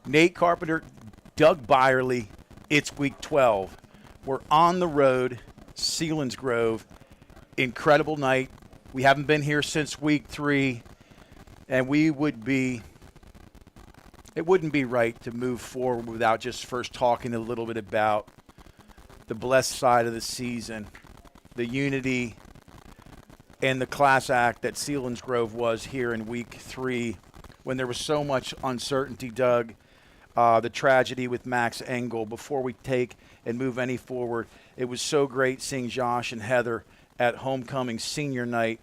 Nate Carpenter, Doug Byerly. It's week 12. We're on the road, Selinsgrove. Incredible night. We haven't been here since week 3, and it wouldn't be right to move forward without just first talking a little bit about the blessed side of the season, the unity and the class act that Selinsgrove was here in week 3 when there was so much uncertainty, Doug. The tragedy with Max Engel. Before we take and move any forward, it was so great seeing Josh and Heather at homecoming senior night,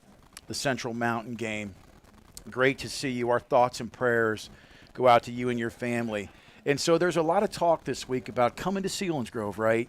the Central Mountain game. Great to see you. Our thoughts and prayers go out to you and your family. And so there's a lot of talk this week about coming to Selinsgrove, right?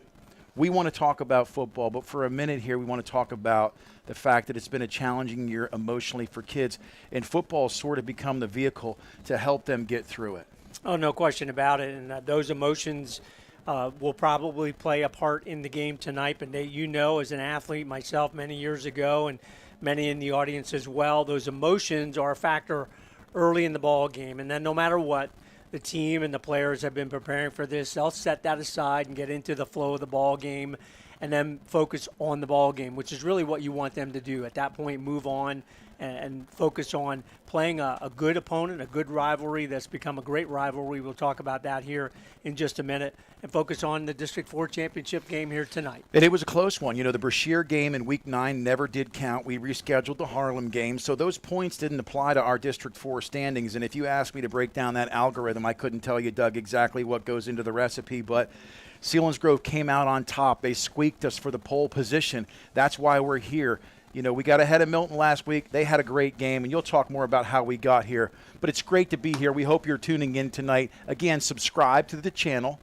We want to talk about football, but for a minute here, we want to talk about the fact that it's been a challenging year emotionally for kids, and football has sort of become the vehicle to help them get through it. Oh, no question about it. And those emotions will probably play a part in the game tonight. But Nate, you know, as an athlete myself many years ago, and many in the audience as well, those emotions are a factor early in the ball game. And then no matter what, the team and the players have been preparing for this. They'll set that aside and get into the flow of the ball game and then focus on the ball game, which is really what you want them to do. At that point, move on and focus on playing a good opponent, a good rivalry that's become a great rivalry. We'll talk about that here in just a minute, and focus on the District 4 championship game here tonight. And it was a close one. You know, the Brashear game in Week 9 never did count. We rescheduled the Harlem game, so those points didn't apply to our District 4 standings. And if you asked me to break down that algorithm, I couldn't tell you, Doug, exactly what goes into the recipe, but Selinsgrove came out on top. They squeaked us for the pole position. That's why we're here. You know, we got ahead of Milton last week. They had a great game, and you'll talk more about how we got here. But it's great to be here. We hope you're tuning in tonight. Again, subscribe to the channel.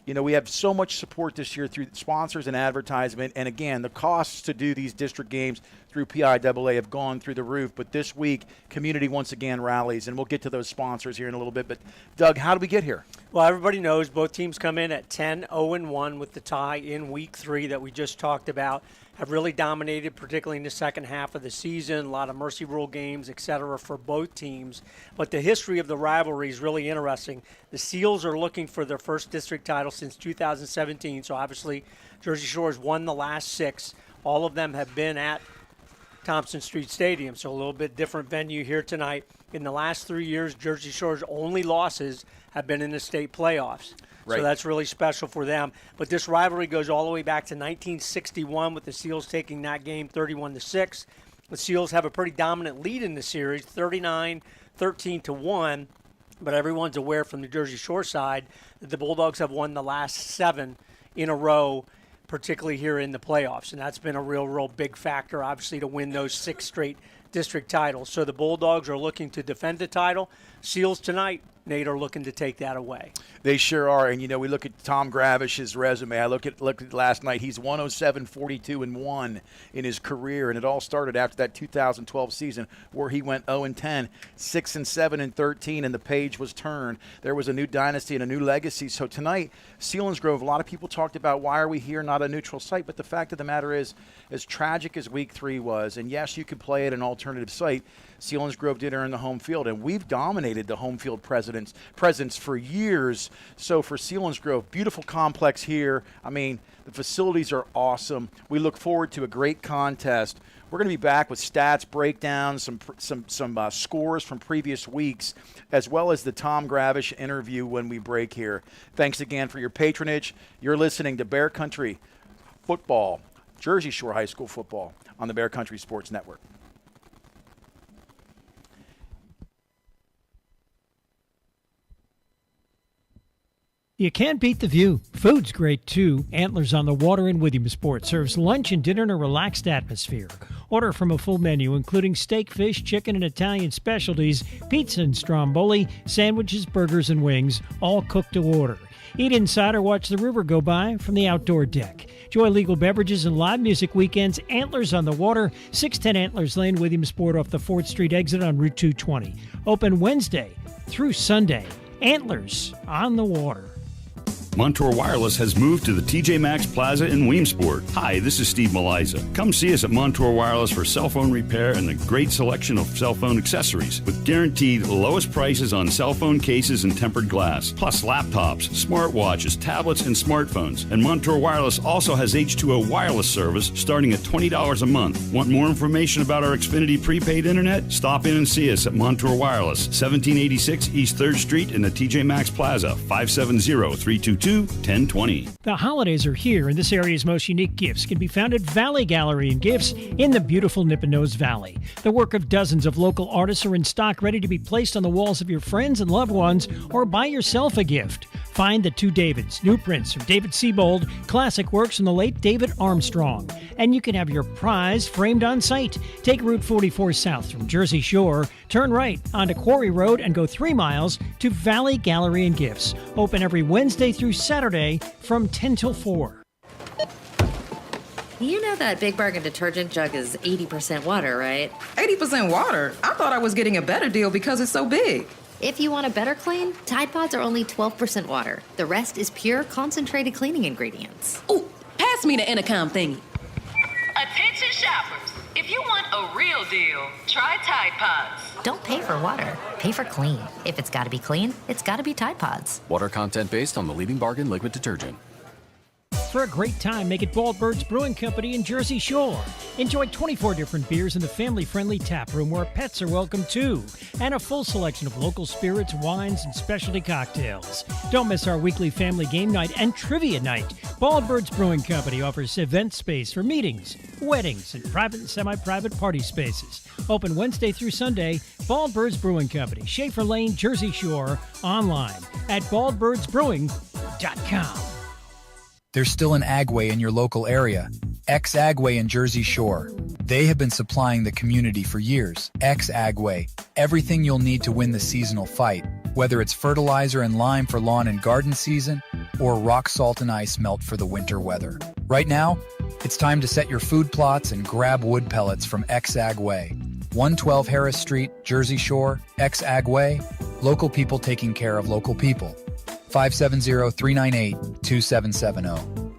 You know, we have so much support this year through sponsors and advertisement. And, again, the costs to do these district games through PIAA have gone through the roof. But this week, community once again rallies, and we'll get to those sponsors here in a little bit. But, Doug, how did we get here? Well, everybody knows both teams come in at 10-0-1 with the tie in Week 3 that we just talked about. Have really dominated, particularly in the second half of the season. A lot of mercy rule games, et cetera, for both teams. But the history of the rivalry is really interesting. The Seals are looking for their first district title since 2017. So, obviously, Jersey Shore has won the last 6. All of them have been at Thompson Street Stadium, so a little bit different venue here tonight. In the last 3 years, Jersey Shore's only losses have been in the state playoffs. Right. So that's really special for them. But this rivalry goes all the way back to 1961 with the Seals taking that game 31-6. The Seals have a pretty dominant lead in the series, 39-13-1. But everyone's aware from the Jersey Shore side that the Bulldogs have won the last 7 in a row, particularly here in the playoffs. And that's been a real big factor, obviously, to win those 6 straight district titles. So the Bulldogs are looking to defend the title. Seals tonight, Nate, are looking to take that away. They sure are. And, you know, we look at Tom Gravish's resume. I looked at last night. He's 107-42-1 in his career, and it all started after that 2012 season where he went 0-10, 6-7-13, and the page was turned. There was a new dynasty and a new legacy. So tonight, Selinsgrove, a lot of people talked about why are we here, not a neutral site, but the fact of the matter is, as tragic as Week 3 was, and yes, you could play at an alternative site, Selinsgrove did earn the home field, and we've dominated the home field presence for years. So for Selinsgrove, beautiful complex here. I mean, the facilities are awesome. We look forward to a great contest. We're going to be back with stats, breakdowns, some scores from previous weeks, as well as the Tom Gravish interview when we break here. Thanks again for your patronage. You're listening to Bear Country Football, Jersey Shore High School football on the Bear Country Sports Network. You can't beat the view. Food's great, too. Antlers on the Water in Williamsport serves lunch and dinner in a relaxed atmosphere. Order from a full menu, including steak, fish, chicken, and Italian specialties, pizza and stromboli, sandwiches, burgers, and wings, all cooked to order. Eat inside or watch the river go by from the outdoor deck. Enjoy legal beverages and live music weekends. Antlers on the Water, 610 Antlers Lane, Williamsport, off the 4th Street exit on Route 220. Open Wednesday through Sunday. Antlers on the Water. Montour Wireless has moved to the TJ Maxx Plaza in Williamsport. Hi, this is Steve Maliza. Come see us at Montour Wireless for cell phone repair and a great selection of cell phone accessories with guaranteed lowest prices on cell phone cases and tempered glass, plus laptops, smartwatches, tablets, and smartphones. And Montour Wireless also has H2O wireless service starting at $20 a month. Want more information about our Xfinity prepaid internet? Stop in and see us at Montour Wireless, 1786 East 3rd Street in the TJ Maxx Plaza, 570-322-1020. The holidays are here, and this area's most unique gifts can be found at Valley Gallery and Gifts in the beautiful Nippenose Valley. The work of dozens of local artists are in stock, ready to be placed on the walls of your friends and loved ones, or buy yourself a gift. Find the two Davids, new prints from David Siebold, classic works from the late David Armstrong, and you can have your prize framed on site. Take Route 44 south from Jersey Shore, turn right onto Quarry Road, and go 3 miles to Valley Gallery and Gifts. Open every Wednesday through Saturday from 10 till 4. You know that Big Bargain detergent jug is 80% water, right? 80% water? I thought I was getting a better deal because it's so big. If you want a better clean, Tide Pods are only 12% water. The rest is pure, concentrated cleaning ingredients. Ooh, pass me the intercom thingy. Attention shoppers. If you want a real deal, try Tide Pods. Don't pay for water. Pay for clean. If it's got to be clean, it's got to be Tide Pods. Water content based on the leading bargain liquid detergent. For a great time, make it Baldbird's Brewing Company in Jersey Shore. Enjoy 24 different beers in the family-friendly tap room where pets are welcome too, and a full selection of local spirits, wines, and specialty cocktails. Don't miss our weekly family game night and trivia night. Baldbird's Brewing Company offers event space for meetings, weddings, and private and semi-private party spaces. Open Wednesday through Sunday. Baldbird's Brewing Company, Schaefer Lane, Jersey Shore. Online at baldbirdsbrewing.com. There's still an Agway in your local area. X-Agway in Jersey Shore. They have been supplying the community for years. X-Agway. Everything you'll need to win the seasonal fight. Whether it's fertilizer and lime for lawn and garden season, or rock salt and ice melt for the winter weather. Right now, it's time to set your food plots and grab wood pellets from X-Agway. 112 Harris Street, Jersey Shore, X-Agway. Local people taking care of local people. 570-398-2770.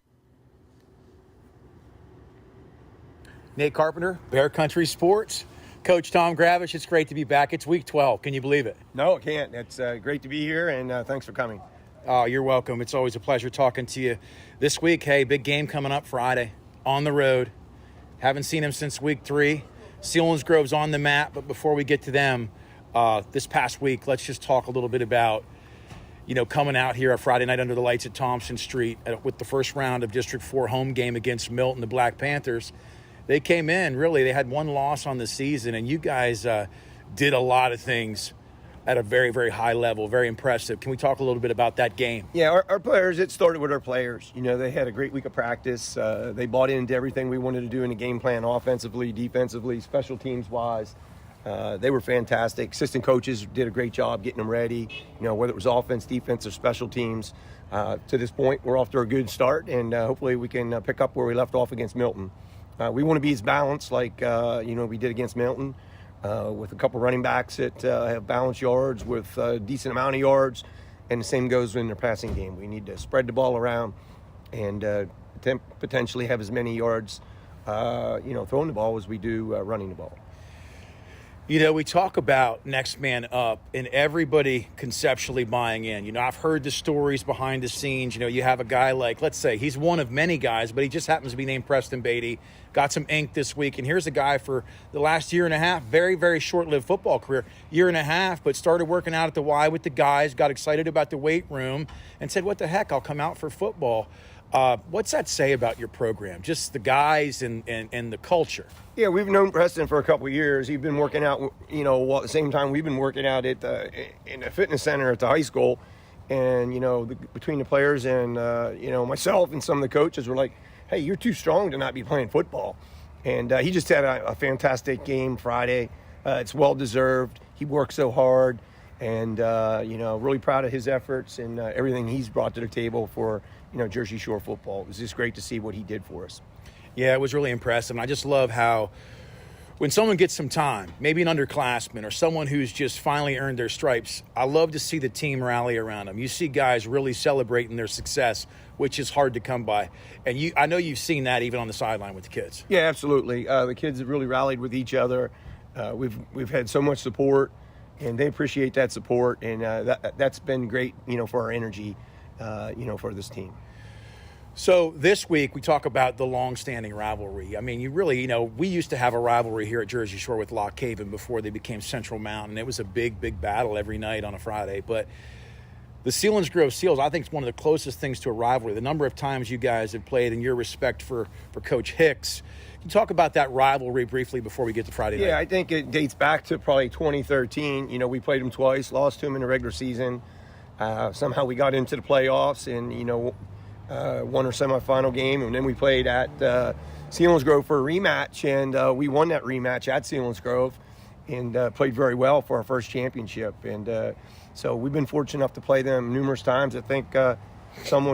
Nate Carpenter, Bear Country Sports. Coach Tom Gravish, it's great to be back. It's week 12. Can you believe it? No, I can't. It's great to be here, and thanks for coming. Oh, you're welcome. It's always a pleasure talking to you. This week, hey, big game coming up Friday on the road. Haven't seen him since week 3. Selinsgrove's on the map, but before we get to them, this past week, let's just talk a little bit about coming out here a Friday night under the lights at Thompson Street with the first round of District 4 home game against Milton, the Black Panthers. They came in, really, they had one loss on the season, and you guys did a lot of things at a very, very high level, very impressive. Can we talk a little bit about that game? Yeah, our players, it started with our players. They had a great week of practice. They bought into everything we wanted to do in the game plan, offensively, defensively, special teams-wise. They were fantastic. Assistant coaches did a great job getting them ready, whether it was offense, defense, or special teams. To this point, we're off to a good start, and hopefully we can pick up where we left off against Milton. We want to be as balanced like, we did against Milton, with a couple running backs that have balanced yards with a decent amount of yards, and the same goes in the passing game. We need to spread the ball around and potentially have as many yards, throwing the ball as we do running the ball. We talk about next man up and everybody conceptually buying in. I've heard the stories behind the scenes. You have a guy like, let's say, he's one of many guys, but he just happens to be named Preston Beatty. Got some ink this week. And here's a guy for the last year and a half, very, very short-lived football career, year and a half, but started working out at the Y with the guys, got excited about the weight room, and said, what the heck, I'll come out for football. What's that say about your program? Just the guys and the culture? Yeah, we've known Preston for a couple of years. He's been working out, at the same time we've been working out in the fitness center at the high school. And, between the players and, myself and some of the coaches were like, hey, you're too strong to not be playing football. And he just had a fantastic game Friday. It's well-deserved. He worked so hard. And, really proud of his efforts and everything he's brought to the table for, Jersey Shore football. It was just great to see what he did for us. Yeah, it was really impressive. And I just love how when someone gets some time, maybe an underclassman or someone who's just finally earned their stripes, I love to see the team rally around them. You see guys really celebrating their success, which is hard to come by. And I know you've seen that even on the sideline with the kids. Yeah, absolutely. The kids have really rallied with each other. We've had so much support, and they appreciate that support, and that's been great, for our energy, for this team. So this week we talk about the long-standing rivalry. I mean, we used to have a rivalry here at Jersey Shore with Lock Haven before they became Central Mountain. It was a big, big battle every night on a Friday. But the Selinsgrove Seals, I think, is one of the closest things to a rivalry. The number of times you guys have played and your respect for Coach Hicks. Can you talk about that rivalry briefly before we get to Friday night? Yeah, I think it dates back to probably 2013. We played them twice, lost to them in the regular season. Somehow we got into the playoffs and, won our semifinal game, and then we played at Selinsgrove for a rematch, and we won that rematch at Selinsgrove and played very well for our first championship. And so we've been fortunate enough to play them numerous times. I think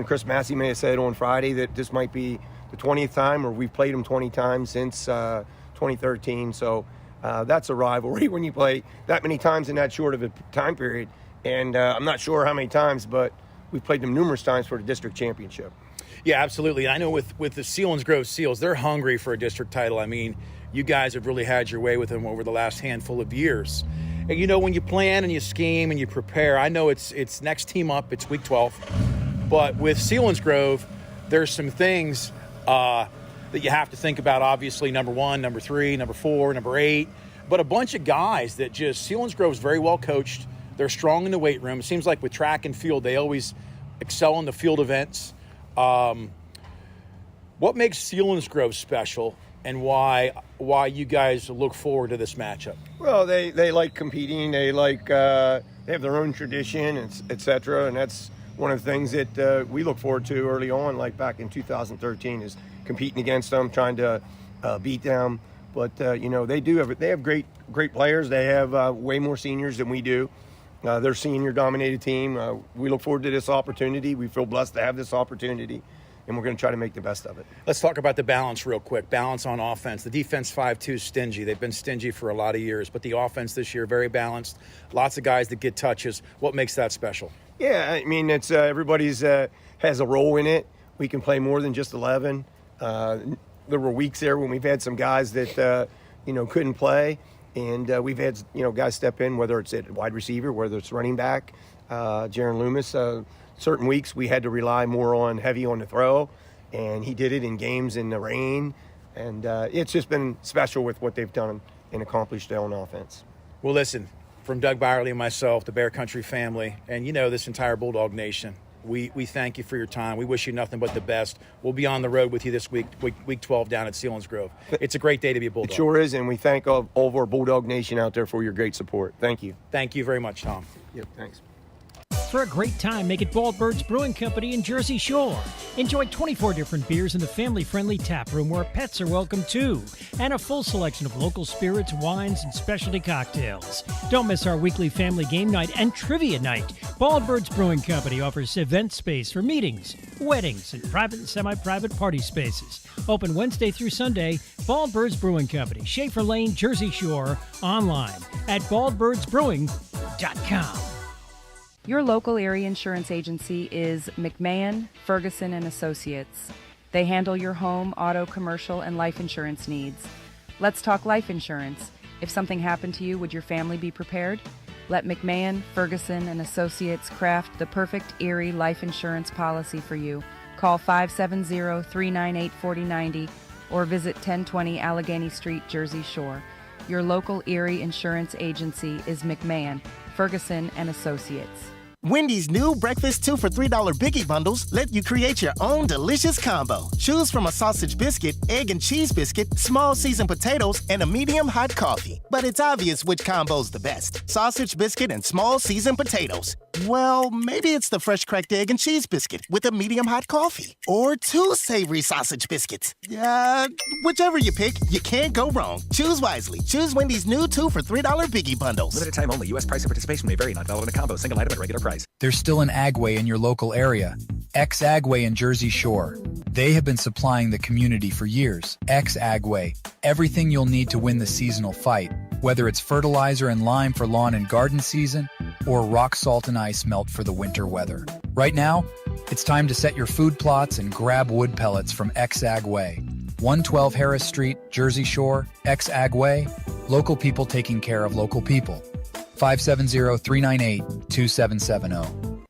Chris Massey may have said on Friday that this might be the 20th time, or we've played them 20 times since 2013. So that's a rivalry when you play that many times in that short of a time period. And I'm not sure how many times, but we've played them numerous times for the district championship. Yeah, absolutely. And I know with the Selinsgrove Seals, they're hungry for a district title. I mean, you guys have really had your way with them over the last handful of years. And when you plan and you scheme and you prepare, I know it's next team up, it's week 12. But with Selinsgrove, there's some things that you have to think about, obviously, number 1, number 3, number 4, number 8. But a bunch of guys that Selinsgrove's very well coached. They're strong in the weight room. It seems like with track and field, they always excel in the field events. What makes Selinsgrove special, and why you guys look forward to this matchup? Well, they like competing. They they have their own tradition, et cetera, and that's one of the things that we look forward to early on, like back in 2013, is competing against them, trying to beat them. But they have great players. They have way more seniors than we do. They're a senior-dominated team. We look forward to this opportunity. We feel blessed to have this opportunity, and we're going to try to make the best of it. Let's talk about the balance real quick. Balance on offense. The defense 5-2 is stingy. They've been stingy for a lot of years, but the offense this year, very balanced. Lots of guys that get touches. What makes that special? Yeah, I mean, it's everybody's has a role in it. We can play more than just 11. There were weeks there when we've had some guys that, couldn't play. And we've had, guys step in, whether it's at wide receiver, whether it's running back. Jaron Loomis, certain weeks we had to rely more heavy on the throw, and he did it in games in the rain. And it's just been special with what they've done and accomplished on offense. Well, listen, from Doug Byerly and myself, the Bear Country family, and this entire Bulldog Nation, we thank you for your time. We wish you nothing but the best. We'll be on the road with you this week 12 down at Selinsgrove. It's a great day to be a Bulldog. It sure is, and we thank all of our Bulldog Nation out there for your great support. Thank you. Thank you very much, Tom. Yep, thanks. For a great time, make it Baldbird's Brewing Company in Jersey Shore. Enjoy 24 different beers in the family-friendly tap room where pets are welcome too, and a full selection of local spirits, wines, and specialty cocktails. Don't miss our weekly family game night and trivia night. Baldbird's Brewing Company offers event space for meetings, weddings, and private and semi-private party spaces. Open Wednesday through Sunday. Baldbird's Brewing Company, Schaefer Lane, Jersey Shore. Online at baldbirdsbrewing.com. Your local area insurance agency is McMahon, Ferguson & Associates. They handle your home, auto, commercial, and life insurance needs. Let's talk life insurance. If something happened to you, would your family be prepared? Let McMahon, Ferguson & Associates craft the perfect Erie life insurance policy for you. Call 570-398-4090 or visit 1020 Allegheny Street, Jersey Shore. Your local Erie insurance agency is McMahon, Ferguson & Associates. Wendy's new breakfast 2 for $3 Biggie Bundles let you create your own delicious combo. Choose from a sausage biscuit, egg and cheese biscuit, small seasoned potatoes, and a medium hot coffee. But it's obvious which combo's the best. Sausage biscuit and small seasoned potatoes. Well, maybe it's the fresh cracked egg and cheese biscuit with a medium hot coffee. Or 2 savory sausage biscuits. Whichever you pick, you can't go wrong. Choose wisely. Choose Wendy's new 2 for $3 Biggie Bundles. Limited time only. U.S. price and participation may vary. Not valid in a combo. Single item at regular price. There's still an Agway in your local area. X-Agway in Jersey Shore. They have been supplying the community for years. X-Agway. everything you'll need to win the seasonal fight, whether it's fertilizer and lime for lawn and garden season or rock salt and ice melt for the winter weather. Right now, it's time to set your food plots and grab wood pellets from X-Ag Way. 112 Harris Street, Jersey Shore, X-Ag Way, local people taking care of local people. 570-398-2770.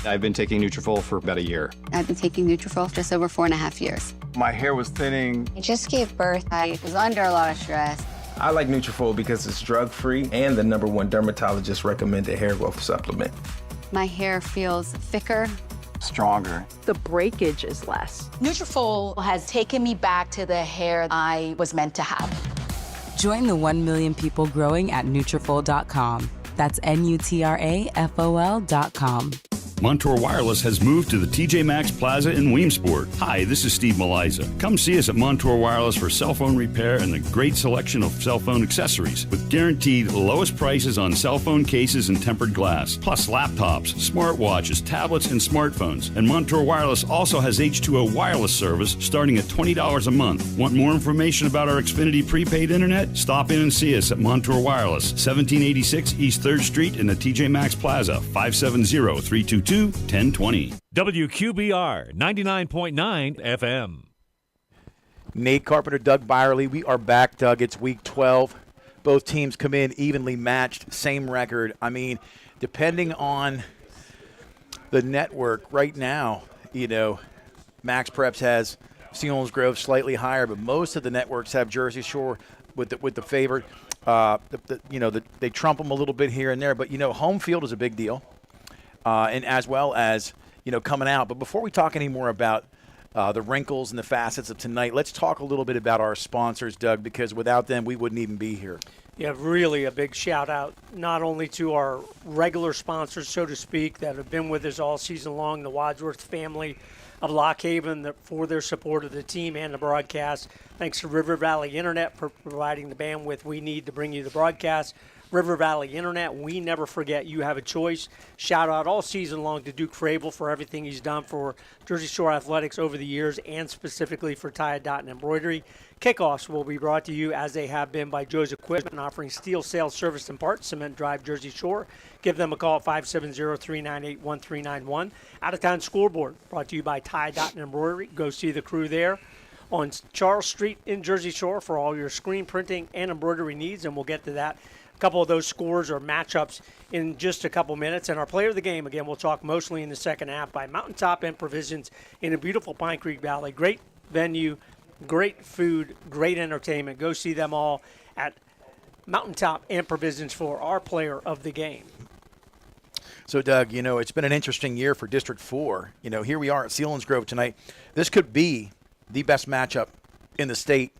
I've been taking Nutrafol for about a year. I've been taking Nutrafol just over 4.5 years. My hair was thinning. I just gave birth. I was under a lot of stress. I like Nutrafol because it's drug-free and the #1 dermatologist recommended hair growth supplement. My hair feels thicker, stronger. The breakage is less. Nutrafol has taken me back to the hair I was meant to have. Join the 1 million people growing at Nutrafol.com. That's Nutrafol.com. Montour Wireless has moved to the TJ Maxx Plaza in Williamsport. Hi, this is Steve Maliza. Come see us at Montour Wireless for cell phone repair and a great selection of cell phone accessories with guaranteed lowest prices on cell phone cases and tempered glass, plus laptops, smartwatches, tablets, and smartphones. And Montour Wireless also has H2O wireless service starting at $20 a month. Want more information about our Xfinity prepaid internet? Stop in and see us at Montour Wireless, 1786 East 3rd Street in the TJ Maxx Plaza, 570-322-1020. WQBR 99.9 FM. Nate Carpenter, Doug Byerly. We are back, Doug. It's week 12. Both teams come in evenly matched, same record. I mean, depending on the network right now, Max Preps has Selinsgrove slightly higher, but most of the networks have Jersey Shore with the favorite. They trump them a little bit here and there, but home field is a big deal. And as well as, coming out. But before we talk any more about the wrinkles and the facets of tonight, let's talk a little bit about our sponsors, Doug, because without them, we wouldn't even be here. Yeah, really a big shout-out not only to our regular sponsors, so to speak, that have been with us all season long, the Wadsworth family of Lock Haven, for their support of the team and the broadcast. Thanks to River Valley Internet for providing the bandwidth we need to bring you the broadcast. River Valley Internet, we never forget you have a choice. Shout out all season long to Duke Frabel for everything he's done for Jersey Shore Athletics over the years and specifically for Tie Dot and Embroidery. Kickoffs will be brought to you as they have been by Joe's Equipment, offering steel sales, service, and parts. Cement Drive, Jersey Shore. Give them a call at 570-398-1391. Out of Town Scoreboard, brought to you by Tie Dot and Embroidery. Go see the crew there on Charles Street in Jersey Shore for all your screen printing and embroidery needs, and we'll get to that. Couple of those scores or matchups in just a couple minutes. And our player of the game, again, we'll talk mostly in the second half by Mountaintop and Provisions in a beautiful Pine Creek Valley. Great venue, great food, great entertainment. Go see them all at Mountaintop and Provisions for our player of the game. So, Doug, it's been an interesting year for District 4. Here we are at Selinsgrove tonight. This could be the best matchup in the state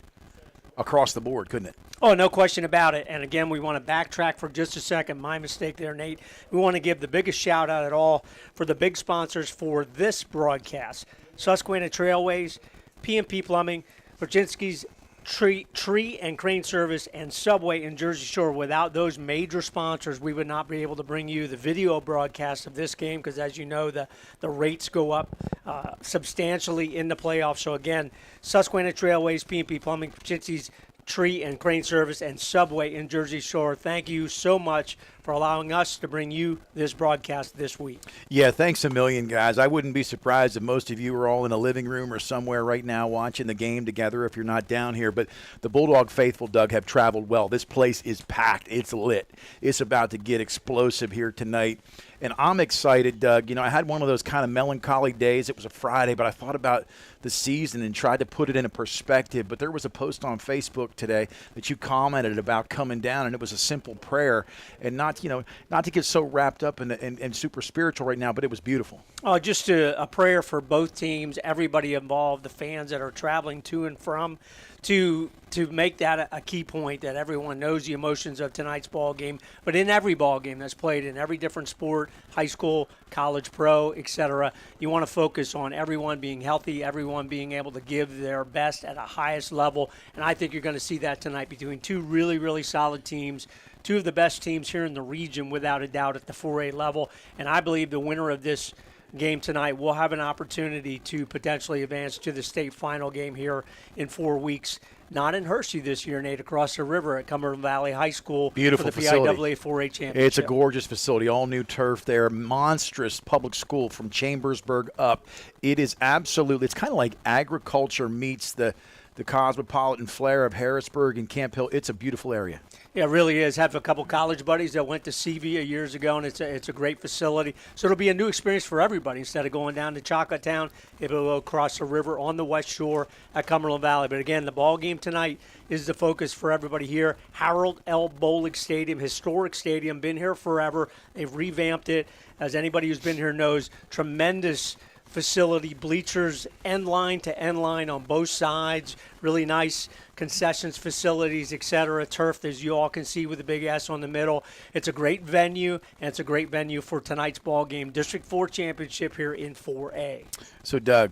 across the board, couldn't it? Oh, no question about it. And, again, we want to backtrack for just a second. My mistake there, Nate. We want to give the biggest shout-out at all for the big sponsors for this broadcast. Susquehanna Trailways, P&P Plumbing, Virginski's Tree and Crane Service, and Subway in Jersey Shore. Without those major sponsors, we would not be able to bring you the video broadcast of this game because, as you know, the rates go up substantially in the playoffs. So, again, Susquehanna Trailways, P&P Plumbing, Virginski's Tree and Crane Service, and Subway in Jersey Shore. Thank you so much for allowing us to bring you this broadcast this week. Yeah, thanks a million, guys. I wouldn't be surprised if most of you are all in a living room or somewhere right now watching the game together if you're not down here. But the Bulldog faithful, Doug, have traveled well. This place is packed. It's lit. It's about to get explosive here tonight. And I'm excited, Doug. I had one of those kind of melancholy days. It was a Friday, but I thought about the season and tried to put it in a perspective. But there was a post on Facebook today that you commented about coming down, and it was a simple prayer. And not to get so wrapped up and super spiritual right now, but it was beautiful. Oh, just a prayer for both teams, everybody involved, the fans that are traveling to and from, to make that a key point that everyone knows the emotions of tonight's ball game. But in every ball game that's played in every different sport, high school, college, pro, etc., you want to focus on everyone being healthy, everyone being able to give their best at a highest level. And I think you're going to see that tonight between two really, really solid teams. Two of the best teams here in the region, without a doubt, at the 4A level. And I believe the winner of this game tonight, we'll have an opportunity to potentially advance to the state final game here in 4 weeks. Not in Hershey this year, Nate, across the river at Cumberland Valley High School. Beautiful for the facility. PIAA 4A championship. It's a gorgeous facility, all new turf there, monstrous public school from Chambersburg up. It is absolutely, it's kind of like agriculture meets the cosmopolitan flair of Harrisburg and Camp Hill. It's a beautiful area. Yeah, it really is. Have a couple college buddies that went to Sevilla years ago, and it's a great facility. So it'll be a new experience for everybody. Instead of going down to Chocolate Town, it'll go across the river on the west shore at Cumberland Valley. But again, the ball game tonight is the focus for everybody here. Harold L. Bolig Stadium, historic stadium, been here forever. They've revamped it. As anybody who's been here knows, tremendous facility, bleachers end line to end line on both sides, really nice concessions facilities, etc. Turf, as you all can see, with the big S on the middle. It's a great venue, and it's a great venue for tonight's ball game, District 4 championship here in 4A. So, Doug,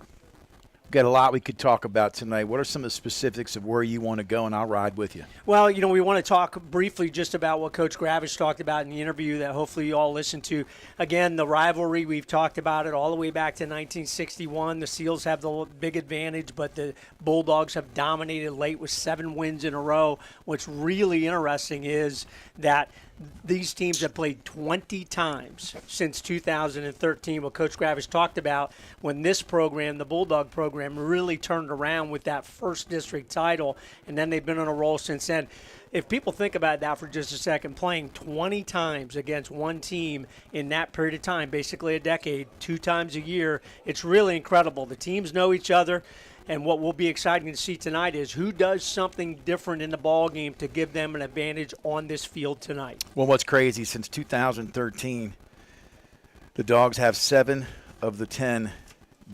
we've got a lot we could talk about tonight. What are some of the specifics of where you want to go, and I'll ride with you? Well, we want to talk briefly just about what Coach Gravish talked about in the interview that hopefully you all listened to. Again, the rivalry, we've talked about it all the way back to 1961. The Seals have the big advantage, but the Bulldogs have dominated late with 7 wins in a row. What's really interesting is that these teams have played 20 times since 2013. What Coach Gravish talked about when this program, the Bulldog program, really turned around with that first district title, and then they've been on a roll since then. If people think about that for just a second, playing 20 times against one team in that period of time, basically a decade, 2 times a year, it's really incredible. The teams know each other. And what will be exciting to see tonight is who does something different in the ball game to give them an advantage on this field tonight. Well, what's crazy, since 2013, the Dogs have 7 of the 10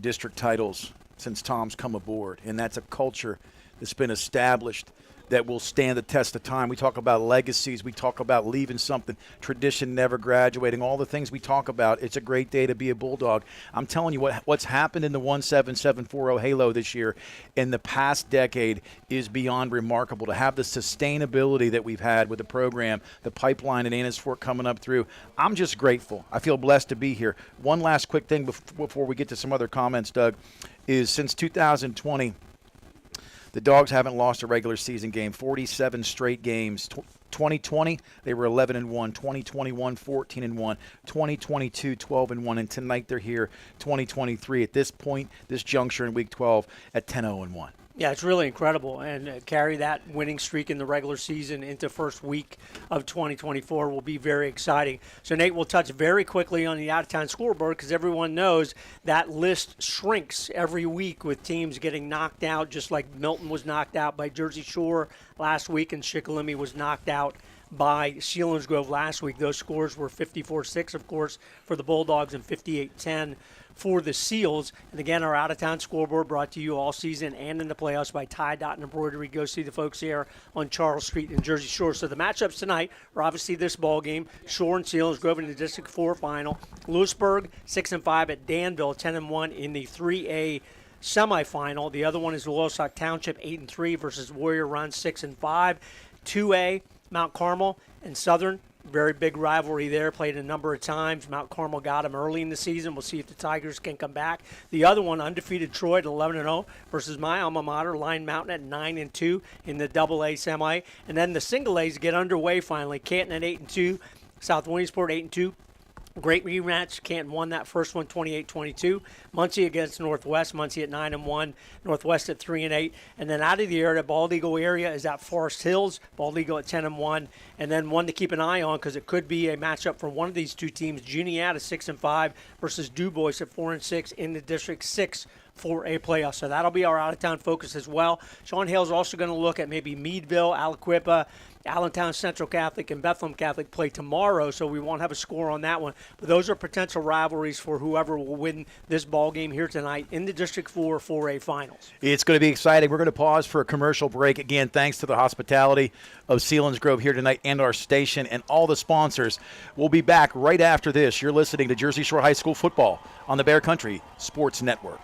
district titles since Tom's come aboard. And that's a culture that's been established that will stand the test of time. We talk about legacies. We talk about leaving something, tradition never graduating, all the things we talk about. It's a great day to be a Bulldog. I'm telling you, what's happened in the 17740 Halo this year in the past decade is beyond remarkable. To have the sustainability that we've had with the program, the pipeline in Annis Fort coming up through, I'm just grateful. I feel blessed to be here. One last quick thing before we get to some other comments, Doug, is since 2020, the Dogs haven't lost a regular season game, 47 straight games. 2020, they were 11-1. 2021, 14-1. 2022, 12-1. And tonight they're here, 2023, at this point, this juncture in Week 12, at 10-0-1. Yeah, it's really incredible, and carry that winning streak in the regular season into first week of 2024 will be very exciting. So, Nate, we'll touch very quickly on the out-of-town scoreboard because everyone knows that list shrinks every week with teams getting knocked out, just like Milton was knocked out by Jersey Shore last week and Shikellamy was knocked out by Selinsgrove last week. Those scores were 54-6, of course, for the Bulldogs and 58-10 for the Seals. And again, our out-of-town scoreboard brought to you all season and in the playoffs by Tie Dot and Embroidery. Go see the folks here on Charles Street in Jersey Shore. So the matchups tonight are obviously this ball game, Shore and Selinsgrove in the District 4 final. Lewisburg 6-5 at Danville, 10-1 in the 3A semifinal. The other one is Loyalsock Township 8-3 versus Warrior Run 6-5. 2A, Mount Carmel and Southern. Very big rivalry there, played a number of times. Mount Carmel got them early in the season. We'll see if the Tigers can come back. The other one, undefeated Troy at 11-0 versus my alma mater, Line Mountain at 9-2 in the AA semi. And then the single A's get underway finally. Canton at 8-2, South Williamsport 8-2. Great rematch. Canton won that first one 28-22. Muncie against Northwest. Muncie at 9-1. Northwest at 3-8. And then out of the area, Bald Eagle area is at Forest Hills. Bald Eagle at 10-1. And then one to keep an eye on because it could be a matchup for one of these two teams. Juniata 6-5 versus Du Bois at 4-6 in the District 6 for a playoff. So that'll be our out-of-town focus as well. Sean Hale's also going to look at maybe Meadville, Aliquippa, Allentown Central Catholic, and Bethlehem Catholic play tomorrow, so we won't have a score on that one. But those are potential rivalries for whoever will win this ball game here tonight in the District 4 4A finals. It's going to be exciting. We're going to pause for a commercial break. Again, thanks to the hospitality of Selinsgrove here tonight and our station and all the sponsors. We'll be back right after this. You're listening to Jersey Shore High School football on the Bear Country Sports Network.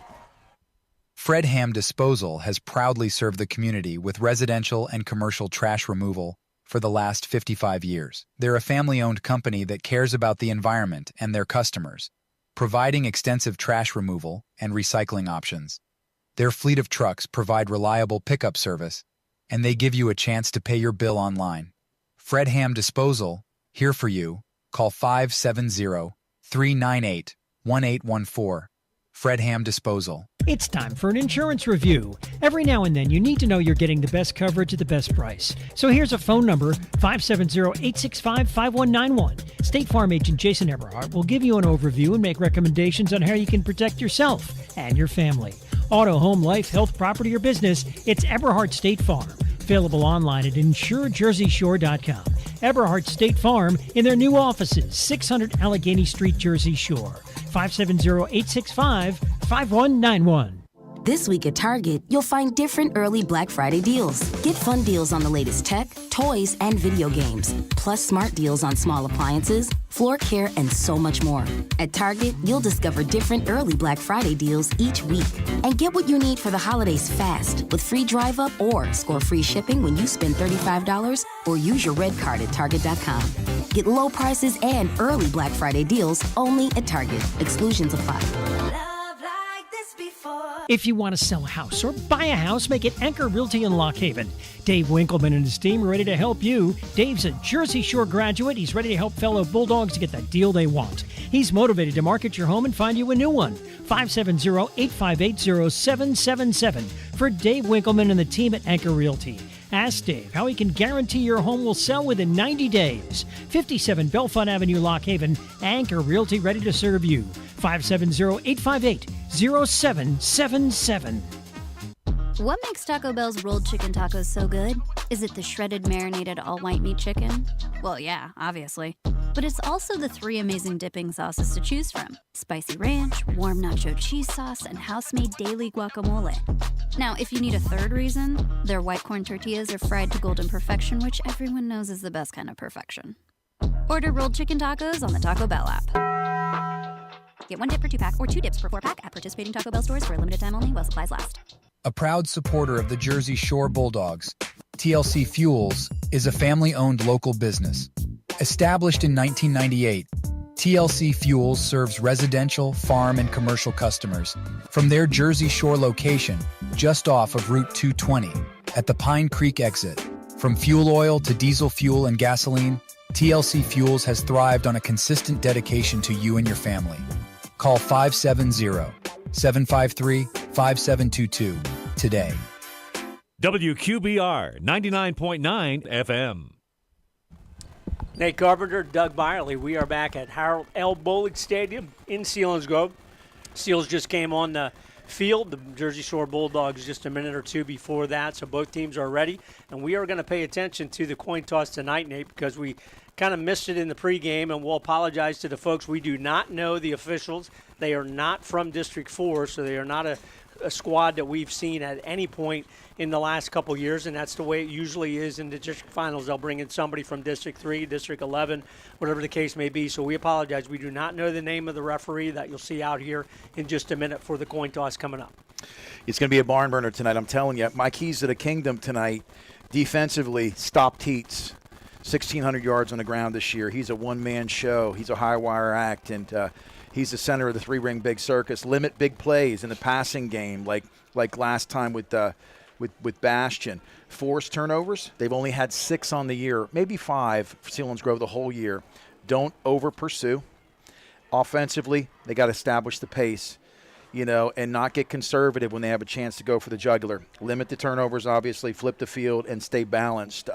Fred Ham Disposal has proudly served the community with residential and commercial trash removal for the last 55 years. They're a family-owned company that cares about the environment and their customers. providing extensive trash removal and recycling options. Their fleet of trucks provide reliable pickup service, and they give you a chance to pay your bill online. Fredham Disposal, here for you. Call 570-398-1814. Fredham Disposal. It's time for an insurance review. Every now and then, you need to know you're getting the best coverage at the best price. So here's a phone number, 570-865-5191. State Farm agent Jason Eberhardt will give you an overview and make recommendations on how you can protect yourself and your family. Auto, home, life, health, property, or business, it's Eberhardt State Farm. Available online at insurejerseyshore.com. Eberhardt State Farm in their new offices, 600 Allegheny Street, Jersey Shore. 570-865-5191. This week at Target, you'll find different early Black Friday deals. Get fun deals on the latest tech, toys, and video games. Plus smart deals on small appliances, floor care, and so much more. At Target, you'll discover different early Black Friday deals each week. And get what you need for the holidays fast with free drive-up or score free shipping when you spend $35 or use your red card at Target.com. Get low prices and early Black Friday deals only at Target. Exclusions apply. If you want to sell a house or buy a house, make it Anchor Realty in Lock Haven. Dave Winkleman and his team are ready to help you. Dave's a Jersey Shore graduate. He's ready to help fellow Bulldogs get that deal they want. He's motivated to market your home and find you a new one. 570-858-0777 for Dave Winkleman and the team at Anchor Realty. Ask Dave how he can guarantee your home will sell within 90 days. 57 Belfont Avenue, Lock Haven. Anchor Realty, ready to serve you. 570-858-0777. What makes Taco Bell's rolled chicken tacos so good? Is it the shredded marinated all-white meat chicken? Well, yeah, obviously. But it's also the 3 amazing dipping sauces to choose from. Spicy ranch, warm nacho cheese sauce, and house-made daily guacamole. Now, if you need a third reason, their white corn tortillas are fried to golden perfection, which everyone knows is the best kind of perfection. Order rolled chicken tacos on the Taco Bell app. Get 1 dip for 2-pack or 2 dips for 4-pack at participating Taco Bell stores for a limited time only while supplies last. A proud supporter of the Jersey Shore Bulldogs, TLC Fuels is a family-owned local business. Established in 1998, TLC Fuels serves residential, farm, and commercial customers from their Jersey Shore location just off of Route 220 at the Pine Creek exit. From fuel oil to diesel fuel and gasoline, TLC Fuels has thrived on a consistent dedication to you and your family. Call 570-753-5722 today. WQBR 99.9 FM. Nate Carpenter, Doug Byerly. We are back at Harold L. Bolig Stadium in Selinsgrove. Seals just came on the field. The Jersey Shore Bulldogs just a minute or two before that, so both teams are ready. And we are going to pay attention to the coin toss tonight, Nate, because we kind of missed it in the pregame, and we'll apologize to the folks. We do not know the officials. They are not from District 4, so they are not a squad that we've seen at any point in the last couple years, and that's the way it usually is in the district finals. They'll bring in somebody from District 3, District 11, whatever the case may be. So we apologize. We do not know the name of the referee that you'll see out here in just a minute for the coin toss coming up. It's going to be a barn burner tonight, I'm telling you. My keys to the kingdom tonight, defensively, stop Teets. 1,600 yards on the ground this year. He's a one-man show. He's a high-wire act, and he's the center of the 3-ring big circus. Limit big plays in the passing game, like last time with Bastion. Force turnovers. They've only had 6 on the year, maybe 5 for Selinsgrove the whole year. Don't over-pursue. Offensively, they got to establish the pace, and not get conservative when they have a chance to go for the jugular. Limit the turnovers, obviously, flip the field, and stay balanced.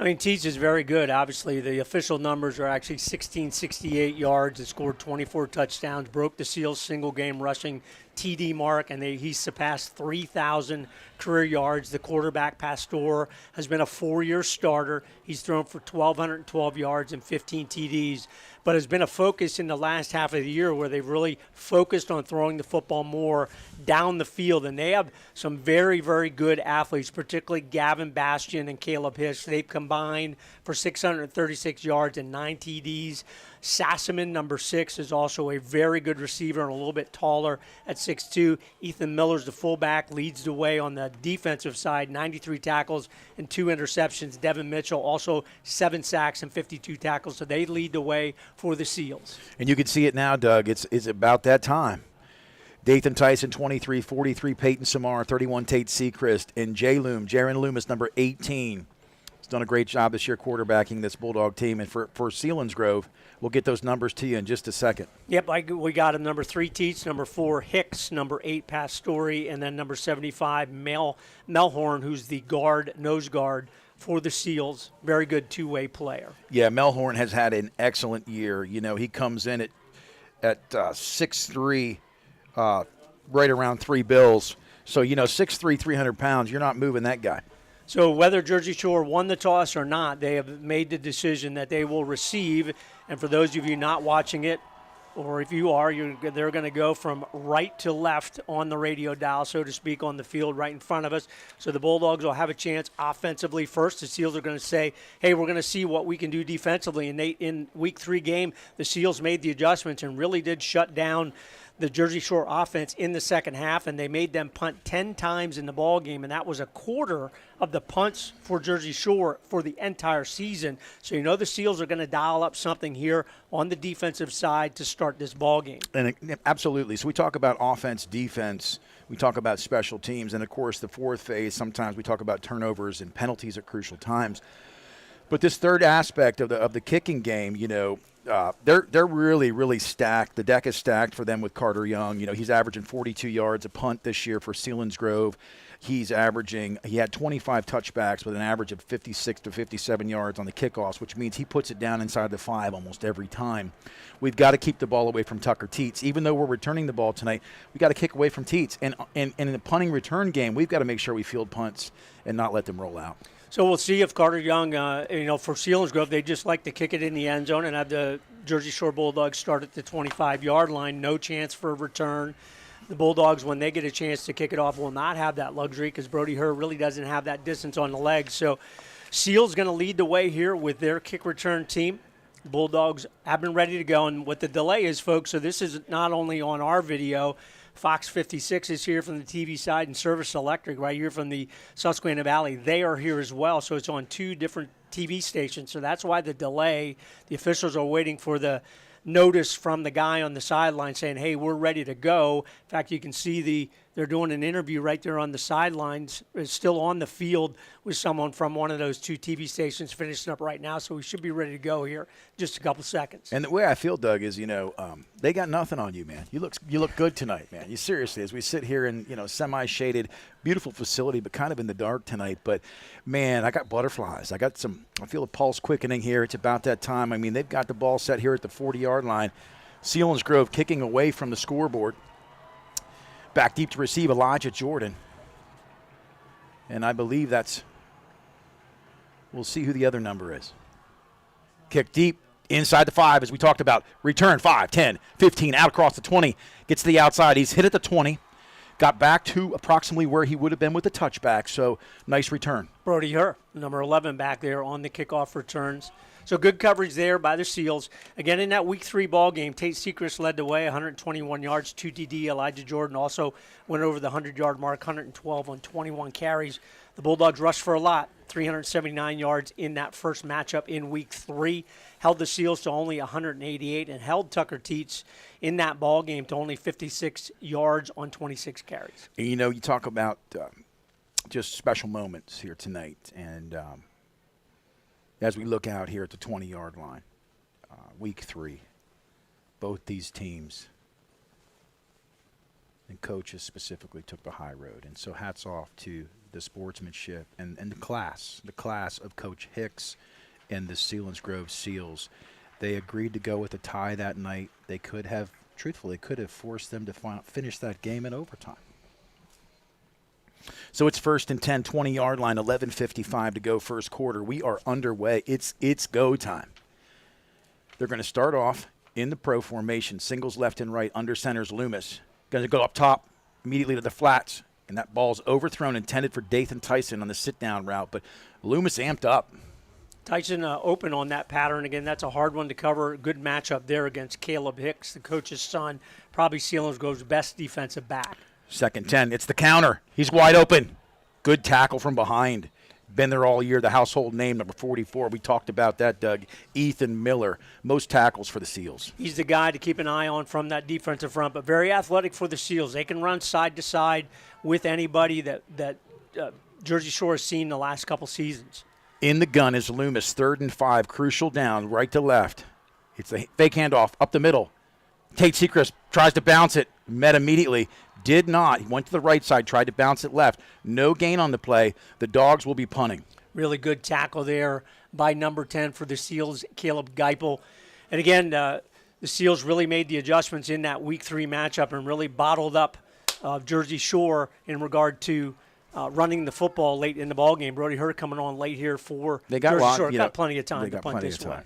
Teets is very good. Obviously, the official numbers are actually 1,668 yards and scored 24 touchdowns, broke the Seals single-game rushing TD mark, and he's surpassed 3,000 career yards. The quarterback, Pastor, has been a 4-year starter. He's thrown for 1,212 yards and 15 TDs, but has been a focus in the last half of the year where they've really focused on throwing the football more down the field. And they have some very, very good athletes, particularly Gavin Bastion and Caleb Hish. They've combined for 636 yards and 9 TDs. Sassaman, number 6, is also a very good receiver and a little bit taller at 6'2". Ethan Miller's the fullback, leads the way on the defensive side, 93 tackles and 2 interceptions. Devin Mitchell also 7 sacks and 52 tackles, so they lead the way for the Seals. And you can see it now, Doug. It's about that time. Dathan Tyson, 23, 43, Peyton Samar, 31, Tate Sechrist, and Jaron Loomis, number 18. He's done a great job this year quarterbacking this Bulldog team. And for Selinsgrove, we'll get those numbers to you in just a second. Yep, we got him. Number 3, Teets. Number 4, Hicks. Number 8, Pastore. And then number 75, Melhorn, who's the nose guard for the Seals. Very good two-way player. Yeah, Melhorn has had an excellent year. You know, he comes in at 6'3", right around 3 bills. So, 6'3", 300 pounds, you're not moving that guy. So whether Jersey Shore won the toss or not, they have made the decision that they will receive. And for those of you not watching it, or if you are, they're going to go from right to left on the radio dial, so to speak, on the field right in front of us. So the Bulldogs will have a chance offensively first. The Seals are going to say, hey, we're going to see what we can do defensively. And in Week 3 game, the Seals made the adjustments and really did shut down the Jersey Shore offense in the second half, and they made them punt 10 times in the ball game, and that was a quarter of the punts for Jersey Shore for the entire season. So the Seals are going to dial up something here on the defensive side to start this ball game. And absolutely. So we talk about offense, defense, we talk about special teams, and of course the fourth phase, sometimes we talk about turnovers and penalties at crucial times. But this third aspect of the kicking game, they're really, really stacked. The deck is stacked for them with Carter Young. He's averaging 42 yards a punt this year for Selinsgrove. He had 25 touchbacks with an average of 56 to 57 yards on the kickoffs, which means he puts it down inside the 5 almost every time. We've got to keep the ball away from Tucker Teets. Even though we're returning the ball tonight, we've got to kick away from Teets. And in the punting return game, we've got to make sure we field punts and not let them roll out. So we'll see if Carter Young, for Selinsgrove, they just like to kick it in the end zone and have the Jersey Shore Bulldogs start at the 25-yard line. No chance for a return. The Bulldogs, when they get a chance to kick it off, will not have that luxury because Brody Herr really doesn't have that distance on the legs. So Seals going to lead the way here with their kick return team. Bulldogs have been ready to go. And what the delay is, folks, so this is not only on our video. Fox 56 is here from the TV side, and Service Electric right here from the Susquehanna Valley. They are here as well, so it's on 2 different TV stations. So that's why the delay. The officials are waiting for the notice from the guy on the sideline saying, hey, we're ready to go. In fact, you can see they're doing an interview right there on the sidelines. It's still on the field with someone from one of those 2 TV stations finishing up right now, so we should be ready to go here in just a couple seconds. And the way I feel, Doug, is, they got nothing on you, man. You look good tonight, man. You seriously, as we sit here in, semi-shaded, beautiful facility, but kind of in the dark tonight. But, man, I got butterflies. I feel a pulse quickening here. It's about that time. I mean, they've got the ball set here at the 40-yard line. Selinsgrove kicking away from the scoreboard. Back deep to receive Elijah Jordan. And I believe we'll see who the other number is. Kick deep inside the 5, as we talked about. Return 5, 10, 15, out across the 20. Gets to the outside. He's hit at the 20. Got back to approximately where he would have been with the touchback. So nice return. Brody Herr, number 11 back there on the kickoff returns. So good coverage there by the Seals. Again, in that Week 3 ball game, Tate Sechrist led the way, 121 yards, 2 TD. Elijah Jordan also went over the 100-yard mark, 112 on 21 carries. The Bulldogs rushed for a lot, 379 yards in that first matchup in Week 3. Held the Seals to only 188 and held Tucker Teets in that ball game to only 56 yards on 26 carries. You talk about just special moments here tonight, and as we look out here at the 20-yard line, Week 3, both these teams and coaches specifically took the high road. And so hats off to the sportsmanship and the class of Coach Hicks and the Selinsgrove Seals. They agreed to go with a tie that night. They could have forced them to finish that game in overtime. So it's 1st and 10, 20-yard line, 11:55 to go first quarter. We are underway. It's go time. They're going to start off in the pro formation, singles left and right, under center's Loomis. Going to go up top immediately to the flats, and that ball's overthrown, intended for Dathan Tyson on the sit-down route. But Loomis amped up. Tyson open on that pattern. Again, that's a hard one to cover. Good matchup there against Caleb Hicks, the coach's son, probably Selinsgrove's best defensive back. 2nd 10. It's the counter. He's wide open. Good tackle from behind. Been there all year. The household name, number 44. We talked about that, Doug. Ethan Miller. Most tackles for the Seals. He's the guy to keep an eye on from that defensive front, but very athletic for the Seals. They can run side to side with anybody that Jersey Shore has seen the last couple seasons. In the gun is Loomis, 3rd and 5, crucial down, right to left. It's a fake handoff up the middle. Tate Sechrist tries to bounce it, met immediately, did not. He went to the right side, tried to bounce it left. No gain on the play. The Dogs will be punting. Really good tackle there by number 10 for the Seals, Caleb Geipel. And again, the Seals really made the adjustments in that Week 3 matchup and really bottled up Jersey Shore in regard to running the football late in the ballgame. Brody Hurt coming on late here for Jersey Shore. Got plenty of time to punt this one.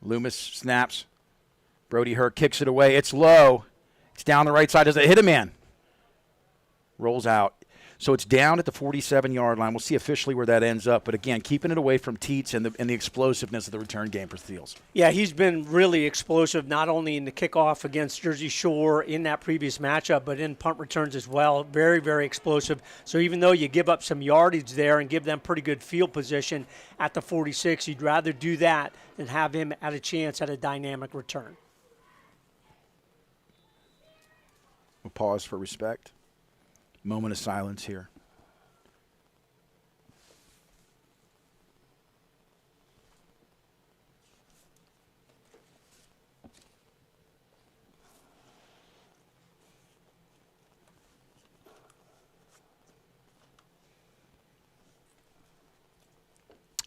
Loomis snaps. Brody Hurt kicks it away. It's low. It's down the right side. Does it hit a man? Rolls out. So it's down at the 47-yard line. We'll see officially where that ends up. But, again, keeping it away from Teets and the explosiveness of the return game for Seals. Yeah, he's been really explosive, not only in the kickoff against Jersey Shore in that previous matchup, but in punt returns as well. Very, very explosive. So even though you give up some yardage there and give them pretty good field position at the 46, you'd rather do that than have him at a chance at a dynamic return. We'll pause for respect. Moment of silence here.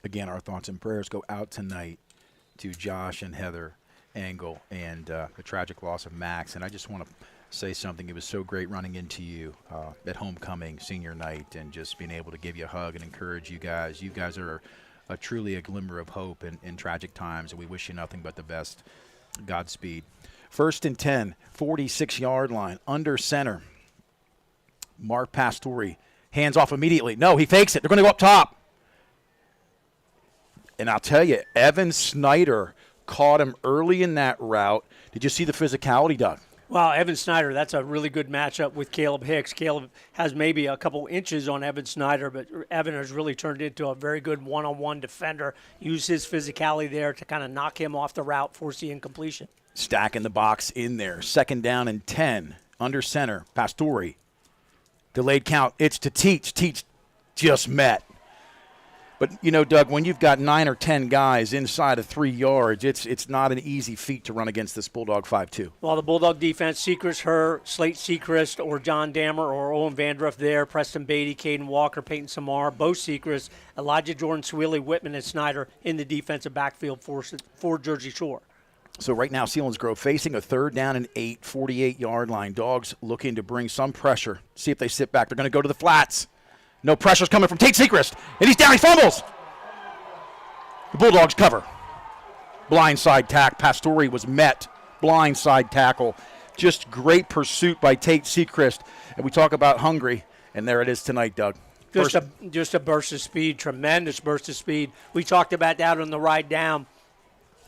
Again, our thoughts and prayers go out tonight to Josh and Heather Engel and the tragic loss of Max. And I just want to say something. It was so great running into you at homecoming, senior night, and just being able to give you a hug and encourage you guys. You guys are truly a glimmer of hope in tragic times, and we wish you nothing but the best. Godspeed. 1st and 10, 46-yard line, under center. Mark Pastore, hands off immediately. No, he fakes it. They're going to go up top. And I'll tell you, Evan Snyder caught him early in that route. Did you see the physicality, Doug? Well, Evan Snyder, that's a really good matchup with Caleb Hicks. Caleb has maybe a couple inches on Evan Snyder, but Evan has really turned into a very good one-on-one defender. Used his physicality there to kind of knock him off the route, force the incompletion. Stacking the box in there. 2nd down and 10, under center, Pastore. Delayed count. It's to Teets. Teets just met. But, you know, Doug, when you've got 9 or 10 guys inside of 3 yards, it's not an easy feat to run against this Bulldog 5-2. Well, the Bulldog defense, Sechrist, Slate Sechrist, or John Dammer, or Owen Vandruff there, Preston Beatty, Caden Walker, Peyton Samar, both Sechrist, Elijah Jordan, Swilly, Whitman, and Snyder in the defensive backfield for Jersey Shore. So right now, Selinsgrove facing a 3rd down and 8, 48-yard line. Dogs looking to bring some pressure. See if they sit back. They're going to go to the flats. No pressure's coming from Tate Sechrist, and he's down. He fumbles. The Bulldogs cover. Blindside tack. Pastore was met. Blindside tackle. Just great pursuit by Tate Sechrist. And we talk about hungry, and there it is tonight, Doug. Just a burst of speed, tremendous burst of speed. We talked about that on the ride down.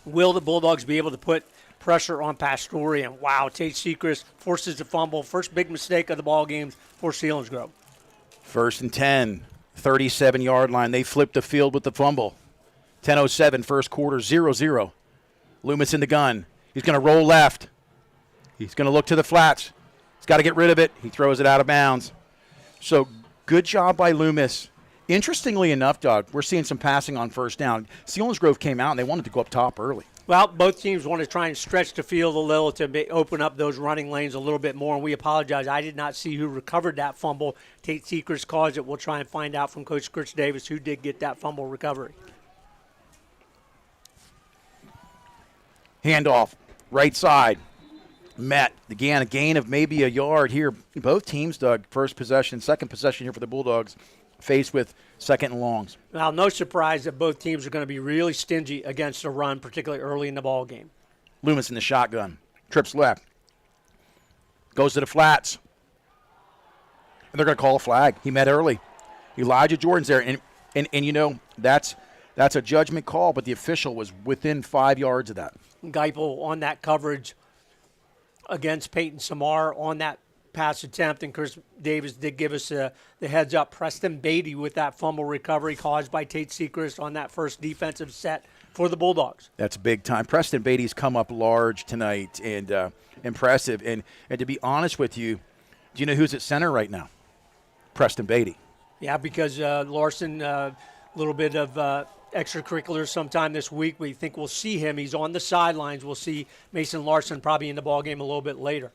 Will the Bulldogs be able to put pressure on Pastore? And wow, Tate Sechrist forces the fumble. First big mistake of the ball games for Selinsgrove. 1st and 10, 37-yard line. They flip the field with the fumble. 10:07, first quarter, 0-0. Loomis in the gun. He's going to roll left. He's going to look to the flats. He's got to get rid of it. He throws it out of bounds. So good job by Loomis. Interestingly enough, Doug, we're seeing some passing on 1st down. Selinsgrove came out, and they wanted to go up top early. Well, both teams want to try and stretch the field a little to open up those running lanes a little bit more, and we apologize. I did not see who recovered that fumble. Tate Sechrist caused it. We'll try and find out from Coach Chris Davis who did get that fumble recovery. Handoff, right side. Met. Again, a gain of maybe a yard here. Both teams, Doug, first possession, second possession here for the Bulldogs, faced with 2nd and longs. Now, no surprise that both teams are going to be really stingy against the run, particularly early in the ball game. Loomis in the shotgun. Trips left. Goes to the flats. And they're going to call a flag. He met early. Elijah Jordan's there. And And that's a judgment call, but the official was within 5 yards of that. Geipel on that coverage against Peyton Samar on that pass attempt, and Chris Davis did give us the heads up. Preston Beatty with that fumble recovery caused by Tate Sechrist on that first defensive set for the Bulldogs. That's big time. Preston Beatty's come up large tonight and impressive. And to be honest with you, do you know who's at center right now? Preston Beatty. Yeah, because Larson, a little bit of extracurriculars sometime this week. We think we'll see him. He's on the sidelines. We'll see Mason Larson probably in the ballgame a little bit later.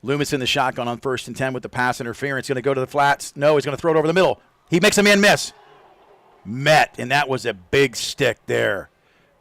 Loomis in the shotgun on 1st and 10 with the pass interference. Going to go to the flats. No, he's going to throw it over the middle. He makes a man miss. Met, and that was a big stick there.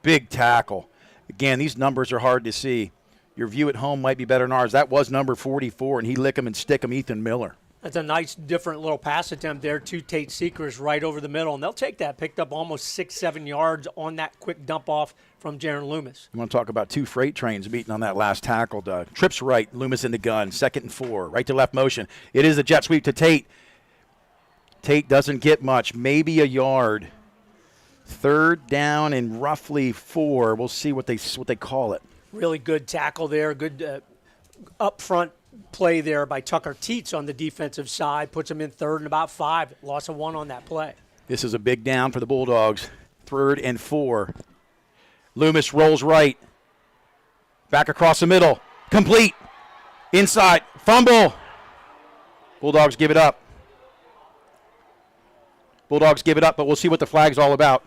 Big tackle. Again, these numbers are hard to see. Your view at home might be better than ours. That was number 44, and he lick him and stick him, Ethan Miller. That's a nice, different little pass attempt there to Tate Sechrist right over the middle, and they'll take that. Picked up almost 6-7 yards on that quick dump off from Jaron Loomis. You want to talk about two freight trains meeting on that last tackle, Doug. Trips right, Loomis in the gun, 2nd and 4, right to left motion. It is a jet sweep to Tate. Tate doesn't get much, maybe a yard. 3rd down and roughly 4. We'll see what they call it. Really good tackle there, good up front play there by Tucker Teets on the defensive side. Puts him in 3rd and about 5. Loss of 1 on that play. This is a big down for the Bulldogs. 3rd and 4. Loomis rolls right. Back across the middle. Complete. Inside. Fumble. Bulldogs give it up. But we'll see what the flag's all about.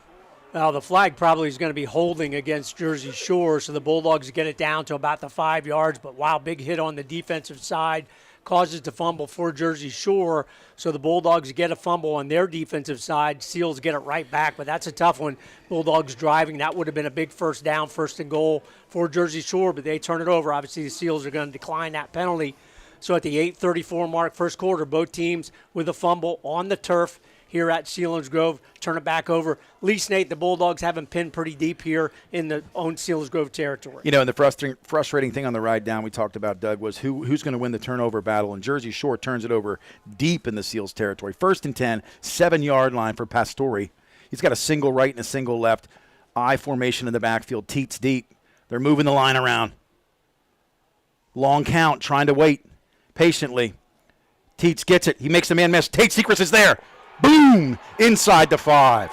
Well, the flag probably is going to be holding against Jersey Shore, so the Bulldogs get it down to about the 5 yards. But, wow, big hit on the defensive side causes the fumble for Jersey Shore. So the Bulldogs get a fumble on their defensive side. Seals get it right back, but that's a tough one. Bulldogs driving. That would have been a big 1st down, 1st and goal for Jersey Shore, but they turn it over. Obviously, the Seals are going to decline that penalty. So at the 8:34 mark, first quarter, both teams with a fumble on the turf here at Selinsgrove. Turn it back over. Lee Snate, the Bulldogs have him pinned pretty deep here in the own Selinsgrove territory. And the frustrating thing on the ride down we talked about, Doug, was who's going to win the turnover battle, and Jersey Shore turns it over deep in the Seals territory. 1st and 10, 7-yard line for Pastore. He's got a single right and a single left. I formation in the backfield. Teets deep. They're moving the line around. Long count, trying to wait patiently. Teets gets it. He makes the man miss. Tate Sechrist is there. Boom! Inside the 5.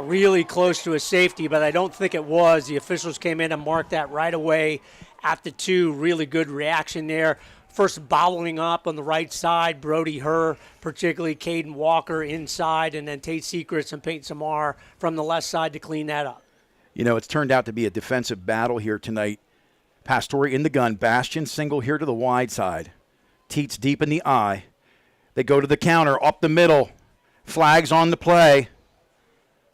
Really close to a safety, but I don't think it was. The officials came in and marked that right away at the 2. Really good reaction there. First bottling up on the right side, Brody Herr, particularly Caden Walker inside, and then Tate Sechrist and Peyton Samar from the left side to clean that up. It's turned out to be a defensive battle here tonight. Pastore in the gun. Bastion single here to the wide side. Teets deep in the eye. They go to the counter, up the middle. Flags on the play.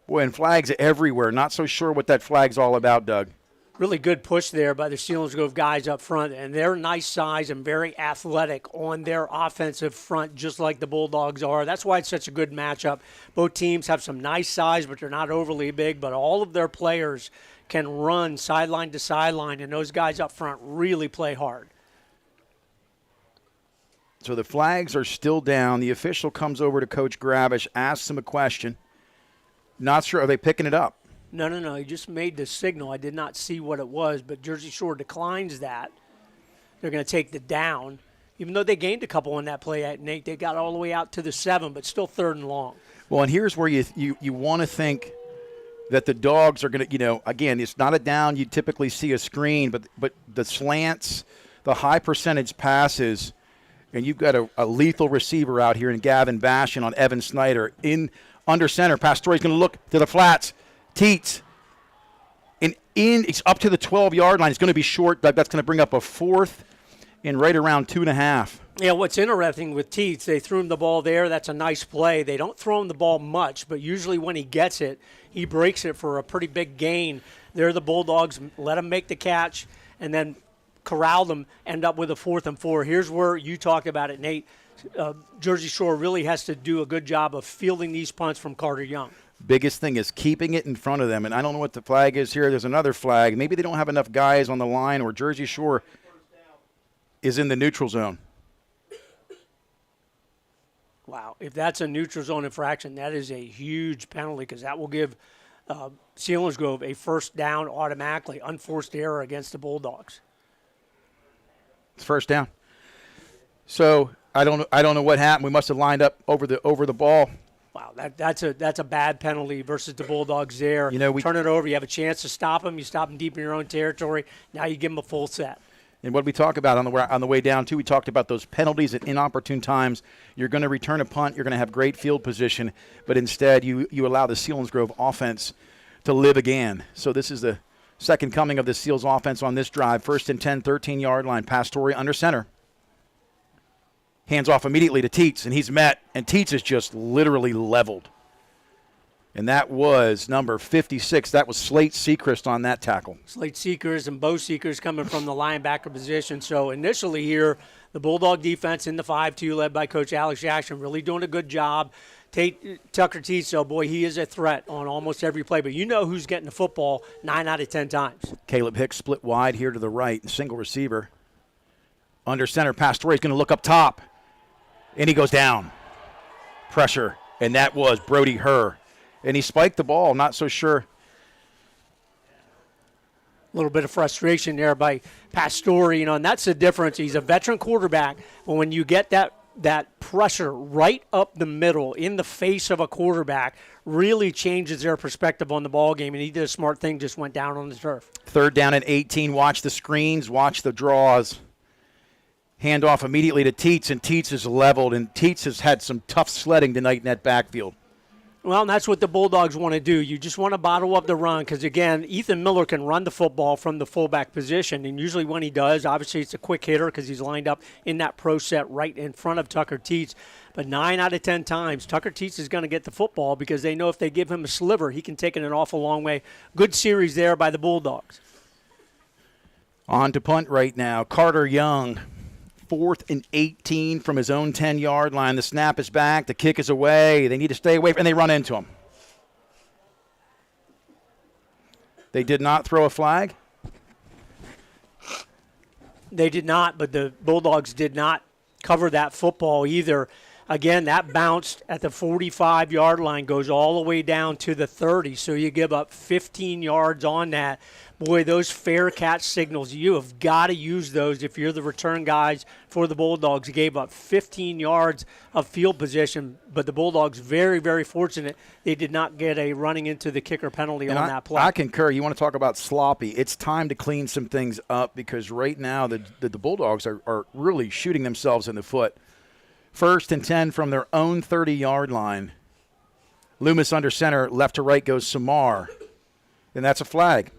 Boy, and flags everywhere. Not so sure what that flag's all about, Doug. Really good push there by the Selinsgrove guys up front, and they're nice size and very athletic on their offensive front, just like the Bulldogs are. That's why it's such a good matchup. Both teams have some nice size, but they're not overly big, but all of their players can run sideline to sideline, and those guys up front really play hard. So the flags are still down. The official comes over to Coach Gravish, asks him a question. Not sure. Are they picking it up? No. He just made the signal. I did not see what it was, but Jersey Shore declines that. They're going to take the down. Even though they gained a couple on that play at Nate, they got all the way out to the 7, but still 3rd and long. Well, and here's where you want to think that the Dogs are going to, again, it's not a down. You typically see a screen, but the slants, the high percentage passes, and you've got a lethal receiver out here in Gavin Bastion on Evan Snyder. In under center, Pastore's going to look to the flats. Teets. It's up to the 12-yard line. It's going to be short. That's going to bring up a 4th and right around 2.5. Yeah, what's interesting with Teets, they threw him the ball there. That's a nice play. They don't throw him the ball much, but usually when he gets it, he breaks it for a pretty big gain. There the Bulldogs let him make the catch and then corral them, end up with a 4th and 4. Here's where you talked about it, Nate. Jersey Shore really has to do a good job of fielding these punts from Carter Young. Biggest thing is keeping it in front of them, and I don't know what the flag is here. There's another flag. Maybe they don't have enough guys on the line, or Jersey Shore is in the neutral zone. Wow. If that's a neutral zone infraction, that is a huge penalty because that will give Selinsgrove a first down automatically, unforced error against the Bulldogs. It's first down. So I don't know what happened. We must have lined up over the ball. Wow, that's a bad penalty versus the Bulldogs there. We turn it over. You have a chance to stop them. You stop them deep in your own territory. Now you give them a full set. And what we talk about on the way down, too, we talked about those penalties at inopportune times. You're going to return a punt. You're going to have great field position. But instead, you allow the Selinsgrove offense to live again. So this is the second coming of the Seals offense on this drive. First and 10, 13-yard line. Pastore under center. Hands off immediately to Teets, and he's met. And Teets is just literally leveled. And that was number 56. That was Slate Sechrist on that tackle. Slate Sechrist and Bo Sechrist coming from the linebacker position. So initially here, the Bulldog defense in the 5-2 led by Coach Alex Jackson really doing a good job. Tucker Teets, boy, he is a threat on almost every play. But you know who's getting the football 9 out of 10 times. Caleb Hicks split wide here to the right, single receiver. Under center, Pastore is going to look up top. And he goes down. Pressure. And that was Brody Herr. And he spiked the ball, not so sure. A little bit of frustration there by Pastore, and that's the difference. He's a veteran quarterback, but when you get that pressure right up the middle in the face of a quarterback, really changes their perspective on the ball game, and he did a smart thing, just went down on the turf. Third down and 18. Watch the screens, watch the draws. Hand off immediately to Teets, and Teets is leveled, and Teets has had some tough sledding tonight in that backfield. Well, and that's what the Bulldogs want to do. You just want to bottle up the run because, again, Ethan Miller can run the football from the fullback position, and usually when he does, obviously it's a quick hitter because he's lined up in that pro set right in front of Tucker Teets. But 9 out of 10 times, Tucker Teets is going to get the football because they know if they give him a sliver, he can take it an awful long way. Good series there by the Bulldogs. On to punt right now. Carter Young. 4th and 18 from his own 10-yard line. The snap is back. The kick is away. They need to stay away, and they run into him. They did not throw a flag? They did not, but the Bulldogs did not cover that football either. Again, that bounced at the 45-yard line, goes all the way down to the 30, so you give up 15 yards on that. Boy, those fair catch signals, you have got to use those if you're the return guys for the Bulldogs. He gave up 15 yards of field position, but the Bulldogs very, very fortunate they did not get a running into the kicker penalty on that play. I concur. You want to talk about sloppy. It's time to clean some things up because right now the Bulldogs are really shooting themselves in the foot. First and 10 from their own 30-yard line. Loomis under center, left to right goes Samar, and that's a flag.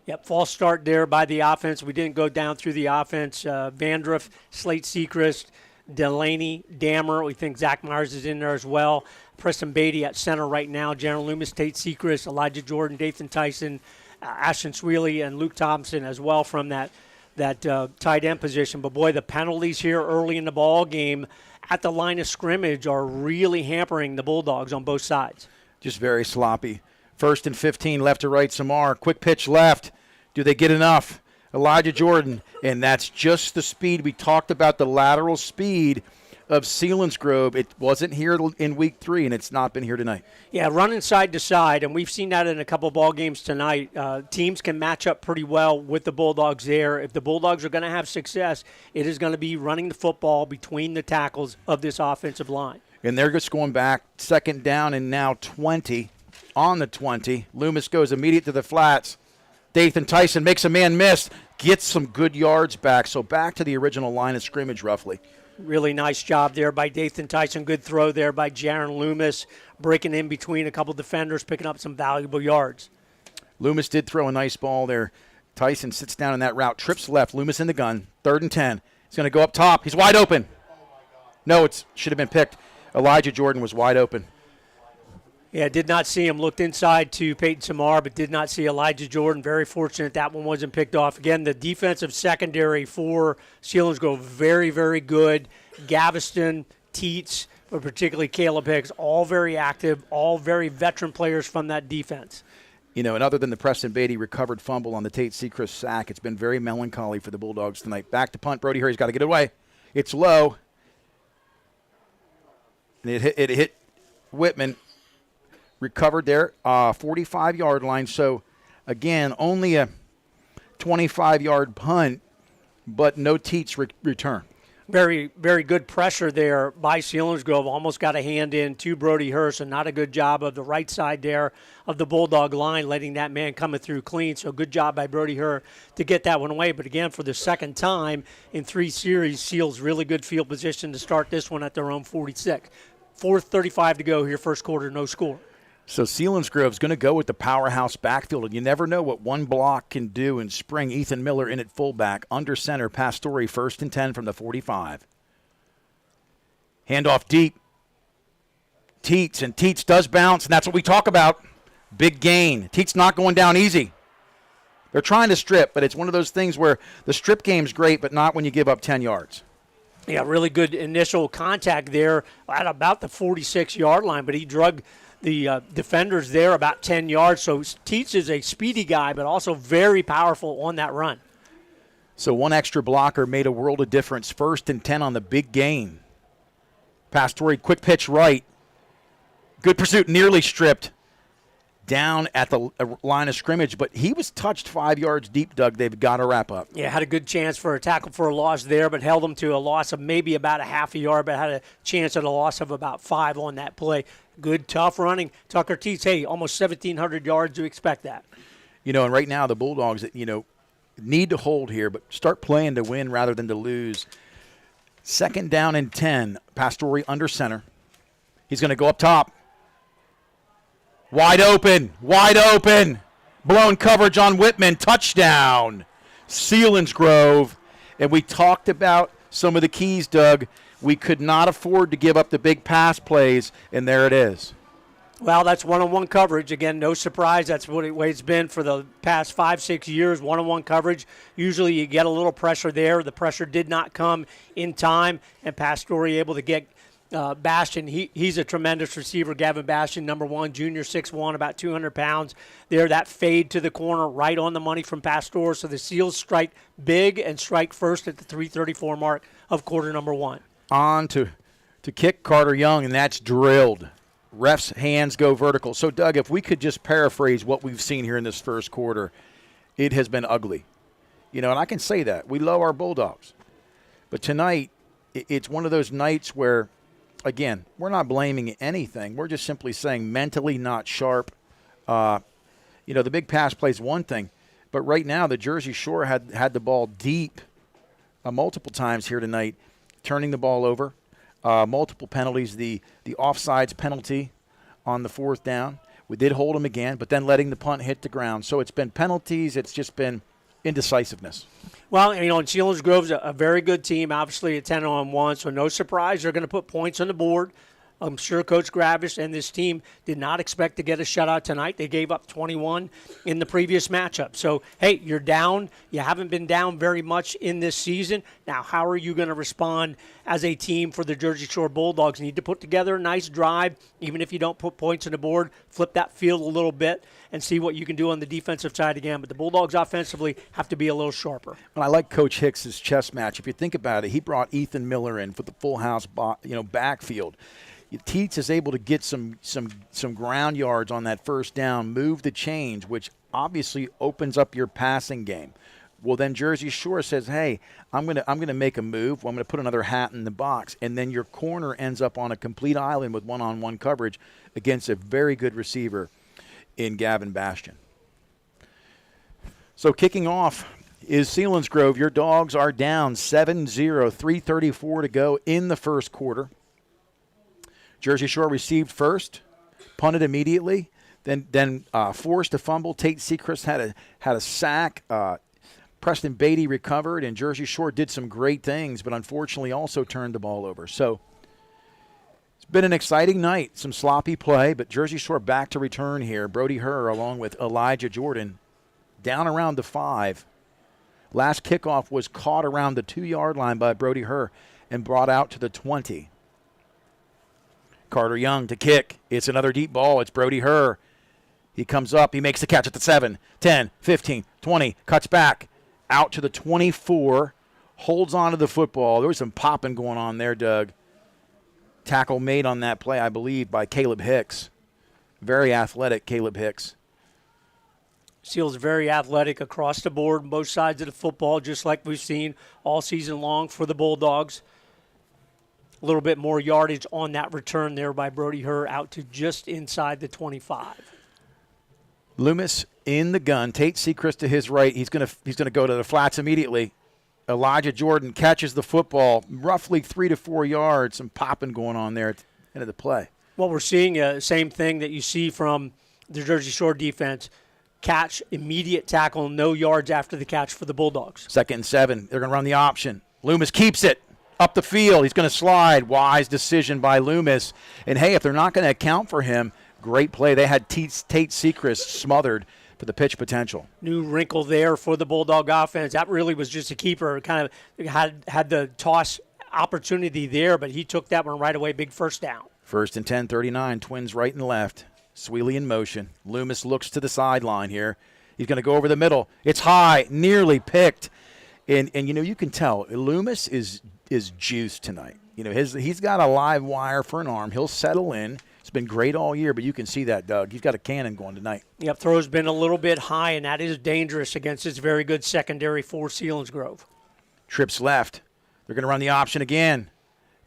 Yep, false start there by the offense. We didn't go down through the offense. Vandruff, Slate Sechrist, Delaney, Dammer. We think Zach Myers is in there as well. Preston Beatty at center right now. General Loomis, Tate Sechrist, Elijah Jordan, Dathan Tyson, Ashton Sweely, and Luke Thompson as well from that tight end position. But, boy, the penalties here early in the ball game at the line of scrimmage are really hampering the Bulldogs on both sides. Just very sloppy. First and 15, left to right, Samar. Quick pitch left. Do they get enough? Elijah Jordan. And that's just the speed. We talked about the lateral speed of Selinsgrove. It wasn't here in week 3, and it's not been here tonight. Yeah, running side to side, and we've seen that in a couple of ball games tonight. Teams can match up pretty well with the Bulldogs there. If the Bulldogs are going to have success, it is going to be running the football between the tackles of this offensive line. And they're just going back, second down and now 20. On the 20, Loomis goes immediate to the flats. Dathan Tyson makes a man miss, gets some good yards back. So back to the original line of scrimmage roughly. Really nice job there by Dathan Tyson. Good throw there by Jaron Loomis, breaking in between a couple defenders, picking up some valuable yards. Loomis did throw a nice ball there. Tyson sits down in that route, trips left. Loomis in the gun, 3rd and 10. He's going to go up top. He's wide open. No, it should have been picked. Elijah Jordan was wide open. Yeah, did not see him. Looked inside to Peyton Samar, but did not see Elijah Jordan. Very fortunate that one wasn't picked off. Again, the defensive secondary for Selinsgrove, very, very good. Gaveston, Teets, but particularly Caleb Hicks, all very active, all very veteran players from that defense. You know, and other than the Preston Beatty recovered fumble on the Tate Sechrist sack, it's been very melancholy for the Bulldogs tonight. Back to punt. Brody Herr's got to get it away. It's low. And it hit Whitman, recovered there, 45-yard line. So, again, only a 25-yard punt, but no Teats return. Very, very good pressure there by Selinsgrove. Almost got a hand in to Brody Hurst, and not a good job of the right side there of the Bulldog line, letting that man coming through clean. So good job by Brody Hurst to get that one away. But again, for the second time in 3 series, Seals really good field position to start this one at their own 46. 4:35 to go here, first quarter, no score. So Selinsgrove's going to go with the powerhouse backfield, and you never know what one block can do in spring. Ethan Miller in at fullback, under center, Pastore, 1st and 10 from the 45. Handoff deep. Teats, and Teats does bounce, and that's what we talk about. Big gain. Teats not going down easy. They're trying to strip, but it's one of those things where the strip game's great, but not when you give up 10 yards. Yeah, really good initial contact there at about the 46-yard line, but he drug the defenders there about 10 yards. So Teats is a speedy guy, but also very powerful on that run. So one extra blocker made a world of difference. 1st and 10 on the big gain. Pastore, quick pitch right. Good pursuit, nearly stripped. Down at the line of scrimmage, but he was touched 5 yards deep, Doug. They've got to wrap up. Yeah, had a good chance for a tackle for a loss there, but held him to a loss of maybe about a half a yard, but had a chance at a loss of about 5 on that play. Good, tough running. Tucker Teats, hey, almost 1,700 yards. You expect that. And right now the Bulldogs, need to hold here, but start playing to win rather than to lose. 2nd down and 10. Pastore under center. He's going to go up top. Wide open. Blown coverage on Whitman. Touchdown. Selinsgrove. And we talked about some of the keys, Doug. We could not afford to give up the big pass plays, and there it is. Well, that's one-on-one coverage. Again, no surprise. That's what it's been for the past 5-6 years, one-on-one coverage. Usually you get a little pressure there. The pressure did not come in time, and Pastore able to get Bastian. He's a tremendous receiver. Gavin Bastian, number 1, junior, 6'1", about 200 pounds. There, that fade to the corner, right on the money from Pastore. So the Seals strike big and strike first at the 3:34 mark of quarter number 1. On to kick Carter Young, and that's drilled. Ref's hands go vertical. So, Doug, if we could just paraphrase what we've seen here in this first quarter, it has been ugly. And I can say that. We love our Bulldogs. But tonight, it's one of those nights where, again, we're not blaming anything. We're just simply saying mentally not sharp. The big pass play is one thing. But right now, the Jersey Shore had the ball deep multiple times here tonight, turning the ball over. Multiple penalties, the offsides penalty on the 4th down. We did hold them again, but then letting the punt hit the ground. So it's been penalties. It's just been indecisiveness. Well, and Selinsgrove's a very good team, obviously at 10-on-1, so no surprise they're going to put points on the board. I'm sure Coach Gravish and this team did not expect to get a shutout tonight. They gave up 21 in the previous matchup. So, hey, you're down. You haven't been down very much in this season. Now, how are you going to respond as a team for the Jersey Shore Bulldogs? You need to put together a nice drive, even if you don't put points on the board, flip that field a little bit and see what you can do on the defensive side again. But the Bulldogs offensively have to be a little sharper. And I like Coach Hicks's chess match. If you think about it, he brought Ethan Miller in for the full house backfield. Teats is able to get some ground yards on that 1st down, move the change, which obviously opens up your passing game. Well, then Jersey Shore says, hey, I'm gonna make a move. I'm going to put another hat in the box. And then your corner ends up on a complete island with one-on-one coverage against a very good receiver in Gavin Bastian. So kicking off is Selinsgrove. Your Dogs are down 7-0, 3:34 to go in the first quarter. Jersey Shore received first, punted immediately, then forced a fumble. Tate Sechrist had a sack. Preston Beatty recovered, and Jersey Shore did some great things, but unfortunately also turned the ball over. So it's been an exciting night. Some sloppy play, but Jersey Shore back to return here. Brody Herr along with Elijah Jordan down around the 5. Last kickoff was caught around the 2-yard line by Brody Herr and brought out to the 20. Carter Young to kick. It's another deep ball. It's Brody Herr. He comes up. He makes the catch at the 7, 10, 15, 20. Cuts back. Out to the 24. Holds on to the football. There was some popping going on there, Doug. tackle made on that play, I believe, by Caleb Hicks. Very athletic Caleb Hicks. Seals very athletic across the board, both sides of the football, just like we've seen all season long for the Bulldogs. A little bit more yardage on that return there by Brody Herr out to just inside the 25. Loomis in the gun. Tate Sechrist to his right. He's gonna go to the flats immediately. Elijah Jordan catches the football, roughly 3 to 4 yards. Some popping going on there at the end of the play. What we're seeing, same thing that you see from the Jersey Shore defense. Catch, immediate tackle, no yards after the catch for the Bulldogs. 2nd and 7. They're going to run the option. Loomis keeps it up the field. He's going to slide. Wise decision by Loomis. And, hey, if they're not going to account for him, great play. They had Tate Sechrist smothered for the pitch potential. New wrinkle there for the Bulldog offense. That really was just a keeper. Kind of had the toss opportunity there, but he took that one right away. Big first down. 1st and 10, 39. Twins right and left. Sweely in motion. Loomis looks to the sideline here. He's going to go over the middle. It's high, nearly picked. And you can tell Loomis is juiced tonight. He's got a live wire for an arm. He'll settle in. It's been great all year, but you can see that, Doug. He's got a cannon going tonight. Yep, throw's been a little bit high, and that is dangerous against this very good secondary for Selinsgrove. Trips left. They're going to run the option again.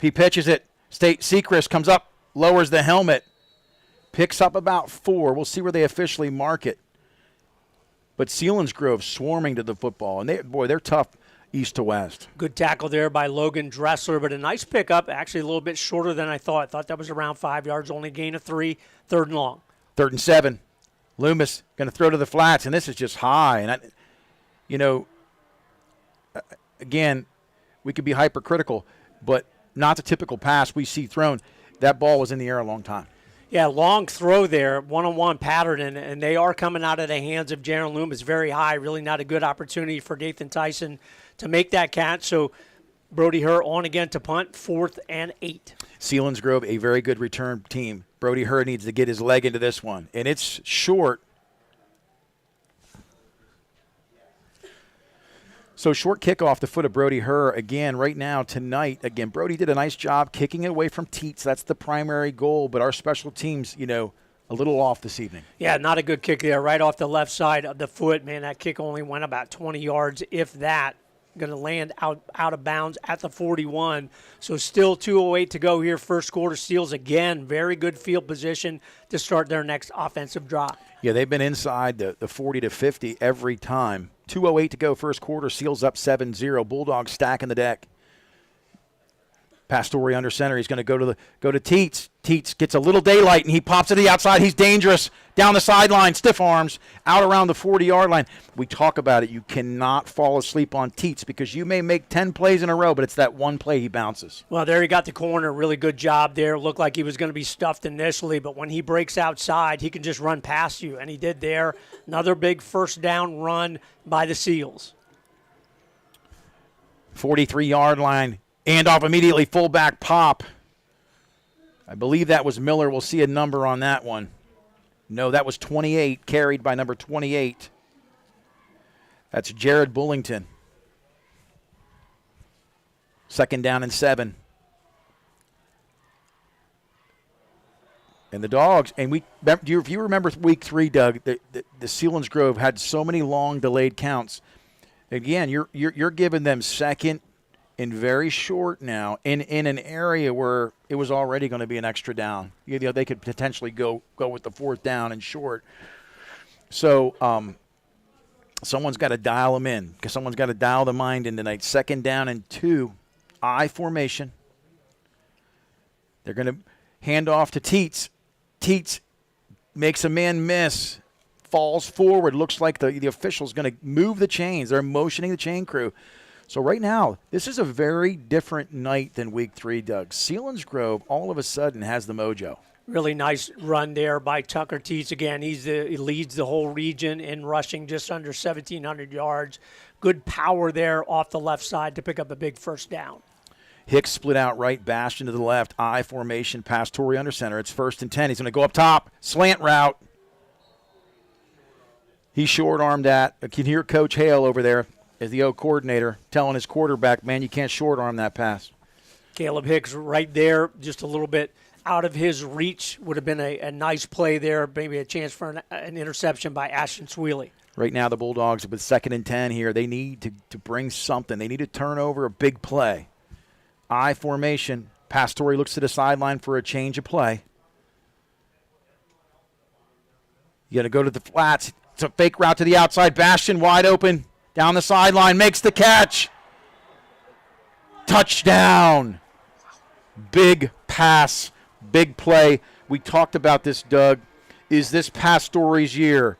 He pitches it. Tate Sechrist comes up, lowers the helmet. Picks up about 4. We'll see where they officially mark it. But Selinsgrove swarming to the football. And they're tough east to west. Good tackle there by Logan Dressler, but a nice pickup. Actually a little bit shorter than I thought. I thought that was around 5 yards, only gain of 3. 3rd and long. 3rd and 7. Loomis going to throw to the flats, and this is just high. And, again, we could be hypercritical, but not the typical pass we see thrown. That ball was in the air a long time. Yeah, long throw there, one-on-one pattern, and they are coming out of the hands of Jaron Loomis very high. Really not a good opportunity for Dathan Tyson to make that catch. So Brody Herr on again to punt, 4th and 8. Selinsgrove, a very good return team. Brody Herr needs to get his leg into this one, and it's short. So short kick off the foot of Brody Herr again right now tonight. Again, Brody did a nice job kicking it away from Teets. That's the primary goal, but our special teams, a little off this evening. Yeah, not a good kick there, right off the left side of the foot. Man, that kick only went about 20 yards, if that. Going to land out of bounds at the 41. So still 2:08 to go here. First quarter. Seals again, very good field position to start their next offensive drive. Yeah, they've been inside the 40 to 50 every time. 2:08 to go first quarter. Seals up 7-0. Bulldogs stacking the deck. Pastore under center. He's going to go to Teets. Teets gets a little daylight, and he pops to the outside. He's dangerous. Down the sideline, stiff arms, out around the 40-yard line. We talk about it. You cannot fall asleep on Teets because you may make 10 plays in a row, but it's that one play he bounces. Well, there he got the corner. Really good job there. Looked like he was going to be stuffed initially, but when he breaks outside, he can just run past you, and he did there. Another big first down run by the Seals. 43-yard line. And off immediately, fullback pop. I believe that was Miller. We'll see a number on that one. No, that was 28, carried by number 28. That's Jared Bullington. 2nd down and 7. And the Dogs, and if you remember week 3, Doug, the Selinsgrove had so many long delayed counts. Again, you're giving them second and very short now in an area where it was already going to be an extra down. They could potentially go with the 4th down and short. So someone's got to dial them in because someone's got to dial the mind in tonight. 2nd down and 2, I formation. They're going to hand off to Teets. Teets makes a man miss, falls forward. Looks like the official's going to move the chains. They're motioning the chain crew. So right now, this is a very different night than week 3, Doug. Selinsgrove all of a sudden has the mojo. Really nice run there by Tucker Teets. Again, he leads the whole region in rushing, just under 1,700 yards. Good power there off the left side to pick up a big first down. Hicks split out right, Bastion to the left, I formation, Pastore under center. It's 1st and 10. He's going to go up top, slant route. He's short-armed that. I can hear Coach Hale over there as the O coordinator telling his quarterback, man, you can't short-arm that pass. Caleb Hicks right there, just a little bit out of his reach. Would have been a nice play there, maybe a chance for an interception by Ashton Sweely. Right now the Bulldogs with 2nd and 10 here. They need to bring something. They need to turn over a big play. I formation. Pastore looks to the sideline for a change of play. You got to go to the flats. It's a fake route to the outside. Bastion wide open. Down the sideline. Makes the catch. Touchdown. Big pass. Big play. We talked about this, Doug. Is this Pastore's year?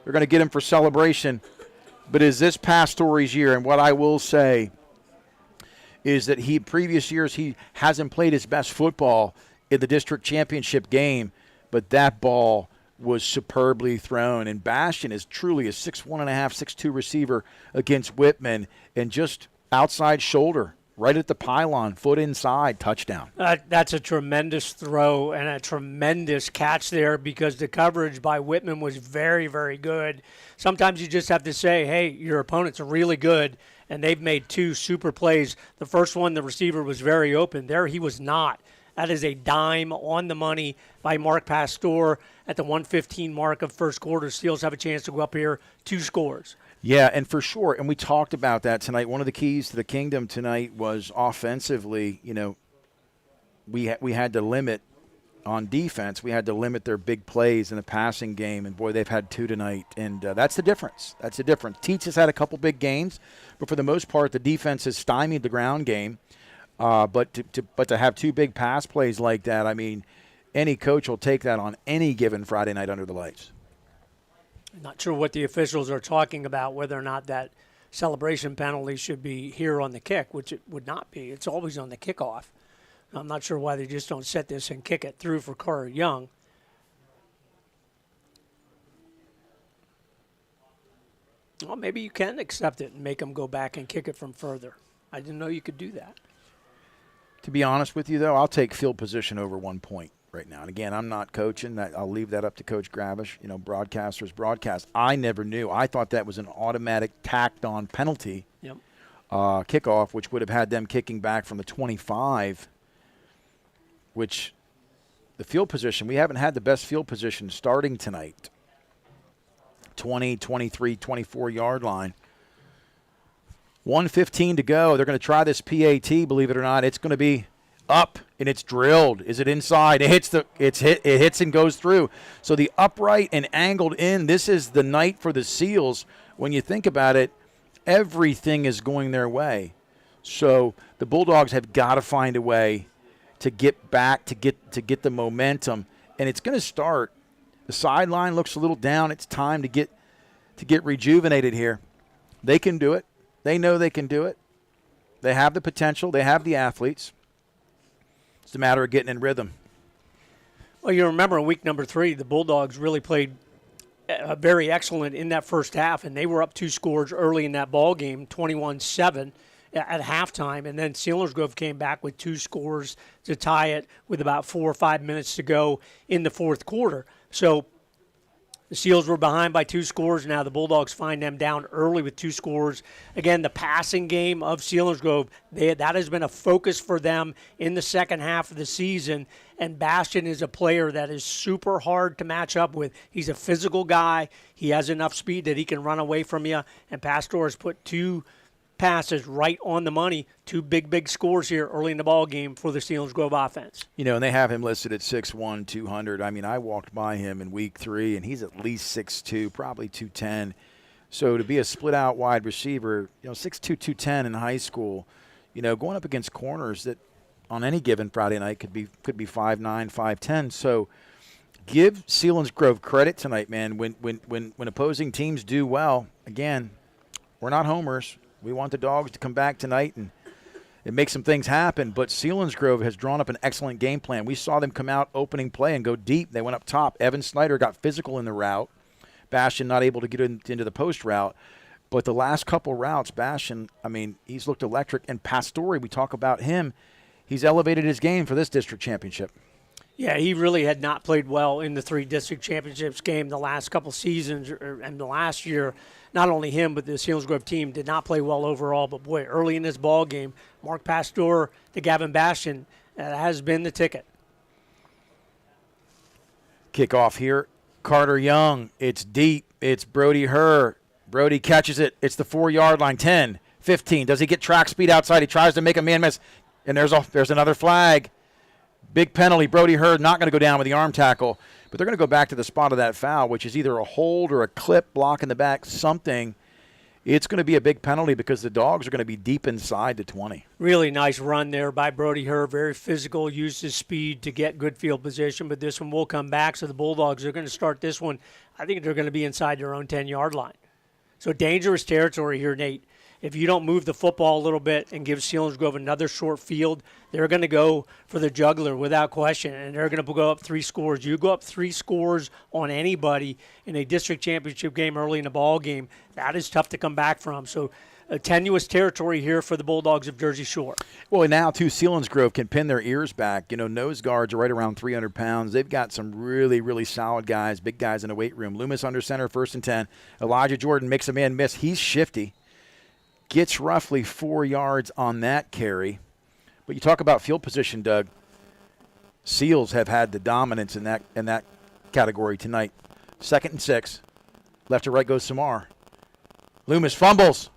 They're going to get him for celebration. But is this Pastore's year? And what I will say is that previous years he hasn't played his best football in the district championship game, but that ball was superbly thrown. And Bastion is truly a 6'1.5", 6'2" receiver against Whitman, and just outside shoulder, right at the pylon, foot inside, touchdown. That's a tremendous throw and a tremendous catch there, because the coverage by Whitman was very, very good. Sometimes you just have to say, hey, your opponent's really good, and they've made 2 super plays. The first one, the receiver was very open. There he was not. That is a dime on the money by Mark Pastore at the 1:15 mark of first quarter. Steelers have a chance to go up here 2 scores. Yeah, and for sure, and we talked about that tonight. One of the keys to the kingdom tonight was offensively, we had to limit on defense. We had to limit their big plays in the passing game, and boy, they've had 2 tonight, and that's the difference. That's the difference. Teach has had a couple big games, but for the most part, the defense has stymied the ground game. But to have 2 big pass plays like that, I mean, any coach will take that on any given Friday night under the lights. Not sure what the officials are talking about, whether or not that celebration penalty should be here on the kick, which it would not be. It's always on the kickoff. I'm not sure why they just don't set this and kick it through for Carter Young. Well, maybe you can accept it and make them go back and kick it from further. I didn't know you could do that. To be honest with you, though, I'll take field position over 1 point right now. And, again, I'm not coaching. I'll leave that up to Coach Gravish. Broadcasters broadcast. I never knew. I thought that was an automatic tacked-on penalty kickoff, which would have had them kicking back from the 25, which the field position, we haven't had the best field position starting tonight. 20, 23, 24-yard line. 1:15 to go. They're going to try this PAT, believe it or not. It's going to be up, and it's drilled. Is it inside? It hits and goes through. So the upright and angled in, this is the night for the Seals. When you think about it, everything is going their way. So the Bulldogs have got to find a way to get back, to get the momentum, and it's going to start. The sideline looks a little down. It's time to get rejuvenated here. They can do it. They know they can do it. They have the potential. They have the athletes. It's a matter of getting in rhythm. Well, you remember in week number 3, the Bulldogs really played very excellent in that first half, and they were up 2 scores early in that ball game, 21-7 at halftime, and then Selinsgrove came back with 2 scores to tie it with about 4 or 5 minutes to go in the fourth quarter. So the Seals were behind by 2 scores. Now the Bulldogs find them down early with 2 scores. Again, the passing game of Selinsgrove, that has been a focus for them in the second half of the season. And Bastion is a player that is super hard to match up with. He's a physical guy. He has enough speed that he can run away from you. And Pastore has put 2 passes right on the money. 2 big scores here early in the ball game for the Selinsgrove offense. And they have him listed at 6'1", 200. I mean, I walked by him in week 3, and he's at least 6'2", probably 210. So to be a split-out wide receiver, 6'2", 210 in high school, going up against corners that on any given Friday night could be 5'9", 5'10". So give Selinsgrove credit tonight, man. When opposing teams do well, again, we're not homers. We want the Dogs to come back tonight and make some things happen. But Selinsgrove has drawn up an excellent game plan. We saw them come out opening play and go deep. They went up top. Evan Snyder got physical in the route. Bastion not able to get into the post route. But the last couple routes, Bastion, he's looked electric. And Pastore, we talk about him. He's elevated his game for this district championship. Yeah, he really had not played well in the 3 district championships game the last couple seasons, and the last year. Not only him, but the Selinsgrove team did not play well overall. But, boy, early in this ball game, Mark Pastor to Gavin Bastian, that has been the ticket. Kickoff here. Carter Young. It's deep. It's Brody Herr. Brody catches it. It's the 4-yard line. 10, 15. Does he get track speed outside? He tries to make a man miss. And there's another flag. Big penalty. Brody Herr not going to go down with the arm tackle. But they're going to go back to the spot of that foul, which is either a hold or a clip, block in the back, something. It's going to be a big penalty because the Dogs are going to be deep inside the 20. Really nice run there by Brody Herr. Very physical, used his speed to get good field position, but this one will come back. So the Bulldogs are going to start this one. I think they're going to be inside their own 10-yard line. So dangerous territory here, Nate. If you don't move the football a little bit and give Selinsgrove another short field, they're going to go for the jugular without question, and they're going to go up 3 scores. You go up 3 scores on anybody in a district championship game early in the ball game, that is tough to come back from. So a tenuous territory here for the Bulldogs of Jersey Shore. Well, and now, too, Selinsgrove can pin their ears back. You know, nose guards are right around 300 pounds. They've got some really, really solid guys, big guys in the weight room. Loomis under center, 1st and 10. Elijah Jordan makes a man miss. He's shifty. Gets roughly 4 yards on that carry. But you talk about field position, Doug. Seals have had the dominance in that category tonight. 2nd and 6. Left to right goes Samar. Loomis fumbles.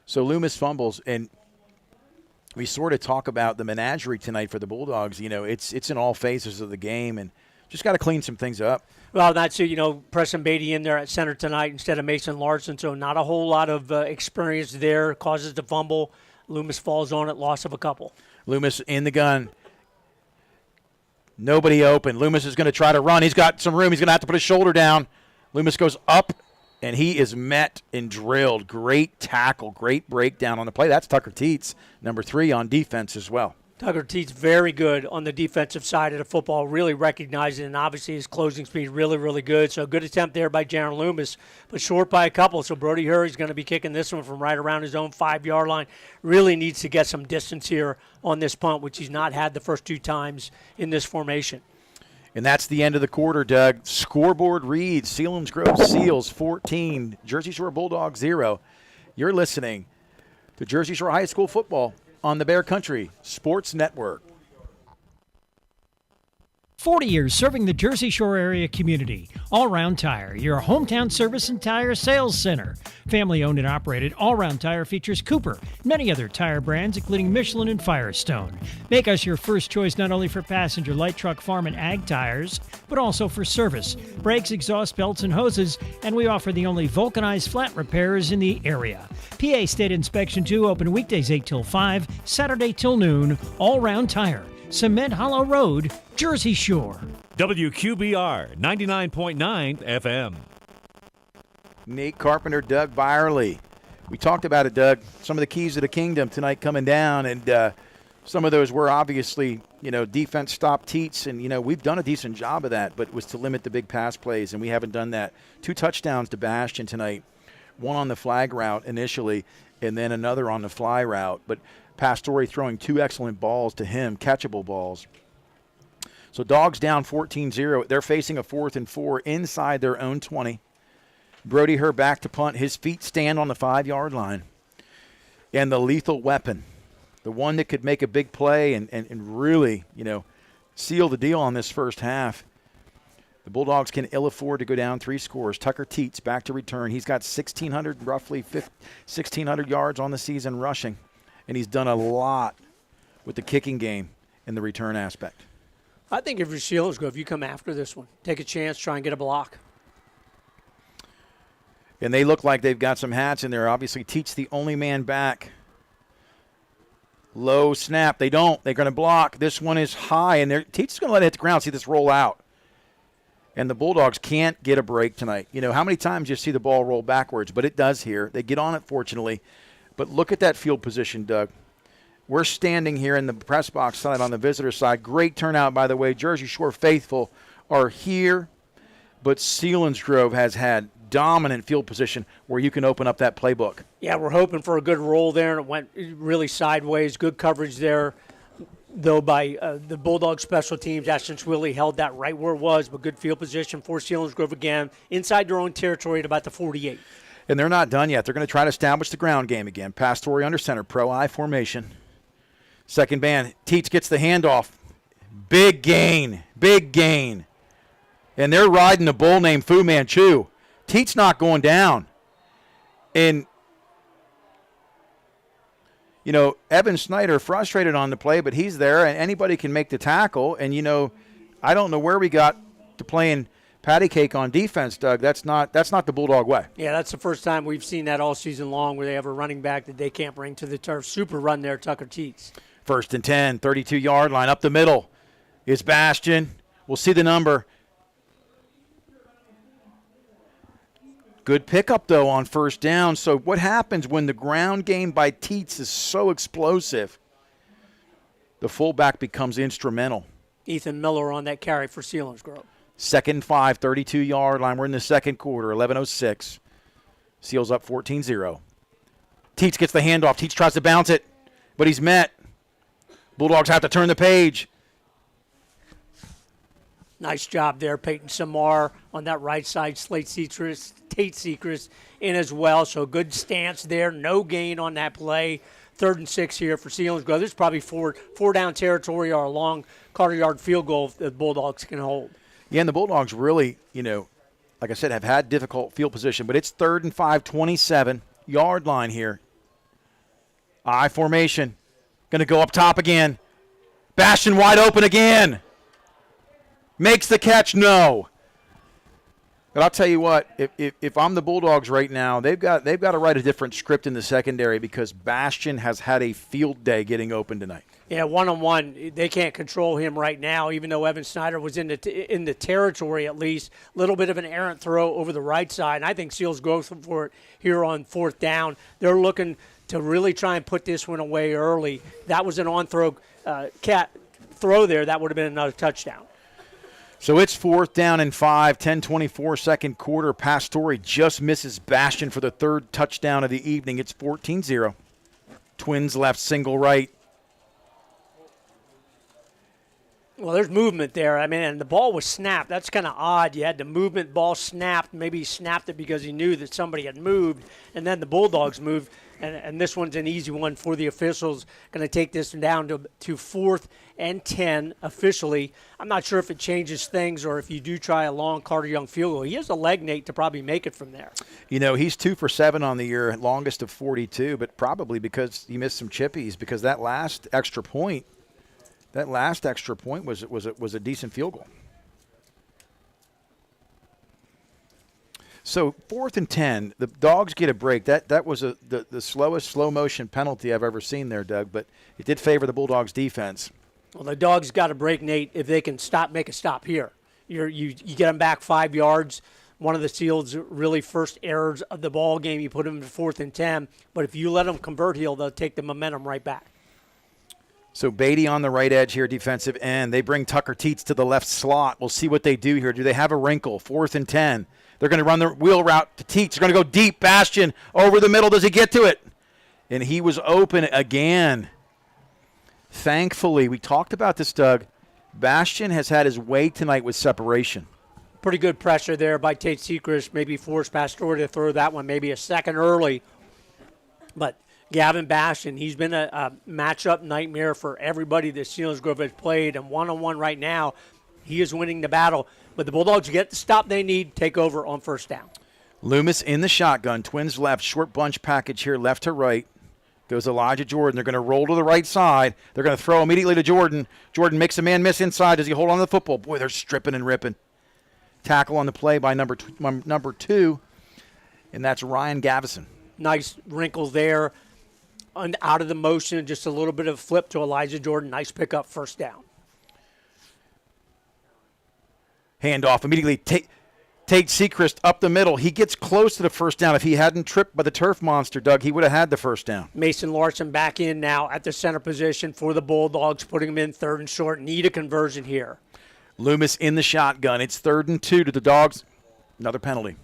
So Loomis fumbles, and we sort of talk about the menagerie tonight for the Bulldogs. You know, it's in all phases of the game, and just got to clean some things up. Well, that's, Preston Beatty in there at center tonight instead of Mason Larson, so not a whole lot of experience there. Causes the fumble. Loomis falls on it, loss of a couple. Loomis in the gun. Nobody open. Loomis is going to try to run. He's got some room. He's going to have to put his shoulder down. Loomis goes up, and he is met and drilled. Great tackle, great breakdown on the play. That's Tucker Teets, number 3 on defense as well. Tucker Teets very good on the defensive side of the football, really recognizing, and obviously his closing speed really, really good. So good attempt there by Jaron Loomis, but short by a couple. So Brody Herr is going to be kicking this one from right around his own 5-yard line. Really needs to get some distance here on this punt, which he's not had the first 2 times in this formation. And that's the end of the quarter, Doug. Scoreboard reads Selinsgrove Seals 14, Jersey Shore Bulldogs 0. You're listening to Jersey Shore High School football on the Bear Country Sports Network. 40 years serving the Jersey Shore area community. All Round Tire, your hometown service and tire sales center. Family owned and operated, All Round Tire features Cooper, many other tire brands, including Michelin and Firestone. Make us your first choice not only for passenger, light truck, farm, and ag tires, but also for service, brakes, exhaust belts, and hoses, and we offer the only vulcanized flat repairs in the area. PA State Inspection 2, open weekdays 8 till 5, Saturday till noon, All Round Tire. Cement Hollow Road, Jersey Shore. WQBR 99.9 FM. Nate Carpenter, Doug Byerly. We talked about it, Doug. Some of the keys to the kingdom tonight coming down, and some of those were obviously, defense stop Teets, and, we've done a decent job of that, but it was to limit the big pass plays, and we haven't done that. 2 touchdowns to Bastian tonight, 1 on the flag route initially, and then another on the fly route. But Pastore throwing 2 excellent balls to him, catchable balls. So Dogs down 14-0. They're facing a 4th and 4 inside their own 20. Brody Herr back to punt. His feet stand on the 5-yard line. And the lethal weapon, the one that could make a big play and really, seal the deal on this first half. The Bulldogs can ill afford to go down 3 scores. Tucker Teets back to return. He's got roughly 1,600 yards on the season rushing. And he's done a lot with the kicking game in the return aspect. I think if you're Selinsgrove, you come after this one. Take a chance, try and get a block. And they look like they've got some hats in there. Obviously, Teets the only man back. Low snap. They don't. They're going to block. This one is high, and Teets is going to let it hit the ground. See this roll out. And the Bulldogs can't get a break tonight. How many times you see the ball roll backwards? But it does here. They get on it, fortunately. But look at that field position, Doug. We're standing here in the press box side on the visitor side. Great turnout, by the way. Jersey Shore faithful are here. But Selinsgrove has had dominant field position where you can open up that playbook. Yeah, we're hoping for a good roll there, and it went really sideways. Good coverage there. though, by the Bulldog special teams. Ashton Swilly held that right where it was, but good field position for Selinsgrove again, inside their own territory at about the 48. And they're not done yet. They're going to try to establish the ground game again. Pastore under center, pro-I formation. Second band, Teets gets the handoff. Big gain, big gain. And they're riding a bull named Fu Manchu. Teets not going down. And, you know, Evan Snyder frustrated on the play, but he's there, and anybody can make the tackle. And, you know, I don't know where we got to playing patty cake on defense, Doug. That's not the Bulldog way. Yeah, that's the first time we've seen that all season long where they have a running back that they can't bring to the turf. Super run there, Tucker Teets. 1st and 10, 32-yard line. Up the middle is Bastion. We'll see the number. Good pickup, though, on first down. So what happens when the ground game by Teets is so explosive? The fullback becomes instrumental. Ethan Miller on that carry for Selinsgrove. 2nd and 5, 32-yard line. We're in the second quarter, 11:06. Seals up 14-0. Teets gets the handoff. Teets tries to bounce it, but he's met. Bulldogs have to turn the page. Nice job there, Peyton Samar on that right side. Tate Sechrist in as well. So good stance there. No gain on that play. 3rd and 6 here for Selinsgrove. This is probably four down territory or a long Carter-yard field goal if the Bulldogs can hold. Yeah, and the Bulldogs really, you know, like I said, have had difficult field position, but it's 3rd and 5, 27-yard line here. I formation. Going to go up top again. Bastion wide open again. Makes the catch, no. But I'll tell you what, if I'm the Bulldogs right now, they've got to write a different script in the secondary because Bastion has had a field day getting open tonight. Yeah, one-on-one, they can't control him right now, even though Evan Snyder was in the territory at least. A little bit of an errant throw over the right side, and I think Seals goes for it here on 4th down. They're looking to really try and put this one away early. That was an on-throw throw there. That would have been another touchdown. So it's 4th down and 5, 10:24 second quarter. Pastore just misses Bastion for the 3rd touchdown of the evening. It's 14-0. Twins left, single right. Well, there's movement there. I mean, and the ball was snapped. That's kind of odd. You had the movement, ball snapped. Maybe he snapped it because he knew that somebody had moved, and then the Bulldogs moved. And this one's an easy one for the officials. Going to take this down to 4th and 10 officially. I'm not sure if it changes things or if you do try a long Carter Young field goal. He has a leg, Nate, to probably make it from there. You know, he's 2 for 7 on the year, longest of 42, but probably because he missed some chippies because that last extra point was a decent field goal. So 4th and 10, the Dogs get a break. That was the slowest slow motion penalty I've ever seen there, Doug, but it did favor the Bulldogs defense. Well, the Dogs got a break, Nate, if they can make a stop here. You get them back 5 yards. One of the Seals' really first errors of the ball game, you put them to 4th and 10, but if you let them convert here, they'll take the momentum right back. So Beatty on the right edge here, defensive end. They bring Tucker Teets to the left slot. We'll see what they do here. Do they have a wrinkle? 4th and 10. They're going to run their wheel route to Teets. They're going to go deep. Bastion over the middle. Does he get to it? And he was open again. Thankfully, we talked about this, Doug. Bastion has had his way tonight with separation. Pretty good pressure there by Tate Sechrist. Maybe forced Pastore to throw that one maybe a second early. But Gavin Bastion, he's been a matchup nightmare for everybody that Selinsgrove has played. And one-on-one right now, he is winning the battle. But the Bulldogs get the stop they need, take over on 1st down. Loomis in the shotgun. Twins left. Short bunch package here, left to right. Goes Elijah Jordan. They're going to roll to the right side. They're going to throw immediately to Jordan. Jordan makes a man miss inside. Does he hold on to the football? Boy, they're stripping and ripping. Tackle on the play by number 2, and that's Ryan Gavison. Nice wrinkles there. Out of the motion, just a little bit of flip to Elijah Jordan. Nice pickup, 1st down. Handoff immediately. Tate Sechrist up the middle. He gets close to the 1st down. If he hadn't tripped by the turf monster, Doug, he would have had the 1st down. Mason Larson back in now at the center position for the Bulldogs, putting him in 3rd and short. Need a conversion here. Loomis in the shotgun. It's 3rd and 2 to the Dogs. Another penalty.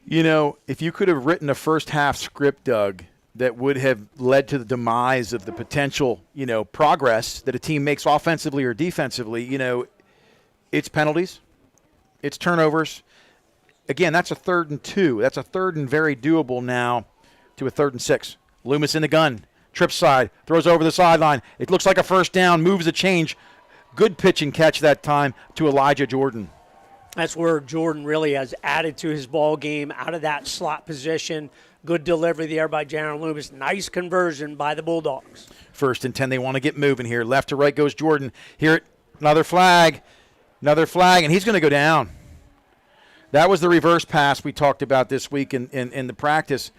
You know, if you could have written a first half script, Doug, that would have led to the demise of the potential, progress that a team makes offensively or defensively. It's penalties, it's turnovers. Again, that's a 3rd and 2. That's a 3rd and very doable now to a 3rd and 6. Loomis in the gun, trips side, throws over the sideline. It looks like a first down, moves the change. Good pitch and catch that time to Elijah Jordan. That's where Jordan really has added to his ball game out of that slot position. Good delivery there by Jaron Loomis. Nice conversion by the Bulldogs. 1st and 10. They want to get moving here. Left to right goes Jordan. Here, another flag, and he's going to go down. That was the reverse pass we talked about this week in the practice.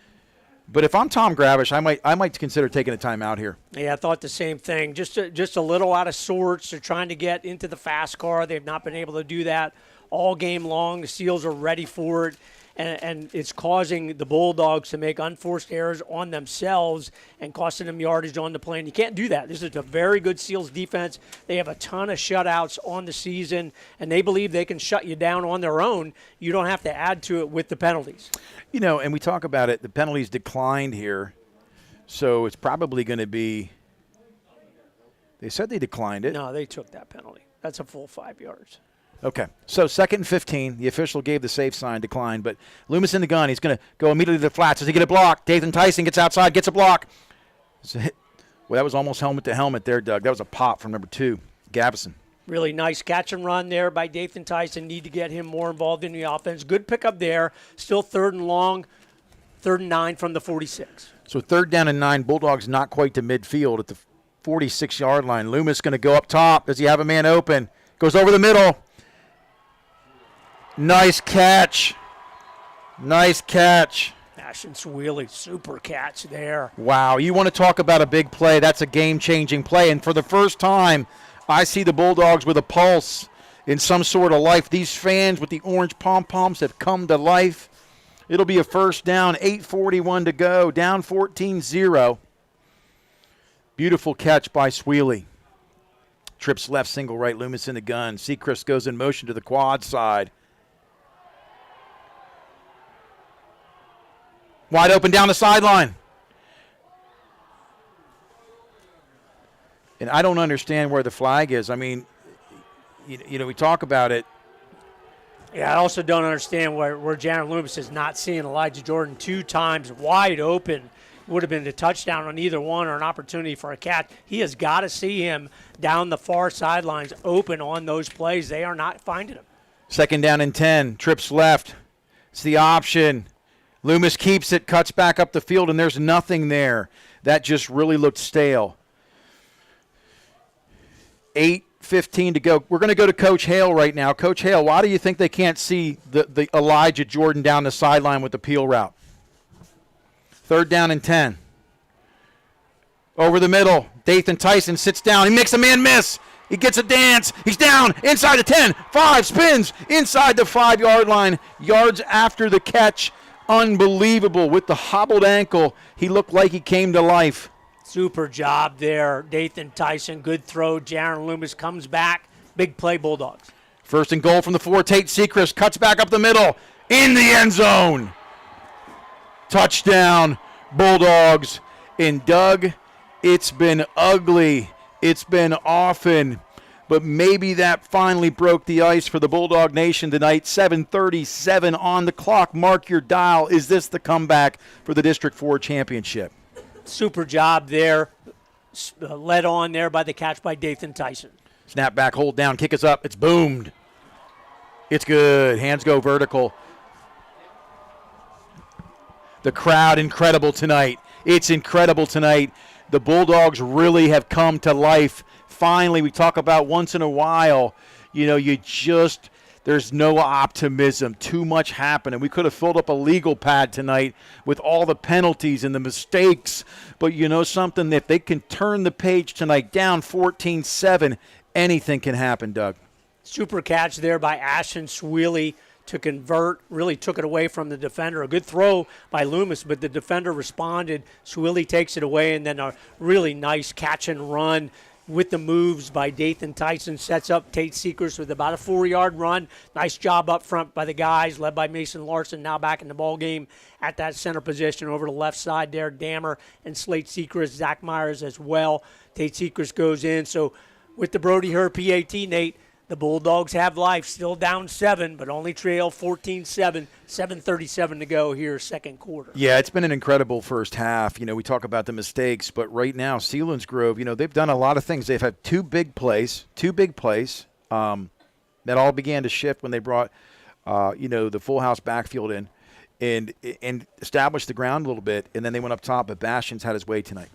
But if I'm Tom Gravish, I might consider taking a timeout here. Yeah, I thought the same thing. Just a little out of sorts. They're trying to get into the fast car. They've not been able to do that all game long. The Seals are ready for it, and it's causing the Bulldogs to make unforced errors on themselves and costing them yardage on the play. And you can't do that. This is a very good Seals defense. They have a ton of shutouts on the season, and they believe they can shut you down on their own. You don't have to add to it with the penalties. And we talk about it. The penalties declined here, so it's probably going to be – they said they declined it. No, they took that penalty. That's a full 5 yards. Okay, so 2nd and 15. The official gave the safe sign, declined, but Loomis in the gun. He's going to go immediately to the flats. Does he get a block? Dathan Tyson gets outside, gets a block. Well, that was almost helmet to helmet there, Doug. That was a pop from number 2, Gavison. Really nice catch and run there by Dathan Tyson. Need to get him more involved in the offense. Good pickup there. Still 3rd and long, 3rd and 9 from the 46. So 3rd down and 9. Bulldogs not quite to midfield at the 46-yard line. Loomis going to go up top. Does he have a man open? Goes over the middle. Nice catch. Nice catch. Ashton Sweely, super catch there. Wow, you want to talk about a big play. That's a game-changing play. And for the first time, I see the Bulldogs with a pulse in some sort of life. These fans with the orange pom-poms have come to life. It'll be a 1st down, 8:41 to go, down 14-0. Beautiful catch by Sweely. Trips left, single right, Loomis in the gun. Sechrist goes in motion to the quad side. Wide open down the sideline. And I don't understand where the flag is. I mean, we talk about it. Yeah, I also don't understand where Jaron Loomis is not seeing Elijah Jordan 2 times wide open. Would have been a touchdown on either one or an opportunity for a catch. He has got to see him down the far sidelines open on those plays. They are not finding him. 2nd down and 10. Trips left. It's the option. Loomis keeps it, cuts back up the field, and there's nothing there. That just really looked stale. 8:15 to go. We're going to go to Coach Hale right now. Coach Hale, why do you think they can't see the Elijah Jordan down the sideline with the peel route? 3rd down and 10. Over the middle. Dathan Tyson sits down. He makes a man miss. He gets a dance. He's down inside the 10. 5 spins inside the 5-yard line. Yards after the catch. Unbelievable. With the hobbled ankle, he looked like he came to life. Super job there. Dathan Tyson, good throw. Jaron Loomis comes back. Big play, Bulldogs. 1st and goal from the 4. Tate Sechrist cuts back up the middle. In the end zone. Touchdown, Bulldogs. And Doug, it's been ugly. It's been often. But maybe that finally broke the ice for the Bulldog Nation tonight. 7:37 on the clock. Mark your dial. Is this the comeback for the District 4 championship? Super job there. Led on there by the catch by Dathan Tyson. Snap back, hold down, kick is up. It's boomed. It's good. Hands go vertical. The crowd incredible tonight. It's incredible tonight. The Bulldogs really have come to life. Finally, we talk about once in a while, there's no optimism. Too much happened. And we could have filled up a legal pad tonight with all the penalties and the mistakes. But you know something? If they can turn the page tonight, down 14-7, anything can happen, Doug. Super catch there by Ashton Sweely to convert. Really took it away from the defender. A good throw by Loomis, but the defender responded. Sweely takes it away, and then a really nice catch and run. with the moves by Dathan Tyson, sets up Tate Secrets with about a 4-yard run. Nice job up front by the guys, led by Mason Larson, now back in the ball game at that center position over the left side there. Dammer and Slate Secrets, Zach Myers as well. Tate Secrets goes in. So with the Brody Herr PAT, Nate, the Bulldogs have life, still down 7, but only trail 14-7, 7:37 to go here, second quarter. Yeah, it's been an incredible first half. We talk about the mistakes, but right now, Selinsgrove, they've done a lot of things. They've had two big plays. That all began to shift when they brought, the full house backfield in and established the ground a little bit, and then they went up top, but Bastian's had his way tonight.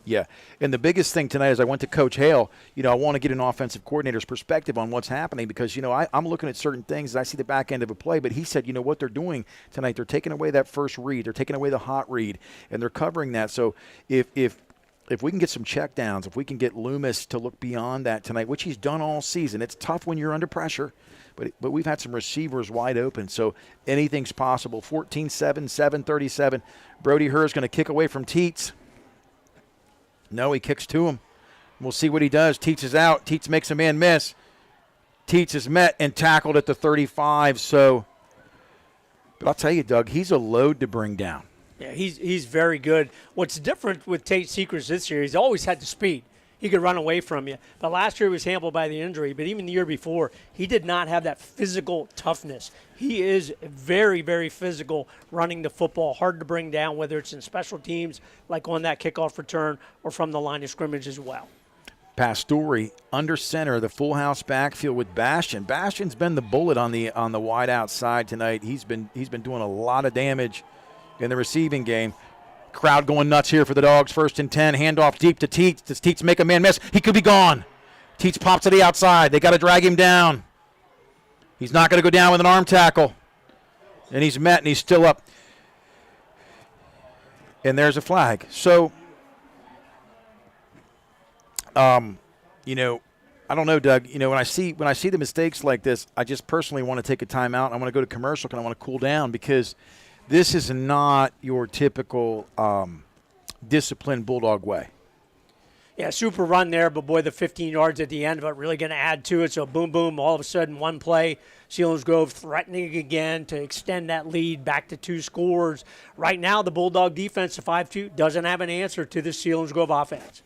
Yeah, and the biggest thing tonight is I went to Coach Hale. I want to get an offensive coordinator's perspective on what's happening because, I'm looking at certain things and I see the back end of a play, but he said, what they're doing tonight, they're taking away that first read. They're taking away the hot read, and they're covering that. So if we can get some check downs, if we can get Loomis to look beyond that tonight, which he's done all season, it's tough when you're under pressure, but we've had some receivers wide open, so anything's possible. 14-7, 7:37. Brody Herr is going to kick away from Teets. No, he kicks to him. We'll see what he does. Teets is out. Teets makes a man miss. Teets is met and tackled at the 35. But I'll tell you, Doug, he's a load to bring down. Yeah, he's very good. What's different with Tate Secrets this year, he's always had the speed. He could run away from you. But last year he was hampered by the injury. But even the year before, he did not have that physical toughness. He is very, very physical running the football, hard to bring down, whether it's in special teams, like on that kickoff return, or from the line of scrimmage as well. Pastore under center, the full house backfield with Bastian. Bastian's been the bullet on the wide outside tonight. He's been doing a lot of damage in the receiving game. Crowd going nuts here for the Dogs. 1st and 10. Handoff deep to Teets. Does Teets make a man miss? He could be gone. Teets pops to the outside. They got to drag him down. He's not going to go down with an arm tackle. And he's met, and he's still up. And there's a flag. So, I don't know, Doug. When I see the mistakes like this, I just personally want to take a timeout. I want to go to commercial because I want to cool down because this is not your typical disciplined Bulldog way. Yeah, super run there, but boy, the 15 yards at the end of it really going to add to it. So boom, boom, all of a sudden one play, Selinsgrove threatening again to extend that lead back to 2 scores. Right now, the Bulldog defense, the 5-2, doesn't have an answer to the Selinsgrove offense.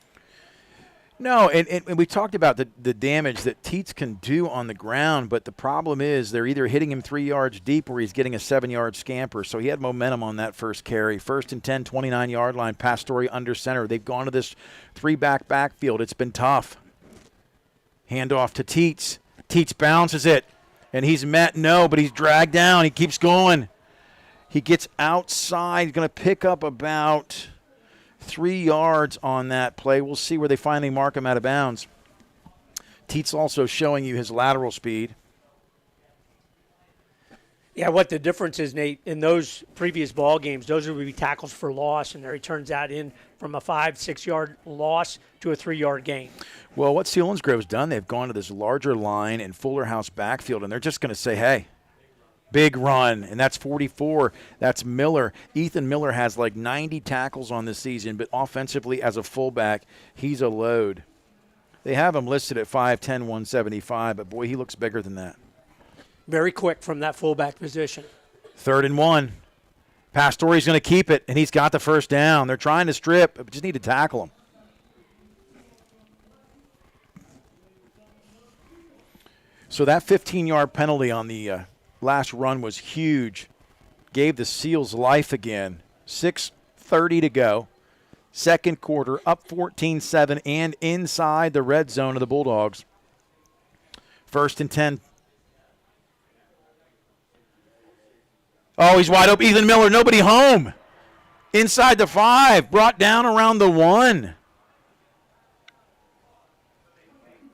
No, and we talked about the damage that Teets can do on the ground, but the problem is they're either hitting him 3 yards deep or he's getting a 7-yard scamper. So he had momentum on that first carry. 1st and 10, 29-yard line, Pastore under center. They've gone to this 3-back backfield. It's been tough. Handoff to Teets. Teets bounces it, and he's met. No, but he's dragged down. He keeps going. He gets outside. He's going to pick up about 3 yards on that play. We'll see where they finally mark him out of bounds. Teets also showing you his lateral speed. Yeah, what the difference is, Nate, in those previous ball games, those would be tackles for loss, and there he turns that in from a 5-6 yard loss to a 3-yard gain. Well, what Selinsgrove's done, they've gone to this larger line and Fuller House backfield, and they're just going to say, hey, big run, and that's 44. That's Miller. Ethan Miller has like 90 tackles on this season, but offensively as a fullback, he's a load. They have him listed at 5'10", 175, but boy, he looks bigger than that. Very quick from that fullback position. 3rd and 1. Pastore's going to keep it, and he's got the first down. They're trying to strip, but just need to tackle him. So that 15-yard penalty on the last run was huge. Gave the Seals life again. 6:30 to go. Second quarter, up 14-7 and inside the red zone of the Bulldogs. 1st and 10. Oh, he's wide open. Ethan Miller, nobody home. Inside the 5, brought down around the 1.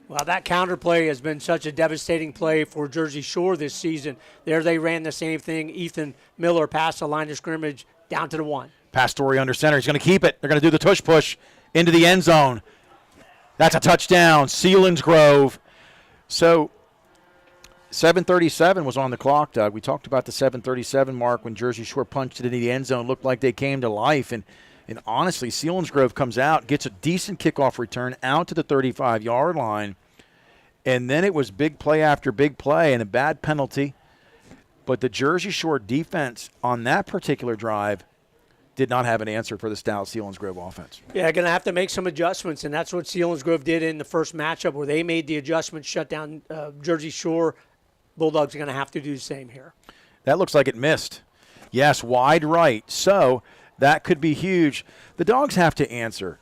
Well, that counter play has been such a devastating play for Jersey Shore this season. There they ran the same thing. Ethan Miller passed the line of scrimmage down to the 1. Pastore under center. He's going to keep it. They're going to do the tush push into the end zone. That's a touchdown. Selinsgrove. So 7:37 was on the clock, Doug. We talked about the 7:37 mark when Jersey Shore punched it into the end zone. Looked like they came to life. And And honestly, Selinsgrove comes out, gets a decent kickoff return out to the 35-yard line, and then it was big play after big play and a bad penalty. But the Jersey Shore defense on that particular drive did not have an answer for the stout Selinsgrove offense. Yeah, going to have to make some adjustments, and that's what Selinsgrove did in the first matchup where they made the adjustments, shut down Jersey Shore. Bulldogs are going to have to do the same here. That looks like it missed. Yes, wide right. So that could be huge. The Dogs have to answer.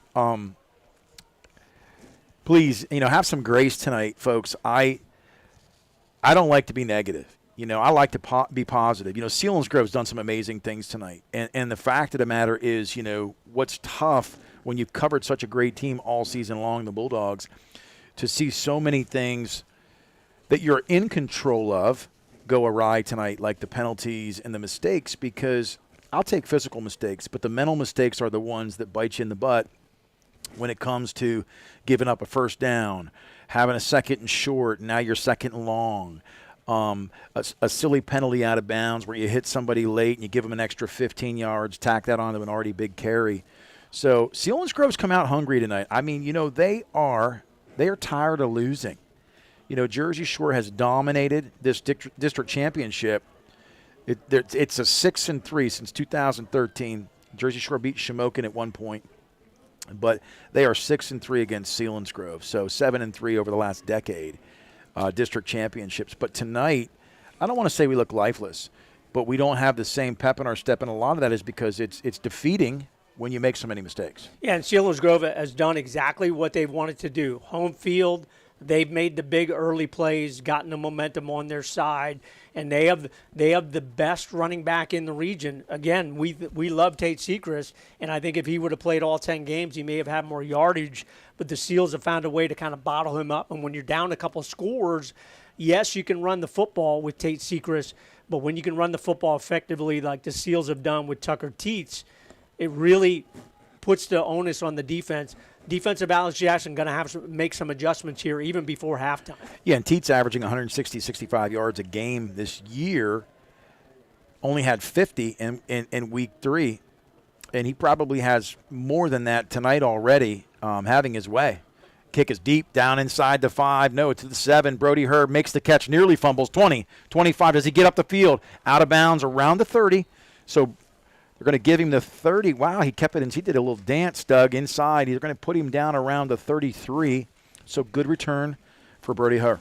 Please, have some grace tonight, folks. I don't like to be negative. I like to be positive. Selinsgrove's done some amazing things tonight. And the fact of the matter is, what's tough when you've covered such a great team all season long, the Bulldogs, to see so many things that you're in control of go awry tonight, like the penalties and the mistakes, because I'll take physical mistakes, but the mental mistakes are the ones that bite you in the butt when it comes to giving up a first down, having a second and short, now you're second and long. A silly penalty out of bounds where you hit somebody late and you give them an extra 15 yards, tack that onto an already big carry. So Selinsgrove's come out hungry tonight. I mean, they are tired of losing. Jersey Shore has dominated this district championship. It's a 6-3 since 2013. Jersey Shore beat Shamokin at one point, but they are 6-3 against Selinsgrove. So 7-3 over the last decade. District championships. But tonight, I don't want to say we look lifeless, but we don't have the same pep in our step, and a lot of that is because it's defeating when you make so many mistakes. Yeah, and Selinsgrove has done exactly what they've wanted to do. Home field, they've made the big early plays, gotten the momentum on their side, and they have the best running back in the region. Again, we love Tate Sechrist, and I think if he would have played all 10 games, he may have had more yardage. But the Seals have found a way to kind of bottle him up. And when you're down a couple scores, yes, you can run the football with Tate Sechrist, but when you can run the football effectively like the Seals have done with Tucker Teets, it really puts the onus on the defense. Defensive Alex Jackson going to have to make some adjustments here even before halftime. Yeah, and Teets averaging 160, 65 yards a game this year, only had 50 in week 3, and he probably has more than that tonight already. Having his way. Kick is deep, down inside the 5. No, to the 7. Brody Herb makes the catch, nearly fumbles. 20, 25. Does he get up the field? Out of bounds around the 30. So they're going to give him the 30. Wow, he kept it in. He did a little dance, Doug, inside. They're going to put him down around the 33. So good return for Brody Herb.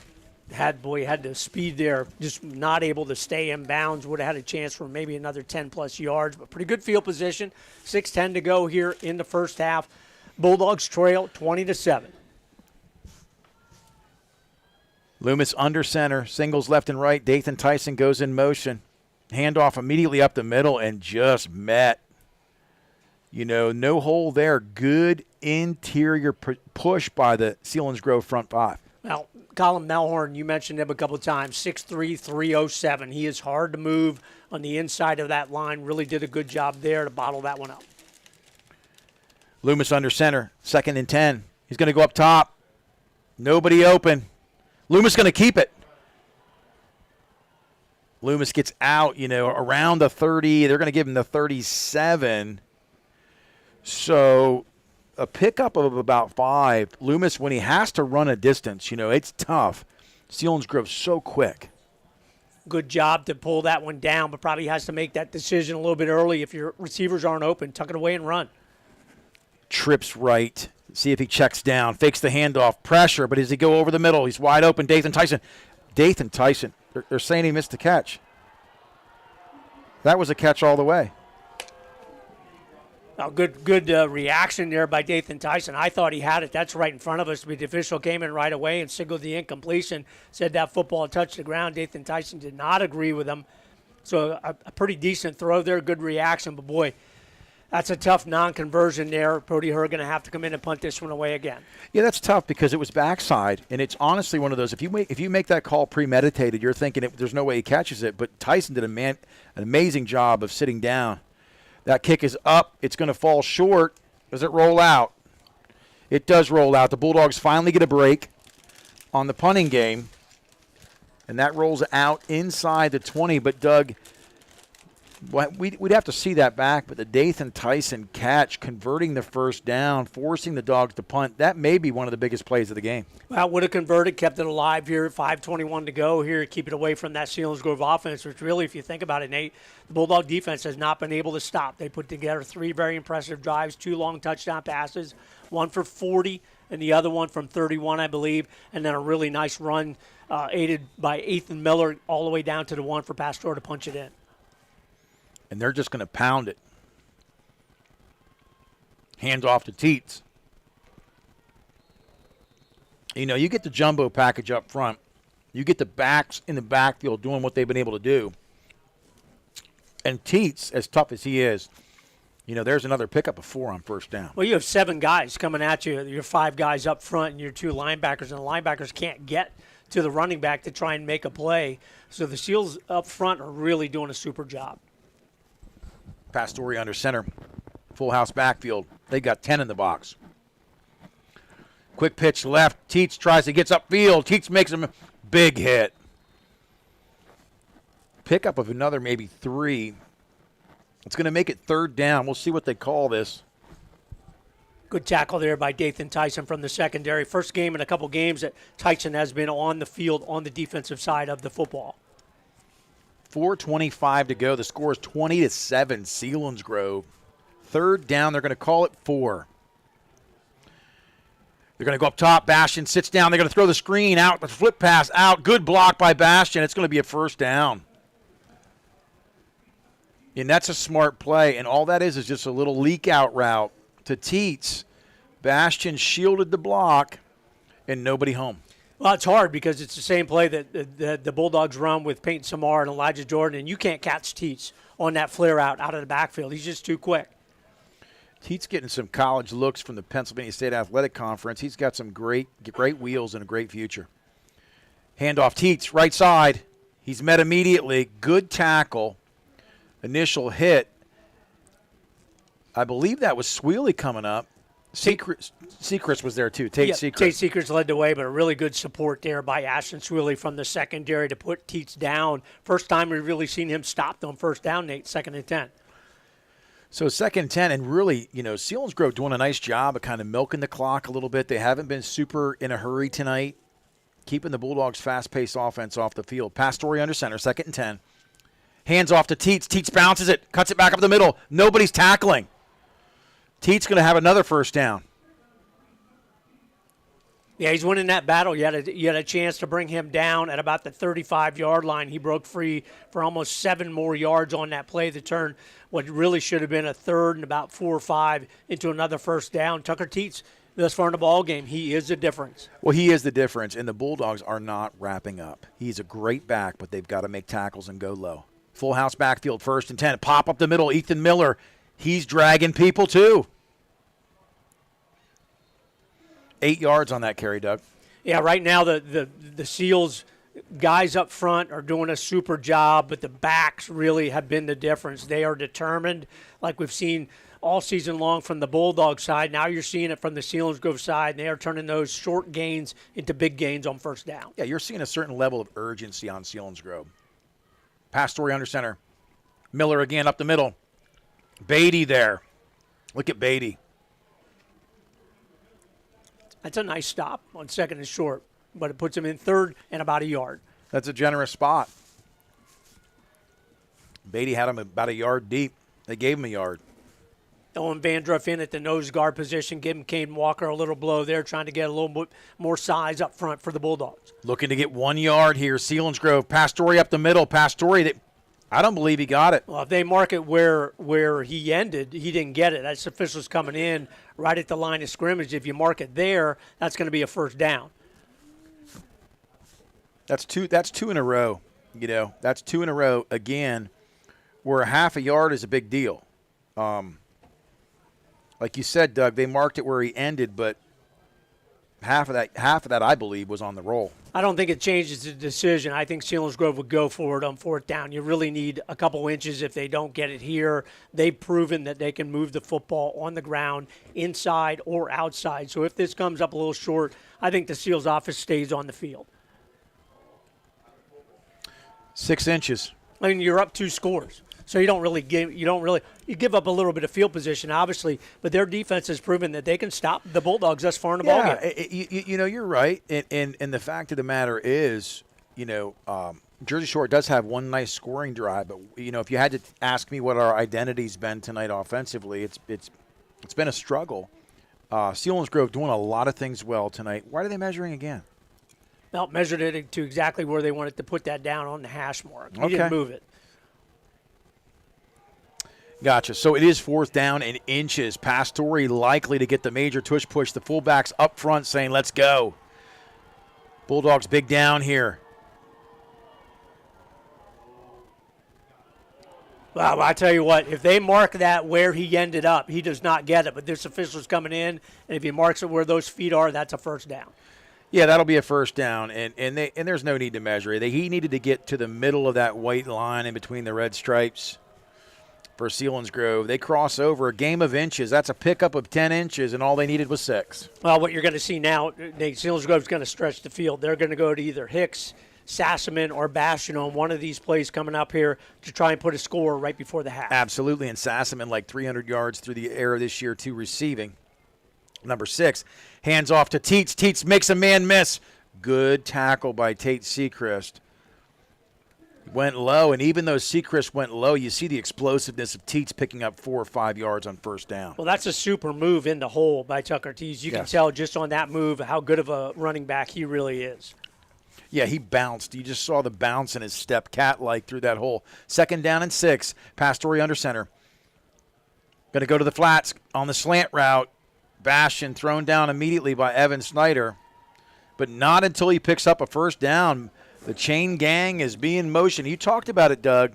Had the speed there, just not able to stay in bounds. Would have had a chance for maybe another 10-plus yards, but pretty good field position. 6:10 to go here in the first half. Bulldogs trail 20-7. Loomis under center, singles left and right. Dathan Tyson goes in motion. Handoff immediately up the middle and just met. No hole there. Good interior push by the Selinsgrove front 5. Now, Colin Melhorn, you mentioned him a couple of times, 6'3", 307. He is hard to move on the inside of that line. Really did a good job there to bottle that one up. Loomis under center, 2nd and 10. He's going to go up top. Nobody open. Loomis going to keep it. Loomis gets out, around the 30. They're going to give him the 37. So a pickup of about 5. Loomis, when he has to run a distance, it's tough. Selinsgrove's so quick. Good job to pull that one down, but probably has to make that decision a little bit early. If your receivers aren't open, tuck it away and run. Trips right. See if he checks down. Fakes the handoff. Pressure, but does he go over the middle? He's wide open. Dathan Tyson. They're saying he missed the catch. That was a catch all the way. Oh, good reaction there by Dathan Tyson. I thought he had it. That's right in front of us. But the official came in right away and signaled the incompletion. Said that football touched the ground. Dathan Tyson did not agree with him. So a pretty decent throw there. Good reaction. But, boy, that's a tough non-conversion there. Brody Herb going to have to come in and punt this one away again. Yeah, that's tough because it was backside, and it's honestly one of those. If you make that call premeditated, you're thinking there's no way he catches it. But Tyson did an amazing job of sitting down. That kick is up. It's going to fall short. Does it roll out? It does roll out. The Bulldogs finally get a break on the punting game, and that rolls out inside the 20. But, Doug, Well, we'd have to see that back, but the Dathan Tyson catch, converting the first down, forcing the Dogs to punt, that may be one of the biggest plays of the game. Well, would have converted, kept it alive here, 5:21 to go here, keep it away from that Selinsgrove offense, which really, if you think about it, Nate, the Bulldog defense has not been able to stop. They put together 3 very impressive drives, 2 long touchdown passes, one for 40 and the other one from 31, I believe, and then a really nice run aided by Ethan Miller all the way down to the one for Pastore to punch it in. And they're just going to pound it. Hands off to Teets. You know, you get the jumbo package up front. You get the backs in the backfield doing what they've been able to do. And Teets, as tough as he is, you know, there's another pickup of 4 on first down. Well, you have 7 guys coming at you. Your 5 guys up front and your 2 linebackers, and the linebackers can't get to the running back to try and make a play. So the Seals up front are really doing a super job. Pastore under center. Full house backfield. They got 10 in the box. Quick pitch left. Teets tries to get upfield. Teets makes him a big hit. Pickup of another maybe 3. It's going to make it third down. We'll see what they call this. Good tackle there by Dathan Tyson from the secondary. First game in a couple games that Tyson has been on the field on the defensive side of the football. 4:25 to go. The score is 20-7. Selinsgrove. Third down. They're going to call it 4. They're going to go up top. Bastian sits down. They're going to throw the screen out. The flip pass out. Good block by Bastian. It's going to be a first down. And that's a smart play. And all that is just a little leak out route to Teets. Bastian shielded the block and nobody home. Well, it's hard because it's the same play that the Bulldogs run with Peyton Samar and Elijah Jordan, and you can't catch Teets on that flare out of the backfield. He's just too quick. Teets getting some college looks from the Pennsylvania State Athletic Conference. He's got some great wheels and a great future. Handoff Teets, right side. He's met immediately. Good tackle. Initial hit. I believe that was Sweely coming up. Secrets was there too. Tate Secrets led the way, but a really good support there by Ashton Swilly from the secondary to put Teets down. First time we've really seen him stop on first down, Nate, 2nd and 10. So 2nd and 10, and really, you know, Selinsgrove doing a nice job of kind of milking the clock a little bit. They haven't been super in a hurry tonight, keeping the Bulldogs' fast-paced offense off the field. Pastore under center, 2nd and 10. Hands off to Teets. Teets bounces it, cuts it back up the middle. Nobody's tackling. Teets going to have another first down. Yeah, he's winning that battle. You had a chance to bring him down at about the 35-yard line. He broke free for almost 7 more yards on that play to turn what really should have been a 3rd and about 4 or 5 into another first down. Tucker Teets, thus far in the ball game, he is the difference. Well, he is the difference, and the Bulldogs are not wrapping up. He's a great back, but they've got to make tackles and go low. Full house backfield, 1st and 10. Pop up the middle, Ethan Miller. He's dragging people too. 8 yards on that carry, Doug. Yeah, right now the Seals guys up front are doing a super job, but the backs really have been the difference. They are determined, like we've seen all season long from the Bulldog side. Now you're seeing it from the Selinsgrove side, and they are turning those short gains into big gains on first down. Yeah, you're seeing a certain level of urgency on Selinsgrove. Pastore under center. Miller again up the middle. Beatty there. Look at Beatty. That's a nice stop on 2nd and short, but it puts him in 3rd and about a yard. That's a generous spot. Beatty had him about a yard deep. They gave him a yard. Owen Vandruff in at the nose guard position, giving Caden Walker a little blow there, trying to get a little bit more size up front for the Bulldogs. Looking to get 1 yard here. Selinsgrove, Pastore up the middle. Pastore, I don't believe he got it. Well, if they mark it where he ended, he didn't get it. That's officials coming in right at the line of scrimmage. If you mark it there, that's going to be a first down. That's two in a row. You know, that's 2 in a row again, where a half a yard is a big deal. Like you said, Doug, they marked it where he ended, but half of that, I believe, was on the roll. I don't think it changes the decision. I think Selinsgrove would go for it on 4th down. You really need a couple inches if they don't get it here. They've proven that they can move the football on the ground, inside or outside. So if this comes up a little short, I think the Seals offense stays on the field. 6 inches. I mean, you're up 2 scores. So you give up a little bit of field position, obviously, but their defense has proven that they can stop the Bulldogs thus far in the ballgame. You're right, and the fact of the matter is, Jersey Shore does have one nice scoring drive, but if you had to ask me what our identity's been tonight offensively, it's been a struggle. Selinsgrove doing a lot of things well tonight. Why are they measuring again? Well, measured it to exactly where they wanted to put that down on the hash mark. He didn't move it. Gotcha. So it is 4th down and inches. Pastore likely to get the major tush push. The fullbacks up front saying, let's go. Bulldogs big down here. Well, I tell you what, if they mark that where he ended up, he does not get it. But this official's coming in, and if he marks it where those feet are, that's a first down. Yeah, that'll be a first down, and there's no need to measure it. He needed to get to the middle of that white line in between the red stripes for Selinsgrove. They cross over a game of inches. That's a pickup of 10 inches, and all they needed was 6. Well, what you're going to see now, Selinsgrove's going to stretch the field. They're going to go to either Hicks, Sassaman, or Bastion on one of these plays coming up here to try and put a score right before the half. Absolutely, and Sassaman like 300 yards through the air this year, too, receiving. Number 6, hands off to Teets. Teets makes a man miss. Good tackle by Tate Sechrist. Went low, and even though Sechrist went low, you see the explosiveness of Teets picking up 4 or 5 yards on first down. Well, that's a super move in the hole by Tucker Teets. You can tell just on that move how good of a running back he really is. Yeah, he bounced. You just saw the bounce in his step, cat-like, through that hole. 2nd down and 6. Pastore under center. Going to go to the flats on the slant route. Bastion thrown down immediately by Evan Snyder, but not until he picks up a first down. The chain gang is being motion. You talked about it, Doug.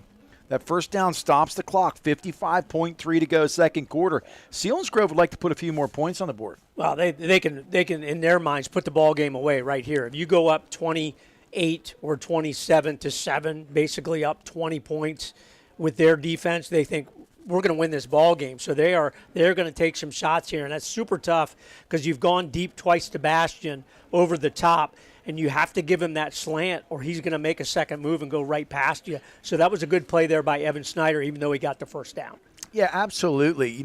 That first down stops the clock. 55.3 to go second quarter. Selinsgrove would like to put a few more points on the board. Well, they can in their minds put the ball game away right here. If you go up 28 or 27-7, basically up 20 points with their defense, they think we're going to win this ball game. So they're going to take some shots here, and that's super tough because you've gone deep twice to Bastion over the top, and you have to give him that slant or he's going to make a second move and go right past you. So that was a good play there by Evan Snyder, even though he got the first down. Yeah, absolutely.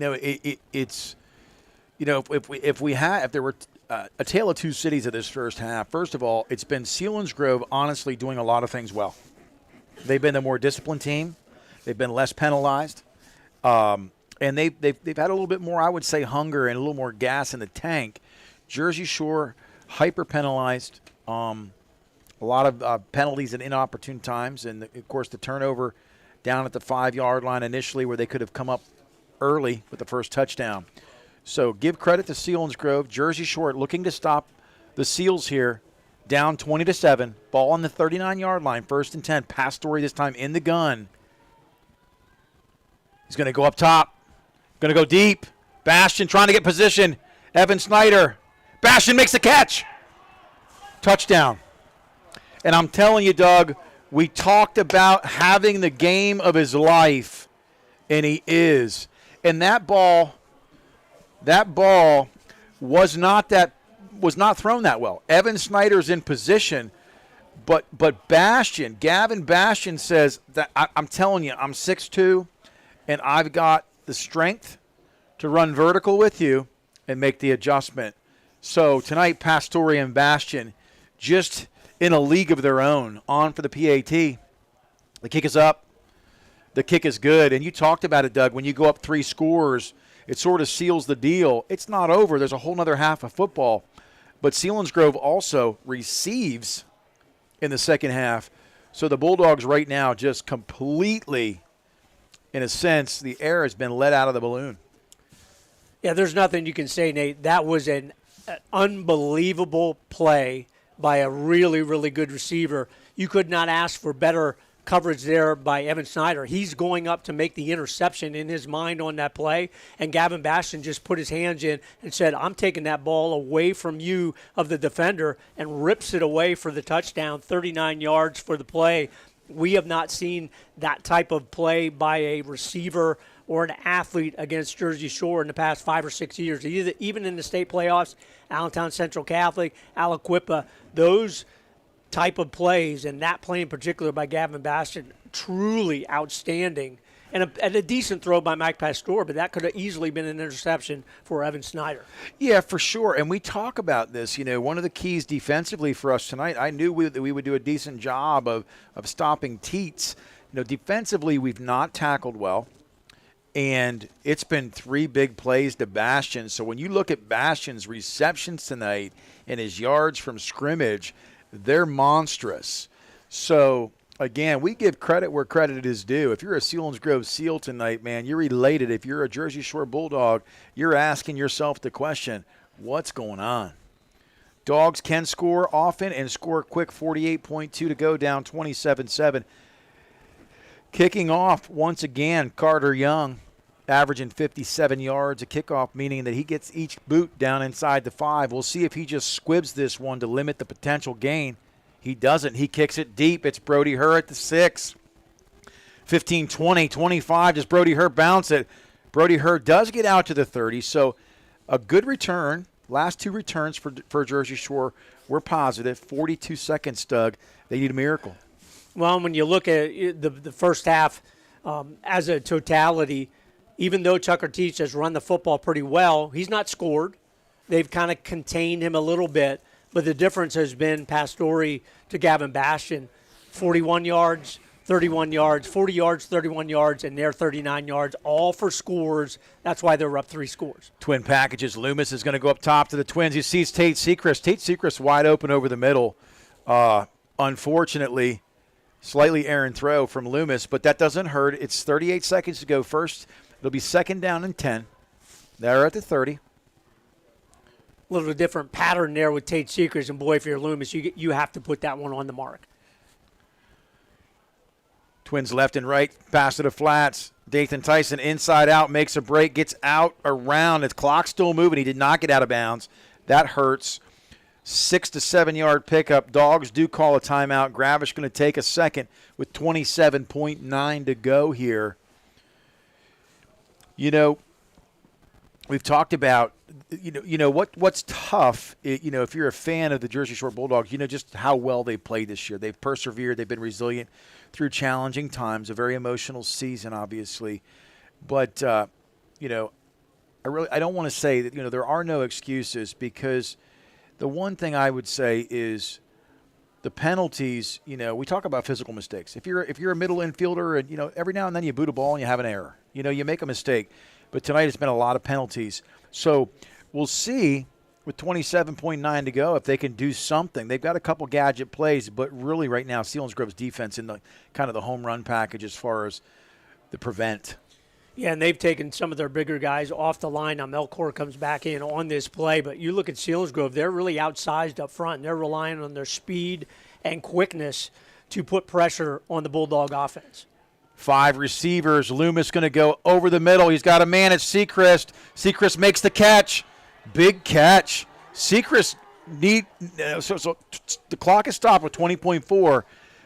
It's if there were a tale of two cities of this first half. First of all, it's been Selinsgrove honestly doing a lot of things well. They've been the more disciplined team. They've been less penalized. And they've had a little bit more, I would say, hunger and a little more gas in the tank. Jersey Shore, hyper penalized. A lot of penalties at inopportune times, and of course the turnover down at the 5-yard line initially, where they could have come up early with the first touchdown. So give credit to Selinsgrove. Jersey Shore looking to stop the Seals here, down 20-7. Ball on the 39-yard line, 1st and 10. Pastore this time in the gun. He's going to go up top. Going to go deep. Bastion trying to get position. Evan Snyder. Bastion makes the catch. Touchdown. And I'm telling you, Doug, we talked about having the game of his life, and he is. And that ball was not thrown that well. Evan Snyder's in position, but Gavin Bastion says that I'm telling you, I'm 6'2", and I've got the strength to run vertical with you and make the adjustment. So tonight, Pastore and Bastion just in a league of their own, on for the PAT. The kick is up. The kick is good. And you talked about it, Doug. When you go up 3 scores, it sort of seals the deal. It's not over. There's a whole other half of football. But Selinsgrove also receives in the second half. So the Bulldogs right now just completely, in a sense, the air has been let out of the balloon. Yeah, there's nothing you can say, Nate. That was an unbelievable play by a really, really good receiver. You could not ask for better coverage there by Evan Snyder. He's going up to make the interception in his mind on that play, and Gavin Bastion just put his hands in and said, I'm taking that ball away from you of the defender, and rips it away for the touchdown, 39 yards for the play. We have not seen that type of play by a receiver or an athlete against Jersey Shore in the past 5 or 6 years. Even in the state playoffs, Allentown Central Catholic, Aliquippa, those type of plays, and that play in particular by Gavin Bastion, truly outstanding. And a decent throw by Mike Pastore, but that could have easily been an interception for Evan Snyder. Yeah, for sure. And we talk about this. One of the keys defensively for us tonight, I knew that we would do a decent job of stopping Teets. Defensively, we've not tackled well. And it's been 3 big plays to Bastian. So when you look at Bastian's receptions tonight and his yards from scrimmage, they're monstrous. So, again, we give credit where credit is due. If you're a Selinsgrove Seal tonight, man, you're elated. If you're a Jersey Shore Bulldog, you're asking yourself the question, what's going on? Dogs can score often and score quick, 48.2 to go, down 27-7. Kicking off once again, Carter Young, averaging 57 yards a kickoff, meaning that he gets each boot down inside the 5. We'll see if he just squibs this one to limit the potential gain. He doesn't. He kicks it deep. It's Brody Herr at the 6. 15, 20, 25. Does Brody Herr bounce it? Brody Herr does get out to the 30, so a good return. Last 2 returns for Jersey Shore were positive. 42 seconds, Doug. They need a miracle. Well, when you look at the first half as a totality, even though Tucker Teach has run the football pretty well, he's not scored. They've kind of contained him a little bit, but the difference has been Pastore to Gavin Bastian, 41 yards, 31 yards, 40 yards, 31 yards, and their 39 yards, all for scores. That's why they're up 3 scores. Twin packages. Loomis is going to go up top to the Twins. He sees Tate Sechrist. Tate Sechrist wide open over the middle. Unfortunately, slightly errant throw from Loomis, but that doesn't hurt. It's 38 seconds to go. First, it'll be 2nd down and 10. They're at the 30. A little different pattern there with Tate Sechrist, and boy, if you're Loomis, you have to put that one on the mark. Twins left and right, pass to the flats. Dathan Tyson inside out, makes a break, gets out around. The clock's still moving. He did not get out of bounds. That hurts. 6 to 7 yard pickup. Dogs do call a timeout. Gravish going to take a second with 27.9 to go here. We've talked about, what's tough, if you're a fan of the Jersey Shore Bulldogs, just how well they played this year. They've persevered. They've been resilient through challenging times, a very emotional season, obviously. But, I don't want to say that, there are no excuses, because the one thing I would say is the penalties, we talk about physical mistakes. If you're a middle infielder and, every now and then you boot a ball and you have an error, you make a mistake. But tonight it's been a lot of penalties. So we'll see with 27.9 to go if they can do something. They've got a couple gadget plays, but really right now Selinsgrove's defense in the kind of the home run package as far as the prevent. Yeah, and they've taken some of their bigger guys off the line. Now Melchor comes back in on this play, but you look at Selinsgrove, they're really outsized up front. They're relying on their speed and quickness to put pressure on the Bulldog offense. 5 receivers. Loomis going to go over the middle. He's got a man at Sechrist. Sechrist makes the catch. Big catch. Sechrist so the clock is stopped with 20.4.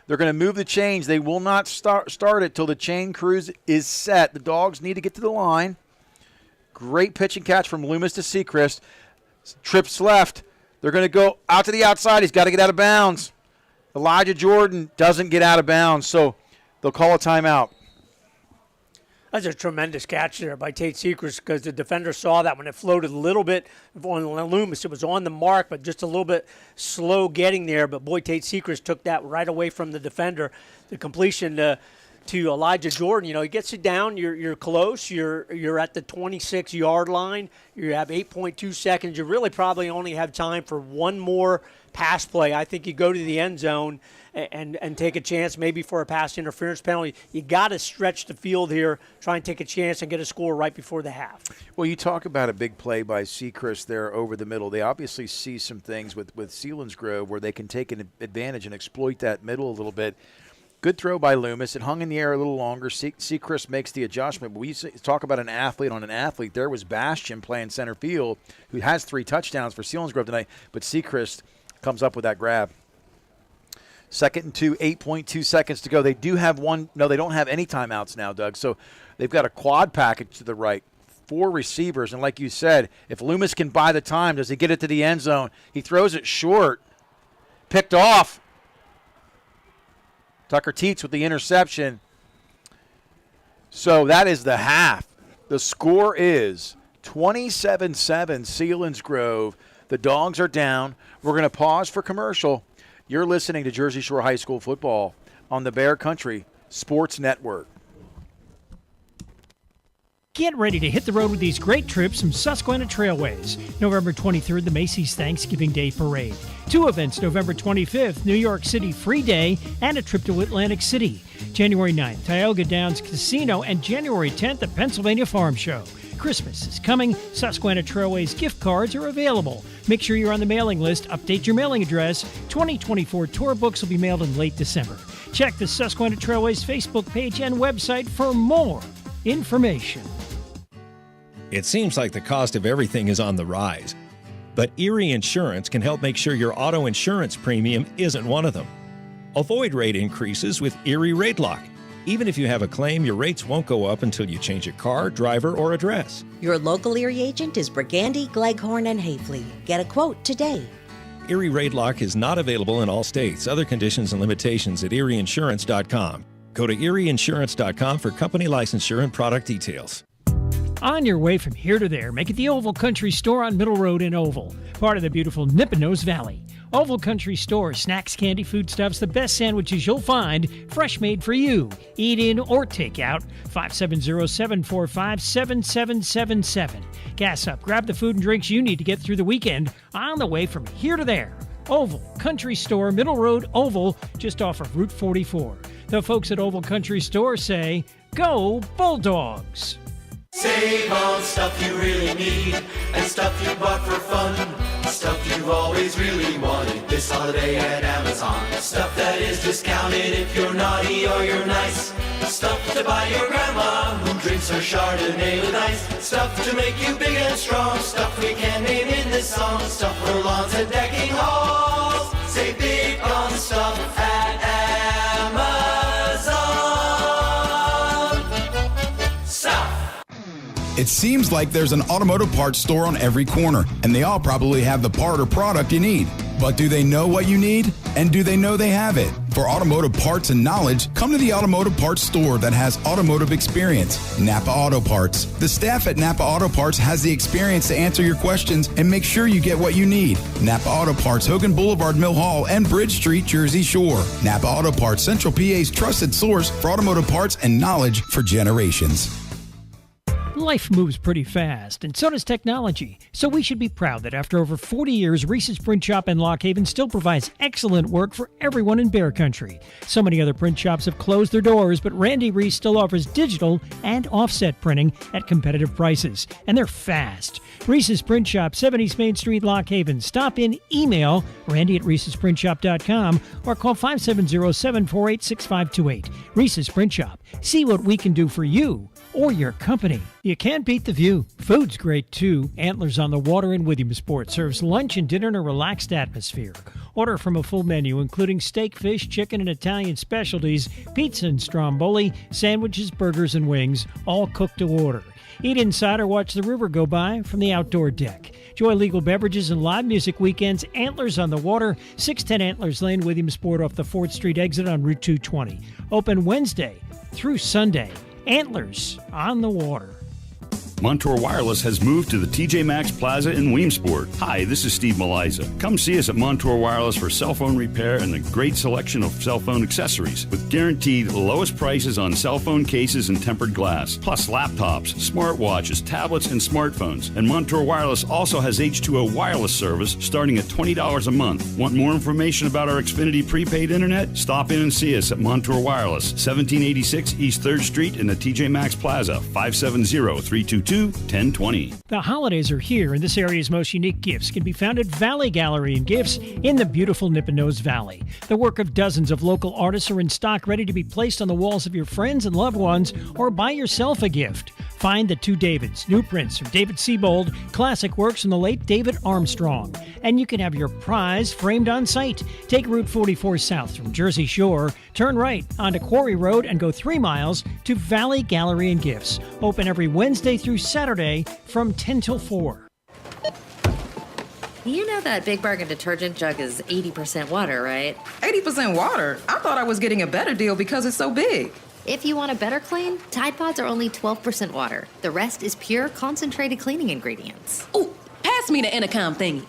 They're going to move the chains. They will not start it till the chain cruise is set. The Dogs need to get to the line. Great pitch and catch from Loomis to Sechrist. Trips left. They're going to go out to the outside. He's got to get out of bounds. Elijah Jordan doesn't get out of bounds, so they'll call a timeout. That's a tremendous catch there by Tate Sechrist, because the defender saw that when it floated a little bit on Loomis. It was on the mark, but just a little bit slow getting there. But, boy, Tate Sechrist took that right away from the defender. The completion to Elijah Jordan, he gets it down. You're close. You're at the 26-yard line. You have 8.2 seconds. You really probably only have time for one more pass play. I think you go to the end zone and take a chance maybe for a pass interference penalty. You got to stretch the field here, try and take a chance and get a score right before the half. Well, you talk about a big play by Sechrist there over the middle. They obviously see some things with Selinsgrove where they can take an advantage and exploit that middle a little bit. Good throw by Loomis. It hung in the air a little longer. Sechrist makes the adjustment. But we talk about an athlete on an athlete. There was Bastian playing center field, who has 3 touchdowns for Selinsgrove tonight, but Sechrist comes up with that grab. 2nd and 2, 8.2 seconds to go. They do have one. No, they don't have any timeouts now, Doug. So they've got a quad package to the right. 4 receivers. And like you said, if Loomis can buy the time, does he get it to the end zone? He throws it short. Picked off. Tucker Teets with the interception. So that is the half. The score is 27-7 Selinsgrove. The Dogs are down. We're going to pause for commercial. You're listening to Jersey Shore High School football on the Bear Country Sports Network. Get ready to hit the road with these great trips from Susquehanna Trailways. November 23rd, the Macy's Thanksgiving Day Parade. 2 events, November 25th, New York City Free Day, and a trip to Atlantic City. January 9th, Tioga Downs Casino, and January 10th, the Pennsylvania Farm Show. Christmas is coming. Susquehanna Trailways gift cards are available. Make sure you're on the mailing list. Update your mailing address. 2024 tour books will be mailed in late December. Check the Susquehanna Trailways Facebook page and website for more information. It seems like the cost of everything is on the rise. But Erie Insurance can help make sure your auto insurance premium isn't one of them. Avoid rate increases with Erie Rate Lock. Even if you have a claim, your rates won't go up until you change your car, driver, or address. Your local Erie agent is Brigandy, Gleghorn, and Hafley. Get a quote today. Erie Rate Lock is not available in all states. Other conditions and limitations at erieinsurance.com. Go to erieinsurance.com for company licensure and product details. On your way from here to there, make it the Oval Country Store on Middle Road in Oval, part of the beautiful Nippenose Valley. Oval Country Store, snacks, candy, foodstuffs, the best sandwiches you'll find, fresh made for you. Eat in or take out. 570-745-7777. Gas up. Grab the food and drinks you need to get through the weekend on the way from here to there. Oval Country Store, Middle Road, Oval, just off of Route 44. The folks at Oval Country Store say, go Bulldogs! Save on stuff you really need and stuff you bought for fun. Stuff you've always really wanted this holiday at Amazon. Stuff that is discounted if you're naughty or you're nice. Stuff to buy your grandma who drinks her Chardonnay with ice. Stuff to make you big and strong. Stuff we can't name in this song. Stuff for lawns and decking halls. Save big on stuff at Amazon. Stuff. It seems like there's an automotive parts store on every corner, and they all probably have the part or product you need. But do they know what you need? And do they know they have it? For automotive parts and knowledge, come to the automotive parts store that has automotive experience, Napa Auto Parts. The staff at Napa Auto Parts has the experience to answer your questions and make sure you get what you need. Napa Auto Parts, Hogan Boulevard, Mill Hall, and Bridge Street, Jersey Shore. Napa Auto Parts, Central PA's trusted source for automotive parts and knowledge for generations. Life moves pretty fast, and so does technology. So we should be proud that after over 40 years, Reese's Print Shop in Lock Haven still provides excellent work for everyone in Bear Country. So many other print shops have closed their doors, but Randy Reese still offers digital and offset printing at competitive prices, and they're fast. Reese's Print Shop, 7 East Main Street, Lock Haven. Stop in, email randy@reesesprintshop.com or call 570-748-6528. Reese's Print Shop. See what we can do for you or your company. You can't beat the view. Food's great too. Antlers on the Water in Williamsport serves lunch and dinner in a relaxed atmosphere. Order from a full menu including steak, fish, chicken, and Italian specialties, pizza and stromboli, sandwiches, burgers, and wings, all cooked to order. Eat inside or watch the river go by from the outdoor deck. Enjoy legal beverages and live music weekends. Antlers on the Water, 610 Antlers Lane, Williamsport off the 4th Street exit on Route 220. Open Wednesday through Sunday. Antlers on the Water. Montour Wireless has moved to the TJ Maxx Plaza in Williamsport. Hi, this is Steve Maliza. Come see us at Montour Wireless for cell phone repair and a great selection of cell phone accessories with guaranteed lowest prices on cell phone cases and tempered glass, plus laptops, smartwatches, tablets, and smartphones. And Montour Wireless also has H2O wireless service starting at $20 a month. Want more information about our Xfinity prepaid internet? Stop in and see us at Montour Wireless, 1786 East 3rd Street in the TJ Maxx Plaza, 570-322-1020. The holidays are here, and this area's most unique gifts can be found at Valley Gallery and Gifts in the beautiful Nippenose Valley. The work of dozens of local artists are in stock, ready to be placed on the walls of your friends and loved ones, or buy yourself a gift. Find the Two Davids, new prints from David Siebold, classic works from the late David Armstrong. And you can have your prize framed on site. Take Route 44 south from Jersey Shore, turn right onto Quarry Road, and go 3 miles to Valley Gallery and Gifts. Open every Wednesday through Saturday from 10 till 4. You know that Big Bargain detergent jug is 80% water, right? 80% water? I thought I was getting a better deal because it's so big. If you want a better clean, Tide Pods are only 12% water. The rest is pure, concentrated cleaning ingredients. Ooh, pass me the intercom thingy.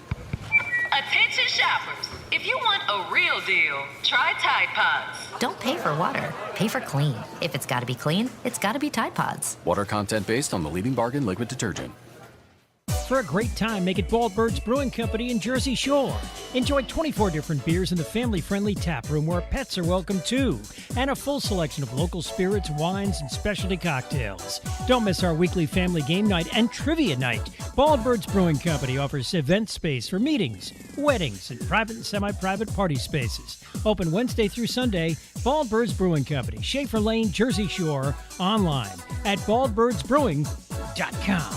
Attention shoppers. If you want a real deal, try Tide Pods. Don't pay for water. Pay for clean. If it's got to be clean, it's got to be Tide Pods. Water content based on the leading bargain liquid detergent. For a great time, make it Bald Bird's Brewing Company in Jersey Shore. Enjoy 24 different beers in the family-friendly tap room where pets are welcome too, and a full selection of local spirits, wines, and specialty cocktails. Don't miss our weekly family game night and trivia night. Bald Bird's Brewing Company offers event space for meetings, weddings, and private and semi-private party spaces. Open Wednesday through Sunday. Bald Bird's Brewing Company, Schaefer Lane, Jersey Shore. Online at baldbirdsbrewing.com.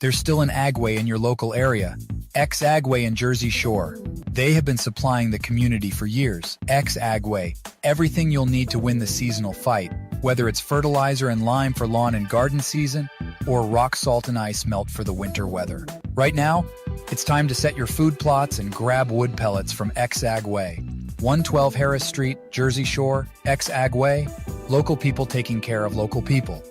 There's still an Agway in your local area. X-Agway in Jersey Shore. They have been supplying the community for years. X-Agway, everything you'll need to win the seasonal fight, whether it's fertilizer and lime for lawn and garden season, or rock salt and ice melt for the winter weather. Right now, it's time to set your food plots and grab wood pellets from X-Agway. 112 Harris Street, Jersey Shore, X-Agway, local people taking care of local people.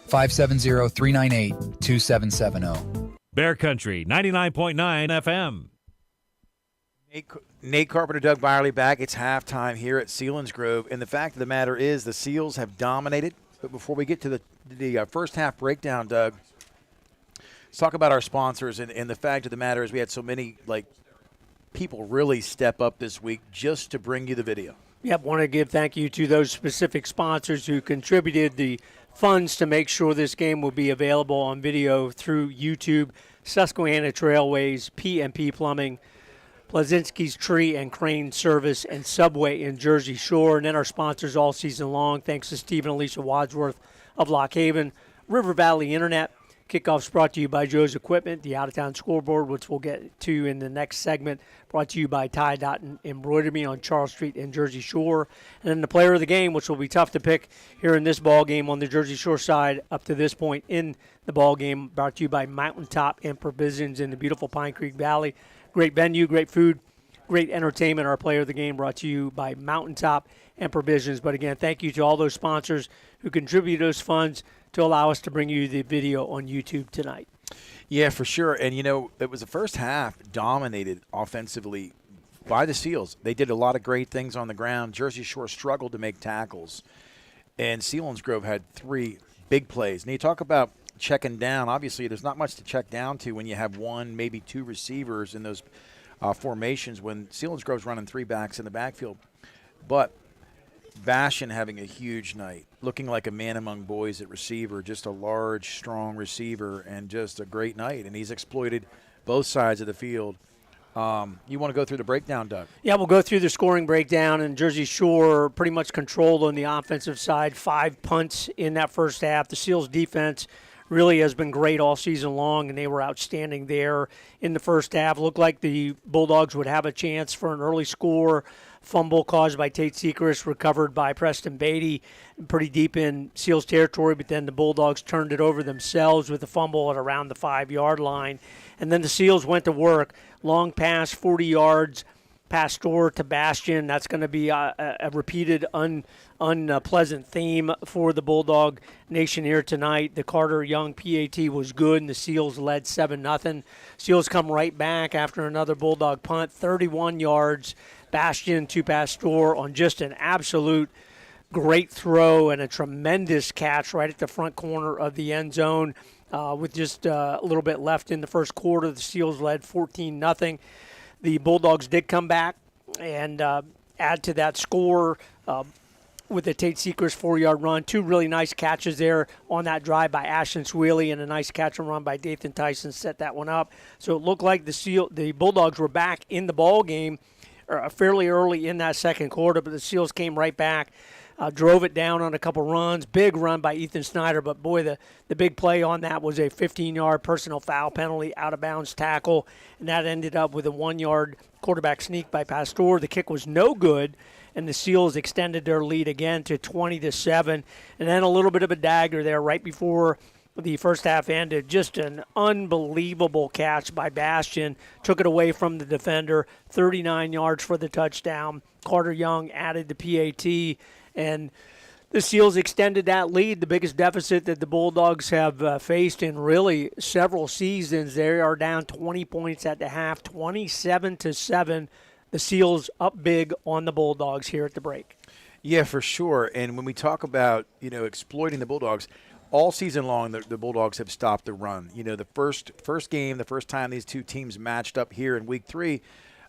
570-398-2770. Bear Country, 99.9 FM. Nate Carpenter, Doug Byerly back. It's halftime here at Selinsgrove. And the fact of the matter is the Seals have dominated. But before we get to the first half breakdown, Doug, let's talk about our sponsors. And the fact of the matter is we had so many people really step up this week just to bring you the video. Yep, want to give thank you to those specific sponsors who contributed the funds to make sure this game will be available on video through YouTube: Susquehanna Trailways, P&P Plumbing, Plazinski's Tree and Crane Service, and Subway in Jersey Shore. And then our sponsors all season long, thanks to Steve and Alicia Wadsworth of Lock Haven, River Valley Internet. Kickoff's brought to you by Joe's Equipment, the out-of-town scoreboard, which we'll get to in the next segment, brought to you by Ty Dot Embroidery on Charles Street in Jersey Shore. And then the player of the game, which will be tough to pick here in this ball game on the Jersey Shore side up to this point in the ball game, brought to you by Mountaintop and Provisions in the beautiful Pine Creek Valley. Great venue, great food, great entertainment. Our player of the game brought to you by Mountaintop and Provisions. But again, thank you to all those sponsors who contribute those funds to allow us to bring you the video on YouTube tonight. Yeah, for sure. And, it was the first half dominated offensively by the Seals. They did a lot of great things on the ground. Jersey Shore struggled to make tackles. And Selinsgrove had 3 big plays. And you talk about checking down. Obviously, there's not much to check down to when you have 1, maybe 2 receivers in those formations when Selinsgrove's running 3 backs in the backfield. But Bastion having a huge night, looking like a man among boys at receiver, just a large, strong receiver, and just a great night. And he's exploited both sides of the field. You want to go through the breakdown, Doug? Yeah, we'll go through the scoring breakdown. And Jersey Shore pretty much controlled on the offensive side, 5 punts in that first half. The Seals defense really has been great all season long, and they were outstanding there in the first half. Looked like the Bulldogs would have a chance for an early score. Fumble caused by Tate Sechrist, recovered by Preston Beatty, pretty deep in Seals territory, but then the Bulldogs turned it over themselves with a fumble at around the 5-yard line. And then the Seals went to work. Long pass, 40 yards, Pastor to Bastion. That's going to be a repeated unpleasant theme for the Bulldog Nation here tonight. The Carter Young PAT was good, and the Seals led 7-0. Seals come right back after another Bulldog punt, 31 yards. Bastion to Pastor on just an absolute great throw and a tremendous catch right at the front corner of the end zone with just a little bit left in the first quarter. The Seals led 14-0. The Bulldogs did come back and add to that score with a Tate Sechrist 4-yard run. 2 really nice catches there on that drive by Ashton Swaley, and a nice catch and run by Dathan Tyson set that one up. So it looked like the Bulldogs were back in the ball game fairly early in that second quarter, but the Seals came right back, drove it down on a couple runs. Big run by Ethan Snyder, but boy, the big play on that was a 15-yard personal foul penalty, out-of-bounds tackle, and that ended up with a 1-yard quarterback sneak by Pastor. The kick was no good, and the Seals extended their lead again to 20-7, and then a little bit of a dagger there right before the first half ended. Just an unbelievable catch by Bastion. Took it away from the defender. 39 yards for the touchdown. Carter Young added the PAT. And The Seals extended that lead, the biggest deficit that the Bulldogs have faced in really several seasons. They are down 20 points at the half, 27-7. The Seals up big on the Bulldogs here at the break. Yeah, for sure. And when we talk about, exploiting the Bulldogs, all season long the Bulldogs have stopped the run. The first game, the first time these two teams matched up here in Week 3,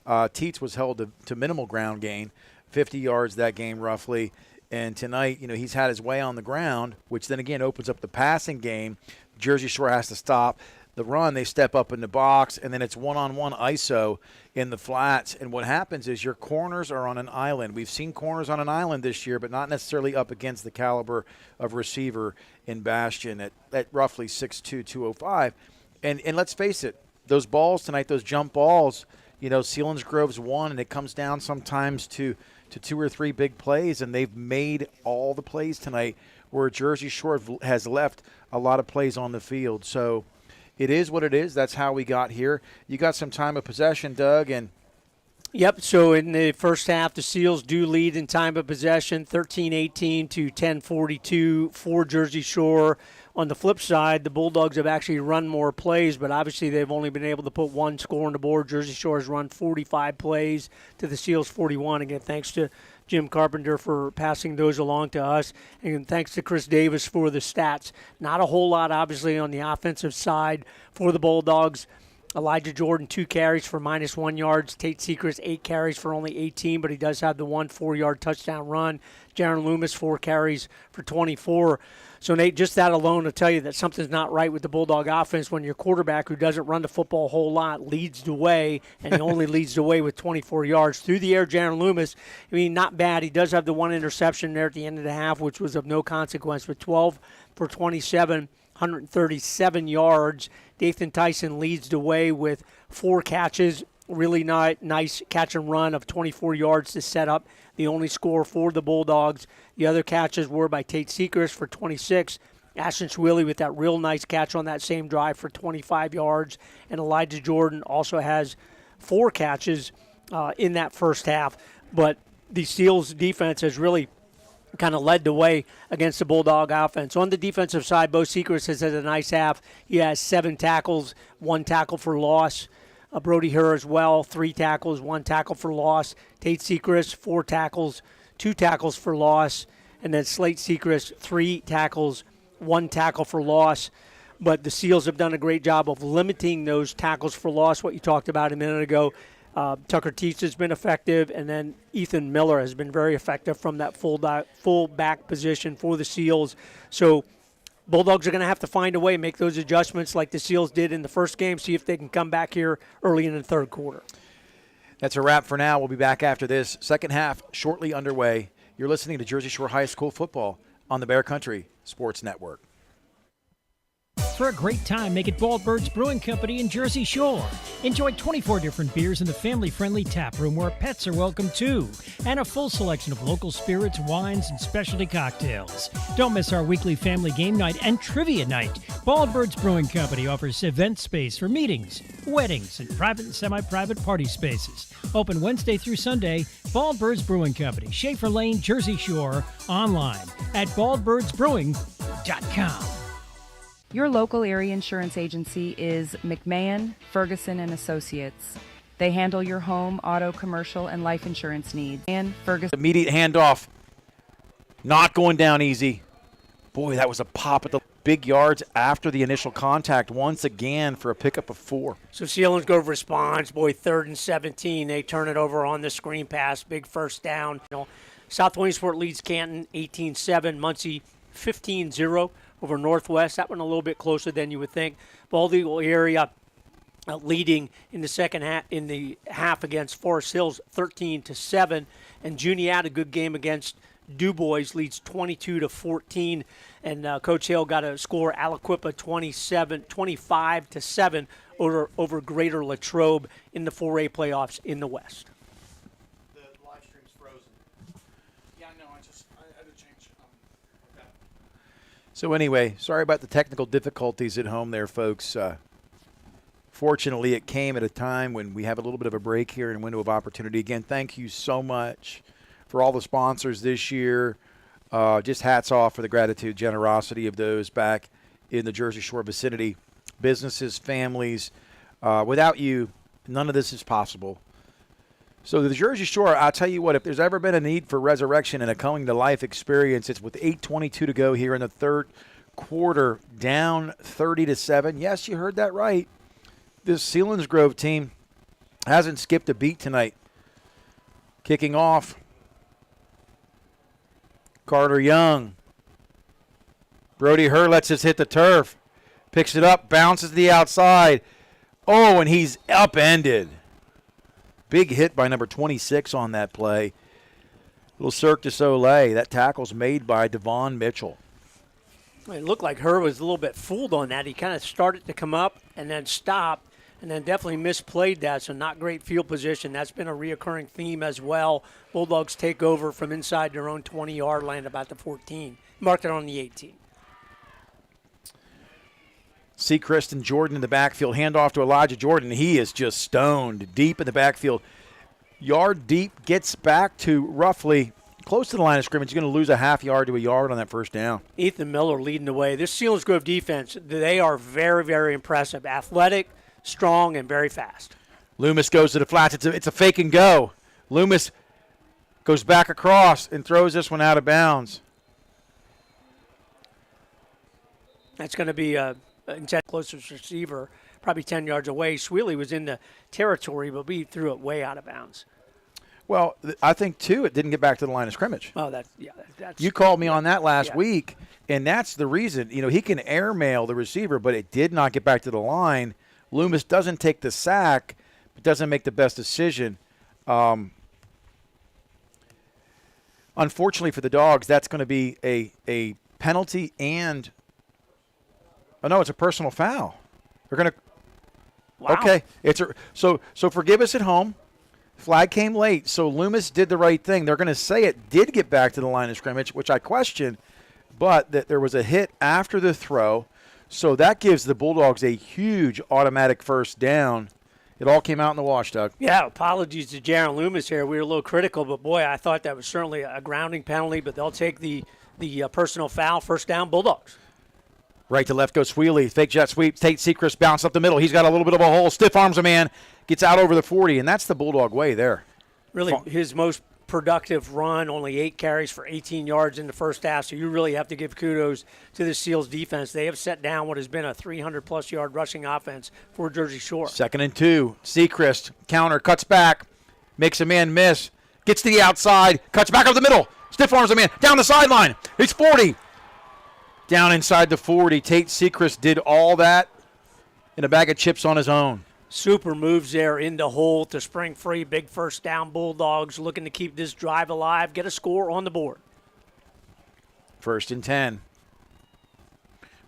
Teets was held to minimal ground gain, 50 yards that game roughly. And tonight, he's had his way on the ground, which then again opens up the passing game. Jersey Shore has to stop the run. They step up in the box, and then it's one-on-one ISO in the flats. And what happens is your corners are on an island. We've seen corners on an island this year, but not necessarily up against the caliber of receiver in Bastion at roughly 6'2", 205. And let's face it, those balls tonight, those jump balls, Selinsgrove's won, and it comes down sometimes to 2 or 3 big plays, and they've made all the plays tonight where Jersey Shore has left a lot of plays on the field. So it is what it is. That's how we got here. You got some time of possession, Doug, and Yep, so in the first half, the Seals do lead in time of possession, 13-18 to 10-42 for Jersey Shore. On the flip side, the Bulldogs have actually run more plays, but obviously they've only been able to put one score on the board. Jersey Shore has run 45 plays to the Seals 41. Again, thanks to Jim Carpenter for passing those along to us, and thanks to Chris Davis for the stats. Not a whole lot, obviously, on the offensive side for the Bulldogs. Elijah Jordan, 2 carries for -1 yards. Tate Secrets, 8 carries for only 18, but he does have the 1 4-yard touchdown run. Jaron Loomis, 4 carries for 24. So, Nate, just that alone will tell you that something's not right with the Bulldog offense when your quarterback, who doesn't run the football a whole lot, leads the way, and he only leads the way with 24 yards. Through the air, Jaron Loomis, not bad. He does have the 1 interception there at the end of the half, which was of no consequence, but 12 for 27, 137 yards. Dathan Tyson leads the way with 4 catches. Really nice catch and run of 24 yards to set up the only score for the Bulldogs. The other catches were by Tate Secrets for 26. Ashton Swilly with that real nice catch on that same drive for 25 yards. And Elijah Jordan also has 4 catches in that first half. But the Seals defense has really kind of led the way against the Bulldog offense. On the defensive side, Bo Secrets has had a nice half. He has 7 tackles, 1 tackle for loss. Brody Herr as well, 3 tackles, 1 tackle for loss. Tate Secrets, 4 tackles, 2 tackles for loss. And then Slate Secrets, 3 tackles, 1 tackle for loss. But the Seals have done a great job of limiting those tackles for loss, what you talked about a minute ago. Tucker Teets has been effective, and then Ethan Miller has been very effective from that full back position for the Seals. So Bulldogs are going to have to find a way, make those adjustments like the Seals did in the first game, see if they can come back here early in the third quarter. That's a wrap for now. We'll be back after this. Second half shortly underway. You're listening to Jersey Shore High School football on the Bear Country Sports Network. For a great time, make it Bald Birds Brewing Company in Jersey Shore. Enjoy 24 different beers in the family-friendly tap room where pets are welcome too, and a full selection of local spirits, wines, and specialty cocktails. Don't miss our weekly family game night and trivia night. Bald Birds Brewing Company offers event space for meetings, weddings, and private and semi-private party spaces. Open Wednesday through Sunday. Bald Birds Brewing Company, Schaefer Lane, Jersey Shore. Online at baldbirdsbrewing.com. Your local area insurance agency is McMahon, Ferguson & Associates. They handle your home, auto, commercial, and life insurance needs. And Ferguson. Immediate handoff. Not going down easy. Boy, that was a pop at the big yards after the initial contact once again for a pickup of 4. So Selinsgrove responds. Boy, 3rd and 17. They turn it over on the screen pass. Big first down. South Williamsport leads Canton 18-7. Muncie 15-0. Over Northwest. That one a little bit closer than you would think. Bald Eagle area leading in the second half, in the half against Forest Hills 13-7. And Juniata, a good game against Du Bois, leads 22-14. And Coach Hale got a score, Aliquippa 25-7 over Greater Latrobe in the 4A playoffs in the West. The live stream's frozen. Yeah, no, I had to change. Okay. So anyway, sorry about the technical difficulties at home there, folks. Fortunately, it came at a time when we have a little bit of a break here and window of opportunity. Again, thank you so much for all the sponsors this year. Just hats off for the gratitude, generosity of those back in the Jersey Shore vicinity. Businesses, families. Without you, none of this is possible. So the Jersey Shore, I'll tell you what, if there's ever been a need for resurrection and a coming to life experience, it's with 8:22 to go here in the third quarter, down 30-7. Yes, you heard that right. This Selinsgrove team hasn't skipped a beat tonight. Kicking off, Carter Young. Brody Hurlitz has hit the turf. Picks it up, bounces to the outside. Oh, and he's upended. Big hit by number 26 on that play. Little Cirque du Soleil. That tackle's made by Devon Mitchell. It looked like Herr was a little bit fooled on that. He kind of started to come up and then stopped and then definitely misplayed that, so not great field position. That's been a reoccurring theme as well. Bulldogs take over from inside their own 20-yard line about the 14. Marked it on the 18. Seacrest and Jordan in the backfield. Handoff to Elijah Jordan. He is just stoned deep in the backfield. Yard deep, gets back to roughly close to the line of scrimmage. You're going to lose a half yard to a yard on that first down. Ethan Miller leading the way. This Selinsgrove defense, they are very, very impressive. Athletic, strong, and very fast. Loomis goes to the flats. It's a fake and go. Loomis goes back across and throws this one out of bounds. That's going to be a closest receiver, probably 10 yards away. Sweely was in the territory, but we threw it way out of bounds. Well, I think, too, it didn't get back to the line of scrimmage. Oh, that's you called me on that last week, and that's the reason. You know, he can airmail the receiver, but it did not get back to the line. Loomis doesn't take the sack, but doesn't make the best decision. Unfortunately for the Dogs, that's going to be a penalty and – oh, no, it's a personal foul. They're going to – wow. Okay. So forgive us at home. Flag came late, so Loomis did the right thing. They're going to say it did get back to the line of scrimmage, which I question, but that there was a hit after the throw. So that gives the Bulldogs a huge automatic first down. It all came out in the wash, Doug. Yeah, apologies to Jaron Loomis here. We were a little critical, but, boy, I thought that was certainly a grounding penalty, but they'll take the personal foul, first down, Bulldogs. Right to left goes Sweely. Fake jet sweep. Tate Seacrest bounce up the middle. He's got a little bit of a hole. Stiff arms a man. Gets out over the 40, and that's the Bulldog way there. Really, his most productive run, only 8 carries for 18 yards in the first half, so you really have to give kudos to the Seals defense. They have set down what has been a 300-plus yard rushing offense for Jersey Shore. 2nd and 2. Seacrest, counter, cuts back, makes a man miss, gets to the outside, cuts back up the middle, stiff arms a man, down the sideline. He's 40. Down inside the 40. Tate Seacrest did all that in a bag of chips on his own. Super moves there in the hole to spring free. Big first down. Bulldogs looking to keep this drive alive, get a score on the board. 1st and 10.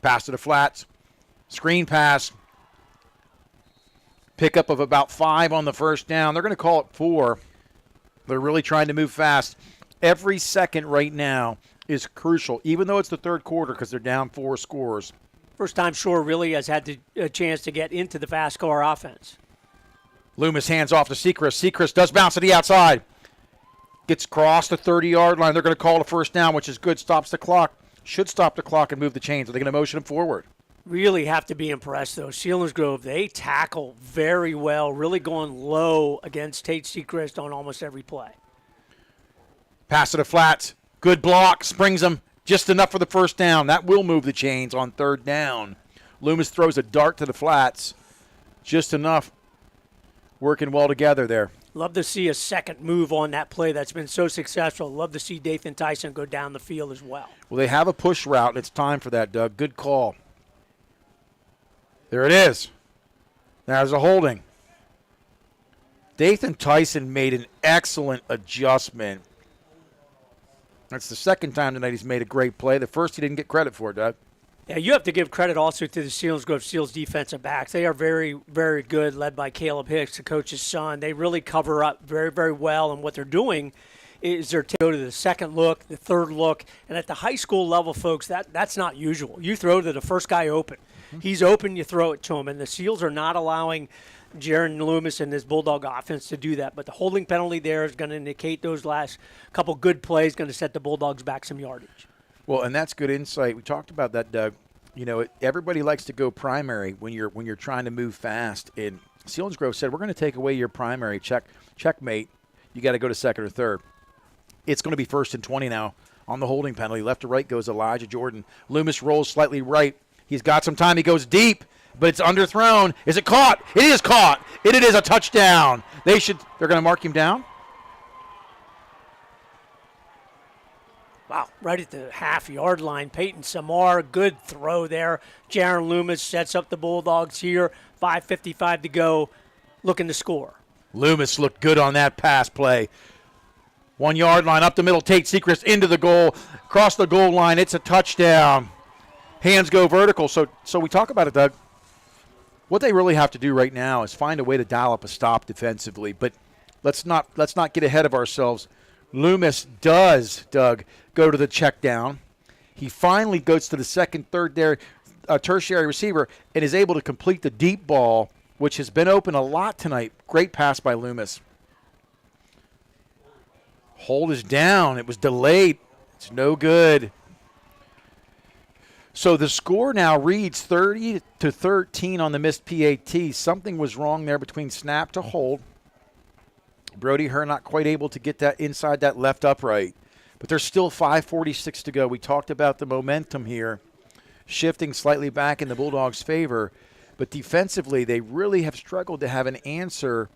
Pass to the flats. Screen pass. Pickup of about 5 on the first down. They're going to call it 4. They're really trying to move fast. Every second right now is crucial, even though it's the third quarter because they're down 4 scores. First time Shore really has had a chance to get into the fast car offense. Loomis hands off to Seacrest. Seacrest does bounce to the outside. Gets crossed the 30-yard line. They're going to call a first down, which is good. Stops the clock. Should stop the clock and move the chains. Are they going to motion him forward? Really have to be impressed, though. Selinsgrove, they tackle very well, really going low against Tate Seacrest on almost every play. Pass to the flats. Good block. Springs them. Just enough for the first down. That will move the chains on 3rd down. Loomis throws a dart to the flats. Just enough. Working well together there. Love to see a second move on that play that's been so successful. Love to see Dathan Tyson go down the field as well. Well, they have a push route, and it's time for that, Doug. Good call. There it is. There's a holding. Dathan Tyson made an excellent adjustment. That's the second time tonight he's made a great play. The first he didn't get credit for, Doug. Yeah, you have to give credit also to the Selinsgrove Seals defensive backs. They are very, very good, led by Caleb Hicks, the coach's son. They really cover up very, very well, and what they're doing is they're to go to the second look, the third look, and at the high school level, folks, that's not usual. You throw to the first guy open. He's open, you throw it to him, and the Seals are not allowing Jaron Loomis and this Bulldog offense to do that. But the holding penalty there is going to indicate those last couple good plays, going to set the Bulldogs back some yardage. Well, and that's good insight. We talked about that, Doug. You know, everybody likes to go primary when you're trying to move fast. And Selinsgrove said, we're going to take away your primary. Checkmate. You got to go to second or third. It's going to be 1st and 20 now on the holding penalty. Left to right goes Elijah Jordan. Loomis rolls slightly right. He's got some time. He goes deep, but it's underthrown. Is it caught? It is caught. It is a touchdown. They're going to mark him down? Wow, right at the half-yard line. Peyton Samar, good throw there. Jaron Loomis sets up the Bulldogs here. 5:55 to go, looking to score. Loomis looked good on that pass play. 1 yard line, up the middle, Tate Secrest into the goal. Across the goal line, it's a touchdown. Hands go vertical. So we talk about it, Doug. What they really have to do right now is find a way to dial up a stop defensively. But let's not get ahead of ourselves. Loomis does, Doug, go to the check down. He finally goes to the second, third there, tertiary receiver, and is able to complete the deep ball, which has been open a lot tonight. Great pass by Loomis. Hold is down. It was delayed. It's no good. So the score now reads 30-13 on the missed PAT. Something was wrong there between snap to hold. Brody Herr not quite able to get that inside that left upright. But there's still 5:46 to go. We talked about the momentum here, shifting slightly back in the Bulldogs' favor. But defensively, they really have struggled to have an answer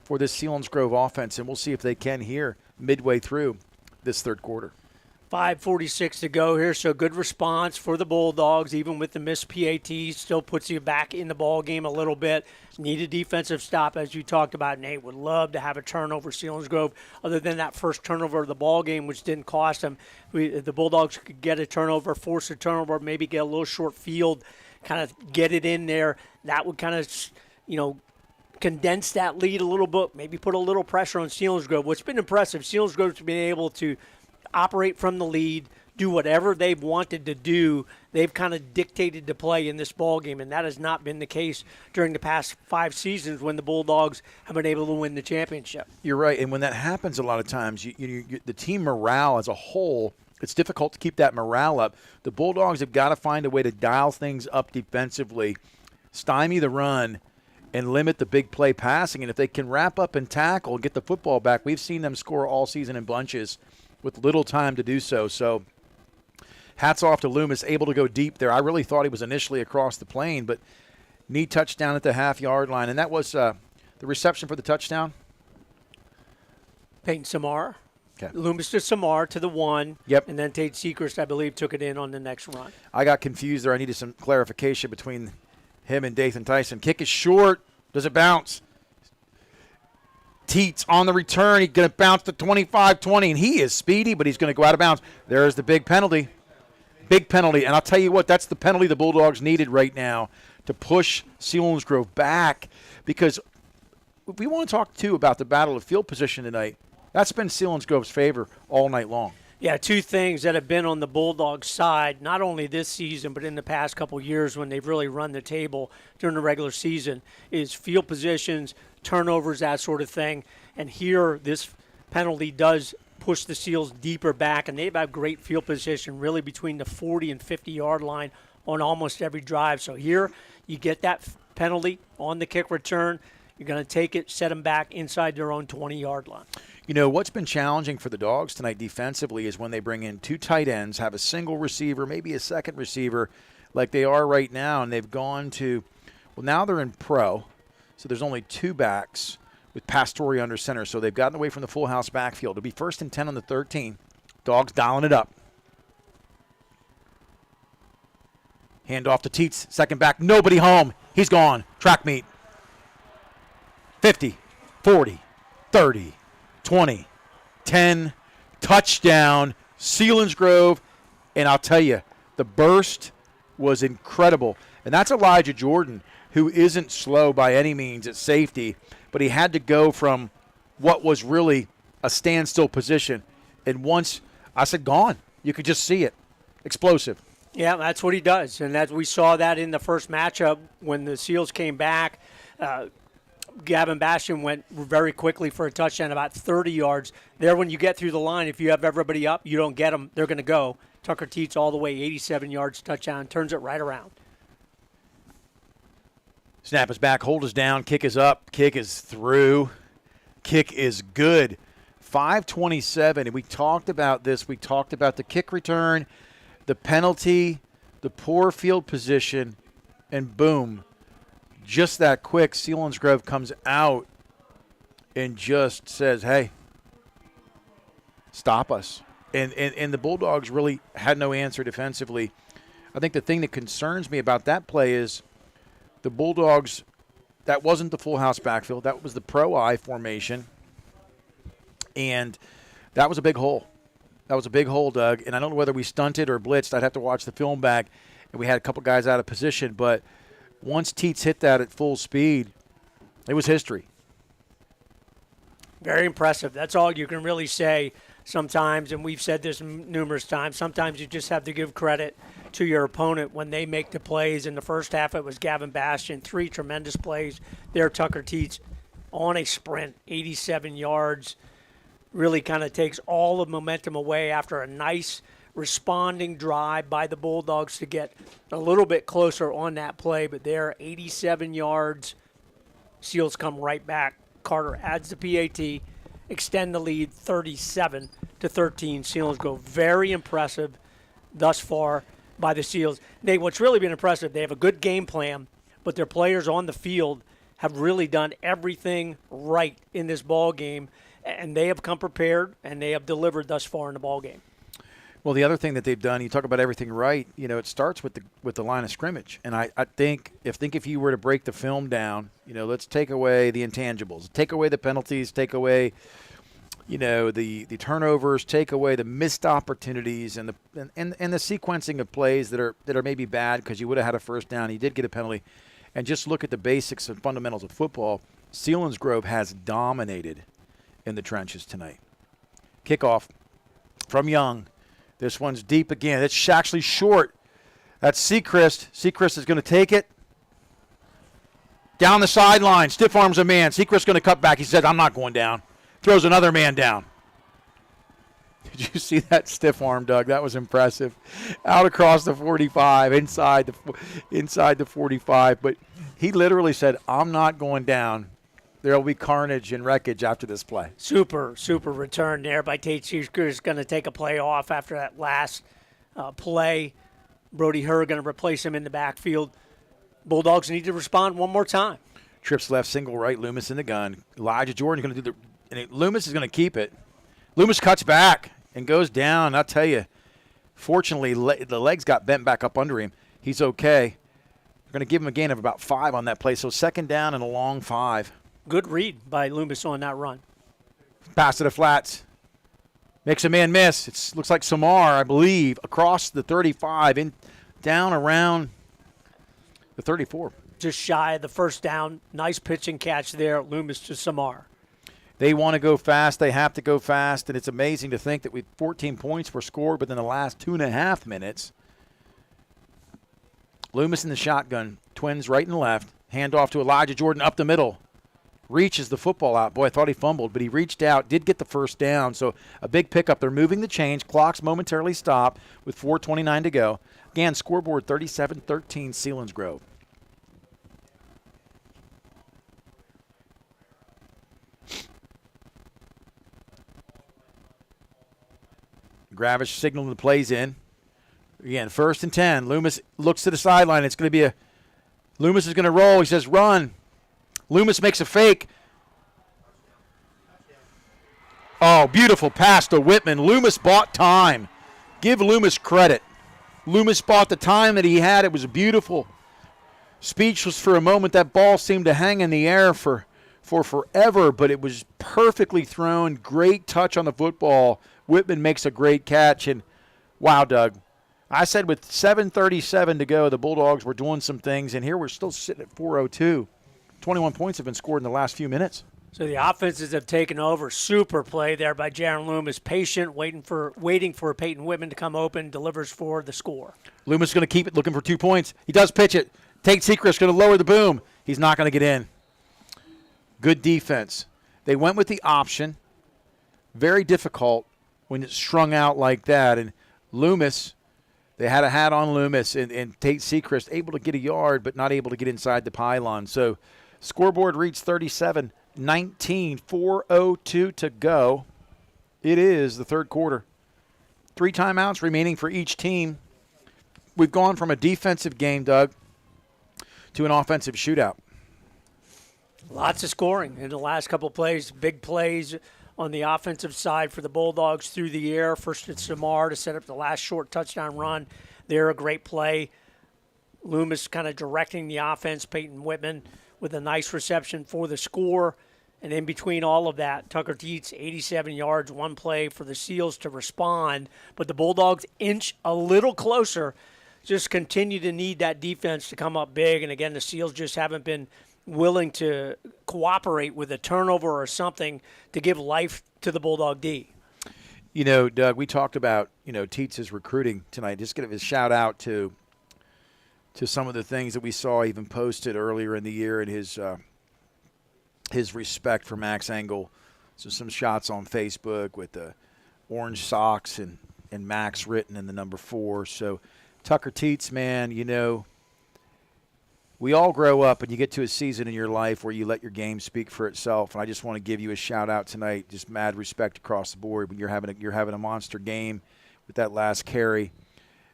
for this Selinsgrove offense, and we'll see if they can here midway through this third quarter. 5:46 to go here, so good response for the Bulldogs, even with the missed PATs. Still puts you back in the ball game a little bit. Need a defensive stop, as you talked about, Nate. Would love to have a turnover. Selinsgrove, other than that first turnover of the ball game, which didn't cost them, the Bulldogs could get a turnover, force a turnover, maybe get a little short field, kind of get it in there. That would kind of, condense that lead a little bit, maybe put a little pressure on Selinsgrove. What's been impressive, Selinsgrove's been able to operate from the lead, do whatever they've wanted to do. They've kind of dictated the play in this ball game, and that has not been the case during the past 5 seasons when the Bulldogs have been able to win the championship. You're right, and when that happens a lot of times, the team morale as a whole, it's difficult to keep that morale up. The Bulldogs have got to find a way to dial things up defensively, stymie the run, and limit the big play passing. And if they can wrap up and tackle and get the football back, we've seen them score all season in bunches with little time to do so. So hats off to Loomis, able to go deep there. I really thought he was initially across the plane, but neat touchdown at the half-yard line. And that was the reception for the touchdown? Peyton Samar. Okay. Loomis to Samar to the 1. Yep. And then Tate Secrest, I believe, took it in on the next run. I got confused there. I needed some clarification between him and Dathan Tyson. Kick is short. Does it bounce? Teets on the return. He's going to bounce to 25-20, and he is speedy, but he's going to go out of bounds. There's the big penalty. Big penalty. And I'll tell you what, that's the penalty the Bulldogs needed right now to push Selinsgrove back, because we want to talk, too, about the battle of field position tonight. That's been Selinsgrove's favor all night long. Yeah, 2 things that have been on the Bulldogs' side, not only this season but in the past couple of years when they've really run the table during the regular season, is field positions, turnovers, that sort of thing. And here, this penalty does push the Seals deeper back, and they've had great field position really between the 40 and 50-yard line on almost every drive. So here, you get that penalty on the kick return. You're going to take it, set them back inside their own 20-yard line. You know, what's been challenging for the Dogs tonight defensively is when they bring in 2 tight ends, have a single receiver, maybe a second receiver, like they are right now, and they've gone to, well, now they're in pro, so there's only 2 backs with Pastore under center, so they've gotten away from the full house backfield. It'll be 1st and 10 on the 13. Dogs dialing it up. Hand off to Teets, second back, nobody home. He's gone. Track meet. 50, 40, 30. 20, 10, touchdown, Selinsgrove. And I'll tell you, the burst was incredible. And that's Elijah Jordan, who isn't slow by any means at safety, but he had to go from what was really a standstill position. And once I said gone, you could just see it. Explosive. Yeah, that's what he does. And we saw that in the first matchup when the Seals came back. Gavin Bastian went very quickly for a touchdown, about 30 yards. There, when you get through the line, if you have everybody up, you don't get them, they're going to go. Tucker Teets all the way, 87 yards, touchdown, turns it right around. Snap is back, hold is down, kick is up, kick is through, kick is good. 5:27, and we talked about this. We talked about the kick return, the penalty, the poor field position, and boom, just that quick, Selinsgrove comes out and just says, hey, stop us. And the Bulldogs really had no answer defensively. I think the thing that concerns me about that play is the Bulldogs, that wasn't the full house backfield. That was the pro-I formation. And that was a big hole. That was a big hole, Doug. And I don't know whether we stunted or blitzed. I'd have to watch the film back. And we had a couple guys out of position. But once Teets hit that at full speed, it was history. Very impressive. That's all you can really say sometimes, and we've said this numerous times. Sometimes you just have to give credit to your opponent when they make the plays. In the first half, it was Gavin Bastian, 3 tremendous plays. There, Tucker Teets on a sprint, 87 yards. Really kind of takes all the momentum away after a nice responding drive by the Bulldogs to get a little bit closer on that play. But there, 87 yards. Seals come right back. Carter adds the PAT, extend the lead 37-13. Seals go very impressive thus far by the Seals. What's really been impressive, they have a good game plan, but their players on the field have really done everything right in this ball game, and they have come prepared, and they have delivered thus far in the ball game. Well, the other thing that they've done, you talk about everything right, it starts with the line of scrimmage. And I think if you were to break the film down, let's take away the intangibles, take away the penalties, take away, the turnovers, take away the missed opportunities and the sequencing of plays that are maybe bad because you would have had a first down, you did get a penalty, and just look at the basics and fundamentals of football. Selinsgrove has dominated in the trenches tonight. Kickoff from Young. This one's deep again. It's actually short. That's Sechrist. Sechrist is going to take it. Down the sideline. Stiff arms a man. Sechrist going to cut back. He says, I'm not going down. Throws another man down. Did you see that stiff arm, Doug? That was impressive. Out across the 45, inside the 45. But he literally said, I'm not going down. There will be carnage and wreckage after this play. Super return there by Tate Seeker. Is going to take a play off after that last play. Brody Herr going to replace him in the backfield. Bulldogs need to respond one more time. Trips left, single right, Loomis in the gun. Elijah Jordan going to do Loomis is going to keep it. Loomis cuts back and goes down. I'll tell you, fortunately, the legs got bent back up under him. He's okay. We're going to give him a gain of about 5 on that play. So second down and a long 5. Good read by Loomis on that run. Pass to the flats. Makes a man miss. It looks like Samar, I believe, across the 35, down around the 34. Just shy of the first down. Nice pitch and catch there, Loomis to Samar. They want to go fast. They have to go fast, and it's amazing to think that 14 points were scored within the last 2.5 minutes. Loomis in the shotgun. Twins right and left. Hand off to Elijah Jordan up the middle. Reaches the football out. Boy, I thought he fumbled, but he reached out, did get the first down. So a big pickup. They're moving the chains. Clock's momentarily stopped with 4:29 to go. Again, scoreboard 37-13 Selinsgrove. Gravish signaling the plays in. Again, 1st and 10. Loomis looks to the sideline. It's going to be Loomis is going to roll. He says, run. Loomis makes a fake. Oh, beautiful pass to Whitman. Loomis bought time. Give Loomis credit. Loomis bought the time that he had. It was beautiful. Speechless for a moment. That ball seemed to hang in the air for forever, but it was perfectly thrown. Great touch on the football. Whitman makes a great catch. And, wow, Doug. I said with 7:37 to go, the Bulldogs were doing some things, and here we're still sitting at 4:02. 21 points have been scored in the last few minutes. So the offenses have taken over. Super play there by Jaron Loomis. Patient, waiting for Peyton Whitman to come open, delivers for the score. Loomis is going to keep it, looking for 2 points. He does pitch it. Tate Sechrist going to lower the boom. He's not going to get in. Good defense. They went with the option. Very difficult when it's strung out like that. And Loomis, they had a hat on Loomis, and Tate Sechrist able to get a yard but not able to get inside the pylon. So scoreboard reads 37-19, 4:02 to go. It is the third quarter. 3 timeouts remaining for each team. We've gone from a defensive game, Doug, to an offensive shootout. Lots of scoring in the last couple plays. Big plays on the offensive side for the Bulldogs through the air. First it's Samar to set up the last short touchdown run. They're a great play. Loomis kind of directing the offense. Peyton Whitman with a nice reception for the score. And in between all of that, Tucker Dietz, 87 yards, 1 play for the Seals to respond. But the Bulldogs inch a little closer, just continue to need that defense to come up big. And again, the Seals just haven't been willing to cooperate with a turnover or something to give life to the Bulldog D. You know, Doug, we talked about, Tietz's recruiting tonight. Just give a shout out to some of the things that we saw even posted earlier in the year and his respect for Max Engel. So some shots on Facebook with the orange socks and Max written in the number 4. So Tucker Tietz, man, we all grow up and you get to a season in your life where you let your game speak for itself. And I just want to give you a shout out tonight. Just mad respect across the board. When you're having a monster game with that last carry.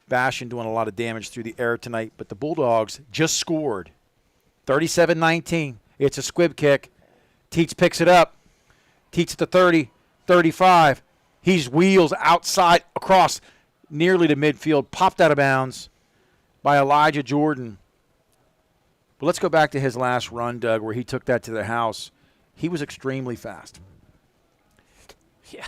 Bashan doing a lot of damage through the air tonight. But the Bulldogs just scored. 37-19. It's a squib kick. Tietz picks it up. Tietz at the 30, 35. He's wheels outside across nearly to midfield. Popped out of bounds by Elijah Jordan. But let's go back to his last run, Doug, where he took that to the house. He was extremely fast. Yeah.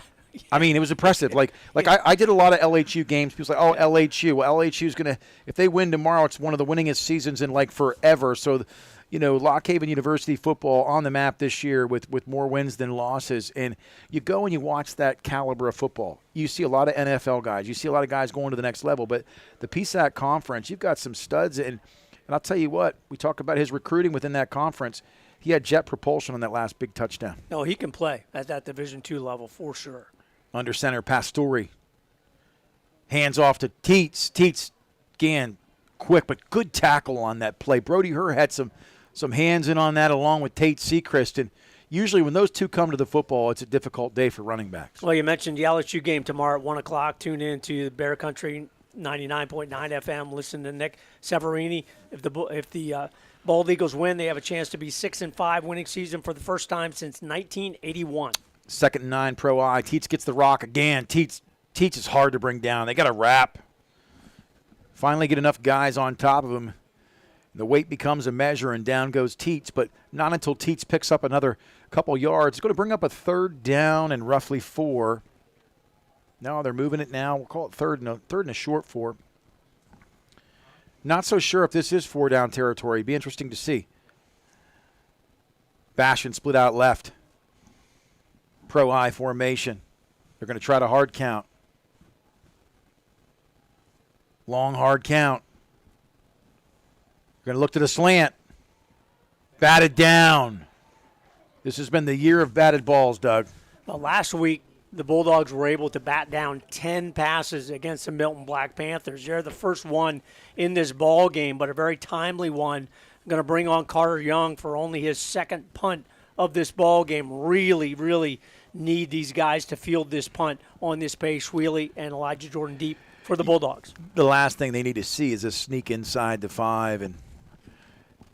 I mean, it was impressive. I did a lot of LHU games. People say, oh, LHU. Well, LHU's going to – if they win tomorrow, it's one of the winningest seasons in, forever. So, Lock Haven University football on the map this year with more wins than losses. And you go and you watch that caliber of football. You see a lot of NFL guys. You see a lot of guys going to the next level. But the PSAC conference, you've got some studs. And I'll tell you what, we talk about his recruiting within that conference. He had jet propulsion on that last big touchdown. No, he can play at that Division II level for sure. Under center, Pastore. Hands off to Tietz. Tietz, again, quick, but good tackle on that play. Brody Herr had some hands in on that along with Tate Sechrist. And usually when those two come to the football, it's a difficult day for running backs. Well, you mentioned the LSU game tomorrow at 1 o'clock. Tune in to Bear Country 99.9 FM. Listen to Nick Severini. If the Bald Eagles win, they have a chance to be 6-5, winning season for the first time since 1981. 2nd and 9, Pro I. Tietz gets the rock again. Tietz is hard to bring down. They got to wrap. Finally get enough guys on top of him. The weight becomes a measure, and down goes Tietz, but not until Tietz picks up another couple yards. It's going to bring up a 3rd down and roughly 4. No, they're moving it now. We'll call it third and a short 4. Not so sure if this is 4-down territory. It'd be interesting to see. Bashan split out left. Pro I formation. They're going to try to hard count. Long hard count. They're going to look to the slant. Batted down. This has been the year of batted balls, Doug. Well, last week, the Bulldogs were able to bat down 10 passes against the Milton Black Panthers. They're the first one in this ball game, but a very timely one. I'm going to bring on Carter Young for only his 2nd punt of this ball game. Really, really need these guys to field this punt on this pace. Wheely and Elijah Jordan deep for the Bulldogs. The last thing they need to see is a sneak inside the 5. And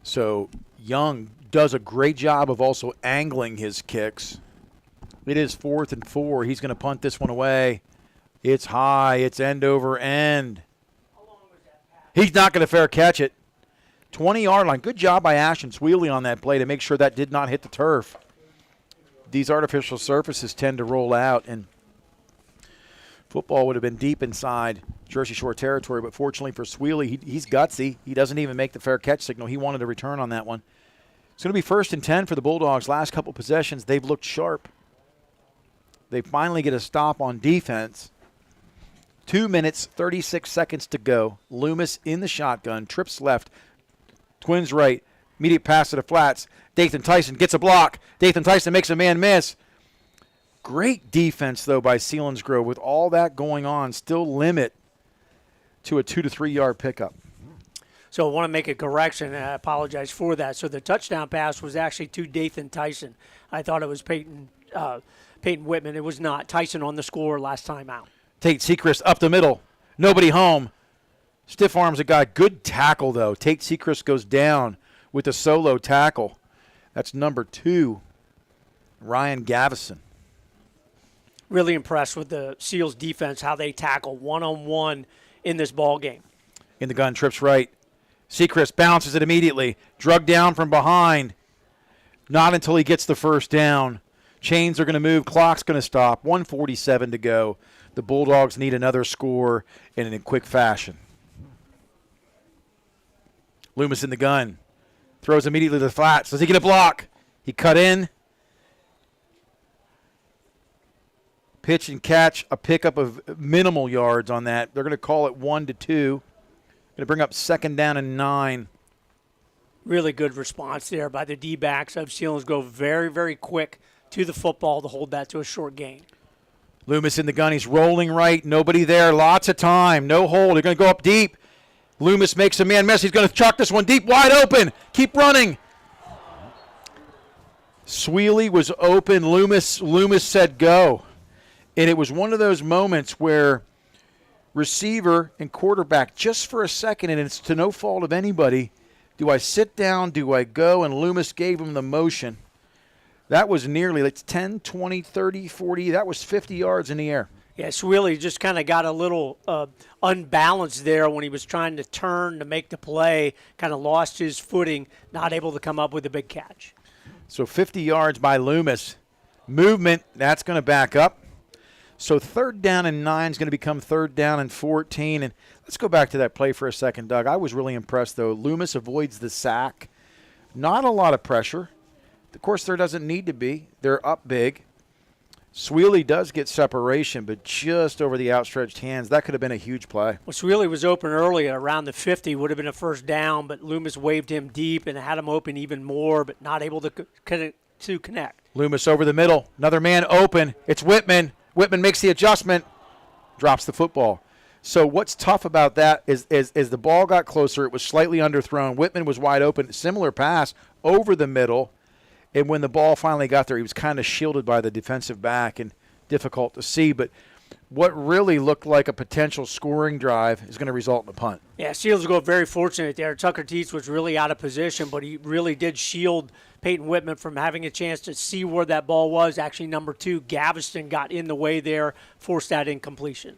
so Young does a great job of also angling his kicks. It is 4th and 4. He's going to punt this one away. It's high. It's end over end. He's not going to fair catch it. 20-yard line. Good job by Ashton Sweely on that play to make sure that did not hit the turf. These artificial surfaces tend to roll out, and football would have been deep inside Jersey Shore territory, but fortunately for Sweely, he's gutsy. He doesn't even make the fair catch signal. He wanted a return on that one. It's going to be 1st and 10 for the Bulldogs. Last couple possessions, they've looked sharp. They finally get a stop on defense. 2 minutes, 36 seconds to go. Loomis in the shotgun, trips left, twins right. Immediate pass to the flats. Dathan Tyson gets a block. Dathan Tyson makes a man miss. Great defense, though, by Selinsgrove. With all that going on, still limit to a 2 to 3 yard pickup. So I want to make a correction, and I apologize for that. So the touchdown pass was actually to Dathan Tyson. I thought it was Peyton Whitman. It was not. Tyson on the score last time out. Tate Sechrist up the middle. Nobody home. Stiff arms a guy. Good tackle, though. Tate Sechrist goes down with a solo tackle. That's number 2, Ryan Gavison. Really impressed with the Seals defense, how they tackle one-on-one in this ball game. In the gun, trips right. Sechrist bounces it immediately. Drug down from behind. Not until he gets the first down. Chains are going to move. Clock's going to stop. 1:47 to go. The Bulldogs need another score and in quick fashion. Loomis in the gun. Throws immediately to the flats. Does he get a block? He cut in. Pitch and catch, a pickup of minimal yards on that. They're going to call it 1 to 2. Going to bring up 2nd down and 9. Really good response there by the D-backs of Selinsgrove. Very, very quick to the football to hold that to a short gain. Loomis in the gun. He's rolling right. Nobody there. Lots of time. No hold. They're going to go up deep. Loomis makes a man miss. He's going to chuck this one deep, wide open. Keep running. Sweely was open. Loomis said go. And it was one of those moments where receiver and quarterback, just for a second, and it's to no fault of anybody, do I sit down, do I go? And Loomis gave him the motion. That was nearly, it's 10, 20, 30, 40. That was 50 yards in the air. Yeah, Swilly just kind of got a little unbalanced there when he was trying to turn to make the play, kind of lost his footing, not able to come up with a big catch. So 50 yards by Loomis. Movement, that's going to back up. So 3rd down and 9 is going to become 3rd down and 14. And let's go back to that play for a second, Doug. I was really impressed, though. Loomis avoids the sack. Not a lot of pressure. Of course, there doesn't need to be. They're up big. Sweely does get separation, but just over the outstretched hands. That could have been a huge play. Well, Sweely was open early at around the 50. Would have been a first down, but Loomis waved him deep and had him open even more, but not able to connect. Loomis over the middle. Another man open. It's Whitman. Whitman makes the adjustment, drops the football. So what's tough about that is as the ball got closer, it was slightly underthrown. Whitman was wide open. Similar pass over the middle. And when the ball finally got there, he was kind of shielded by the defensive back and difficult to see. But what really looked like a potential scoring drive is going to result in a punt. Yeah, Seals go very fortunate there. Tucker Teets was really out of position, but he really did shield Peyton Whitman from having a chance to see where that ball was. Actually, number 2, Gaveston got in the way there, forced that incompletion.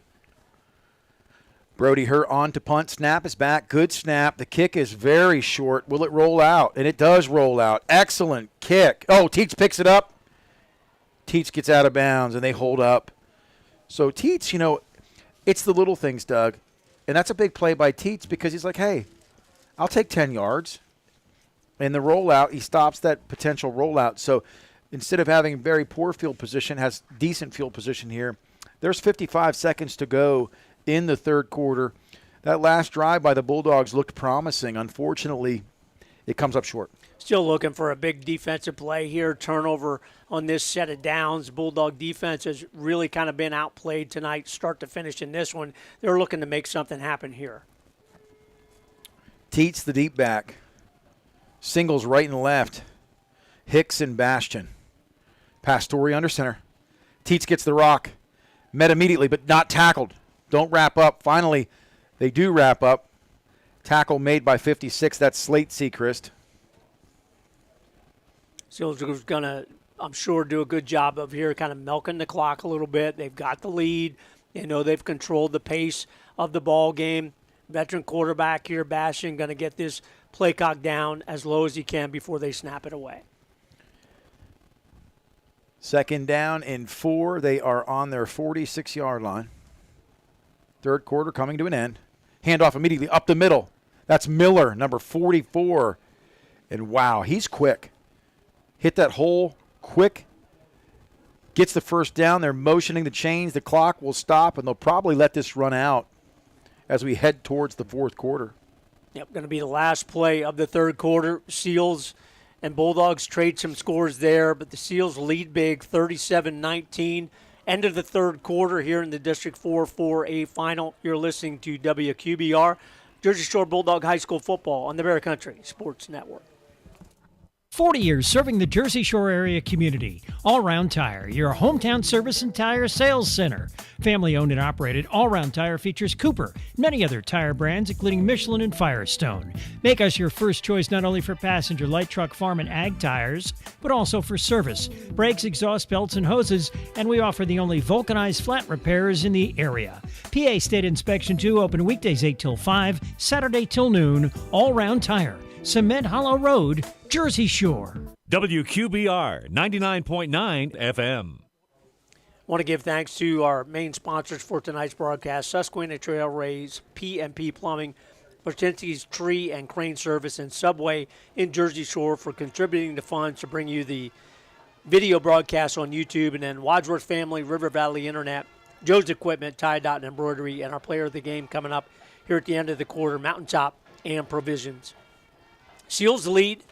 Brody Hurt on to punt. Snap is back. Good snap. The kick is very short. Will it roll out? And it does roll out. Excellent kick. Oh, Teets picks it up. Teets gets out of bounds, and they hold up. So Teets, it's the little things, Doug. And that's a big play by Teets because he's like, hey, I'll take 10 yards. And the rollout, he stops that potential rollout. So instead of having very poor field position, has decent field position here. There's 55 seconds to go in the 3rd quarter. That last drive by the Bulldogs looked promising. Unfortunately, it comes up short. Still looking for a big defensive play here. Turnover on this set of downs. Bulldog defense has really kind of been outplayed tonight, start to finish in this one. They're looking to make something happen here. Teets, the deep back. Singles right and left. Hicks and Bastion. Pastore under center. Teets gets the rock. Met immediately, but not tackled. Don't wrap up. Finally, they do wrap up. Tackle made by 56. That's Slate Sechrist. Selinsgrove's going to, I'm sure, do a good job of here kind of milking the clock a little bit. They've got the lead. They know they've controlled the pace of the ball game. Veteran quarterback here, Bastion, going to get this play clock down as low as he can before they snap it away. 2nd down and 4. They are on their 46-yard line. 3rd quarter coming to an end. Handoff immediately up the middle. That's Miller, number 44. And wow, he's quick. Hit that hole quick. Gets the first down. They're motioning the chains. The clock will stop, and they'll probably let this run out as we head towards the 4th quarter. Yep, going to be the last play of the third quarter. Seals and Bulldogs trade some scores there, but the Seals lead big, 37-19. End of the third quarter here in the District 4-4A final. You're listening to WQBR, Jersey Shore Bulldog High School football on the Bear Country Sports Network. 40 years serving the Jersey Shore area community. All Round Tire, your hometown service and tire sales center. Family owned and operated, All Round Tire features Cooper, many other tire brands, including Michelin and Firestone. Make us your first choice not only for passenger, light truck, farm, and ag tires, but also for service, brakes, exhaust belts, and hoses. And we offer the only vulcanized flat repairs in the area. PA State Inspection 2, open weekdays 8 till 5, Saturday till noon. All Round Tire, Cement Hollow Road, Jersey Shore. WQBR 99.9 FM. Want to give thanks to our main sponsors for tonight's broadcast, Susquehanna Trail Rays, PMP Plumbing, Paczynski's Tree and Crane Service, and Subway in Jersey Shore for contributing the funds to bring you the video broadcast on YouTube, and then Wadsworth Family, River Valley Internet, Joe's Equipment, Tie Dot and Embroidery, and our player of the game coming up here at the end of the quarter, Mountaintop and Provisions. Seals lead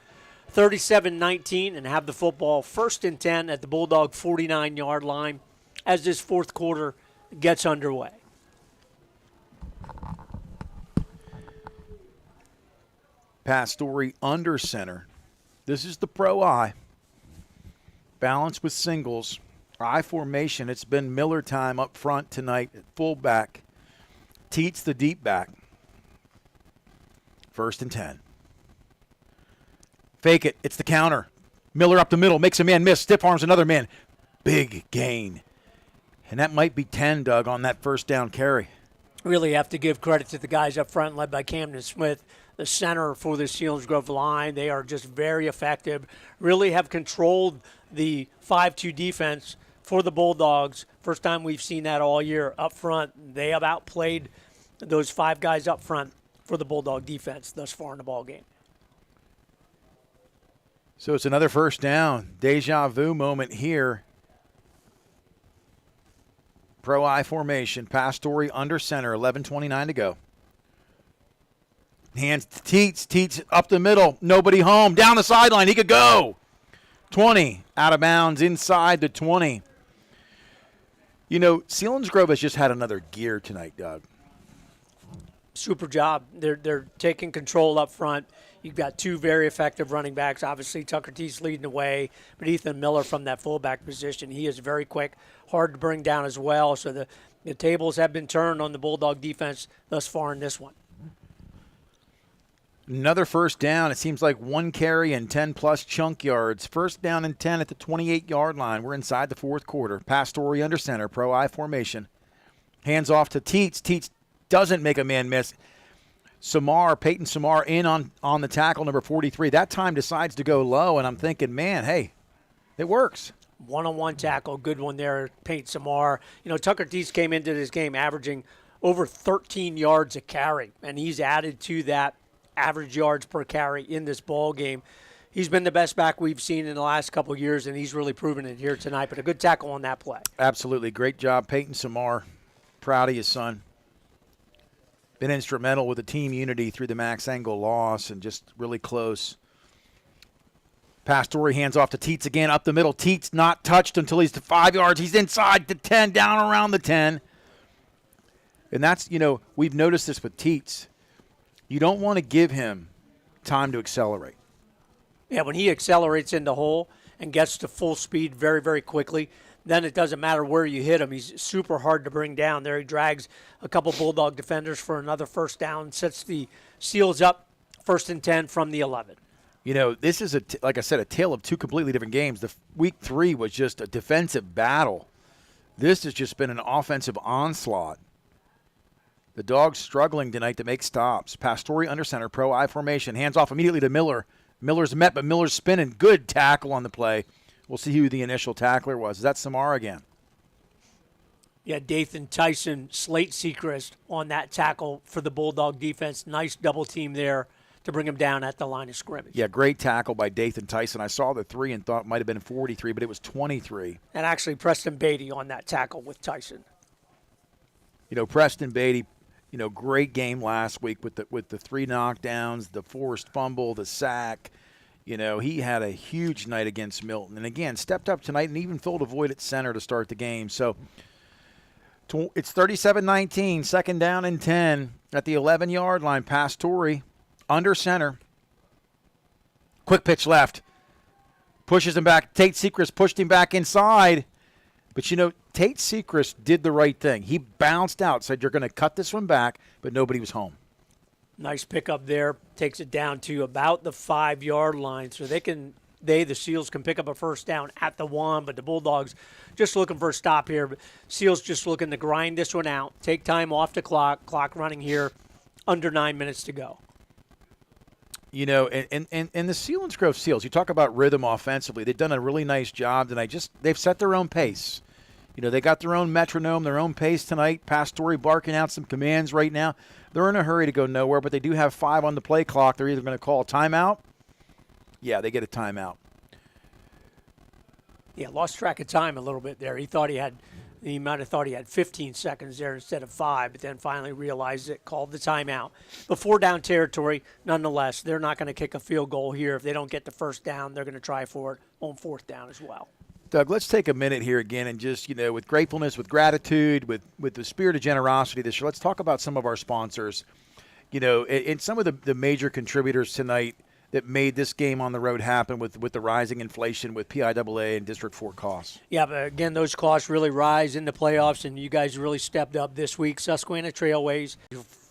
37-19 and have the football 1st and 10 at the Bulldog 49-yard line as this fourth quarter gets underway. Pastore under center. This is the pro I. Balance with singles. I formation. It's been Miller time up front tonight at fullback. Teets the deep back. 1st and 10. Fake it. It's the counter. Miller up the middle. Makes a man miss. Stiff arms another man. Big gain. And that might be 10, Doug, on that first down carry. Really have to give credit to the guys up front led by Camden Smith, the center for the Selinsgrove line. They are just very effective. Really have controlled the 5-2 defense for the Bulldogs. First time we've seen that all year up front. They have outplayed those 5 guys up front for the Bulldog defense thus far in the ball game. So it's another first down. Deja vu moment here. Pro I formation. Pastore under center. 11:29 to go. Hands to Teets. Teets up the middle. Nobody home. Down the sideline. He could go. 20. Out of bounds. Inside the 20. You know, Selinsgrove has just had another gear tonight, Doug. Super job. They're taking control up front. You've got 2 very effective running backs. Obviously, Tucker Teets leading the way, but Ethan Miller from that fullback position. He is very quick, hard to bring down as well. So the tables have been turned on the Bulldog defense thus far in this one. Another first down. It seems like 1 carry and 10-plus chunk yards. First down and 10 at the 28-yard line. We're inside the fourth quarter. Pastore under center, pro I formation. Hands off to Teets. Teets doesn't make a man miss. Peyton Samar in on the tackle, number 43. That time decides to go low, and I'm thinking, man, hey, it works. One-on-one tackle, good one there, Peyton Samar. You know, Tucker Teets came into this game averaging over 13 yards a carry, and he's added to that average yards per carry in this ball game. He's been the best back we've seen in the last couple of years, and he's really proven it here tonight, but a good tackle on that play. Absolutely. Great job, Peyton Samar. Proud of you, son. Been instrumental with the team unity through the Max Engel loss and just really close. Pastore hands off to Teets again up the middle. Teets not touched until he's to 5 yards. He's inside the 10, down around the 10. And that's, you know, we've noticed this with Teets. You don't want to give him time to accelerate. Yeah, when he accelerates in the hole and gets to full speed very, very quickly, then it doesn't matter where you hit him. He's super hard to bring down. There he drags a couple Bulldog defenders for another first down, sets the Seals up 1st and 10 from the 11. You know, this is, like I said, a tale of 2 completely different games. The week 3 was just a defensive battle. This has just been an offensive onslaught. The Dogs struggling tonight to make stops. Pastore under center, pro I formation. Hands off immediately to Miller. Miller's met, but Miller's spinning. Good tackle on the play. We'll see who the initial tackler was. Is that Samar again? Yeah, Dathan Tyson, Slate Sechrist on that tackle for the Bulldog defense. Nice double team there to bring him down at the line of scrimmage. Yeah, great tackle by Dathan Tyson. I saw the 3 and thought it might have been 43, but it was 23. And actually Preston Beatty on that tackle with Tyson. You know, Preston Beatty, great game last week with the 3 knockdowns, the forced fumble, the sack. He had a huge night against Milton. And, again, stepped up tonight and even filled a void at center to start the game. So it's 37-19, second down and 10 at the 11-yard line. Pastore under center. Quick pitch left. Pushes him back. Tate Sechrist pushed him back inside. But, Tate Sechrist did the right thing. He bounced out, said, you're going to cut this one back, but nobody was home. Nice pickup there. Takes it down to about the 5-yard line. So the Seals can pick up a first down at the 1, but the Bulldogs just looking for a stop here. But Seals just looking to grind this one out, take time off the clock running here, under 9 minutes to go. And the Selinsgrove Seals, you talk about rhythm offensively. They've done a really nice job tonight. They've set their own pace. They got their own metronome, their own pace tonight. Pastore barking out some commands right now. They're in a hurry to go nowhere, but they do have 5 on the play clock. They're either going to call a timeout. Yeah, they get a timeout. Yeah, lost track of time a little bit there. He might have thought he had 15 seconds there instead of 5, but then finally realized it, called the timeout. But 4-down territory, nonetheless, they're not going to kick a field goal here. If they don't get the first down, they're going to try for it on 4th down as well. Doug, let's take a minute here again and just, with gratefulness, with gratitude, with the spirit of generosity this year, let's talk about some of our sponsors, and some of the major contributors tonight that made this game on the road happen with the rising inflation with PIAA and District 4 costs. Yeah, but again, those costs really rise in the playoffs, and you guys really stepped up this week. Susquehanna Trailways,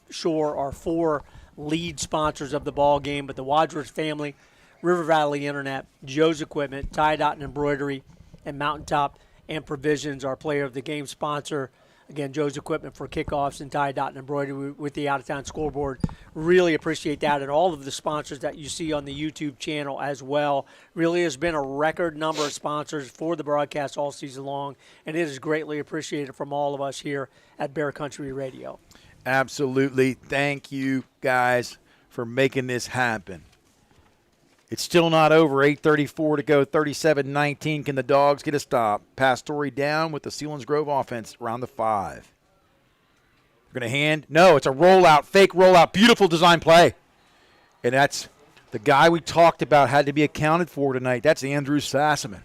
Shore are 4 lead sponsors of the ball game, but the Wadsworth family, River Valley Internet, Joe's Equipment, Tie Dot and Embroidery, and Mountaintop and Provisions, our player of the game sponsor. Again, Joe's Equipment for kickoffs and Tie Dot and Embroidery with the out-of-town scoreboard. Really appreciate that. And all of the sponsors that you see on the YouTube channel as well. Really has been a record number of sponsors for the broadcast all season long, and it is greatly appreciated from all of us here at Bear Country Radio. Absolutely. Thank you, guys, for making this happen. It's still not over. 8:34 to go. 37-19. Can the Dogs get a stop? Pastore down with the Selinsgrove offense around the 5. They're going to hand. No, it's a rollout, fake rollout. Beautiful design play. And that's the guy we talked about had to be accounted for tonight. That's Andrew Sassaman.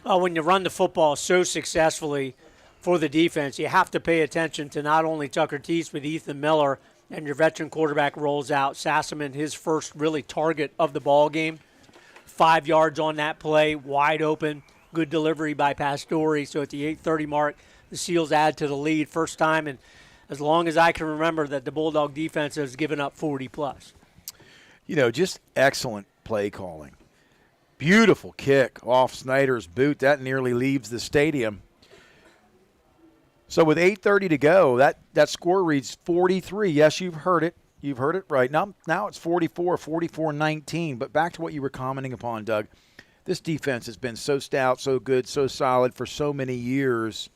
When you run the football so successfully for the defense, you have to pay attention to not only Tucker Teese, but Ethan Miller. And your veteran quarterback rolls out. Sassaman, his first really target of the ball game. 5 yards on that play, wide open. Good delivery by Pastore. So at the 8:30 mark, the Seals add to the lead. First time, and as long as I can remember, that the Bulldog defense has given up 40+. Just excellent play calling. Beautiful kick off Snyder's boot. That nearly leaves the stadium. So with 8:30 to go, that score reads 43. Yes, you've heard it. You've heard it right. Now it's 44-19. But back to what you were commenting upon, Doug. This defense has been so stout, so good, so solid for so many years.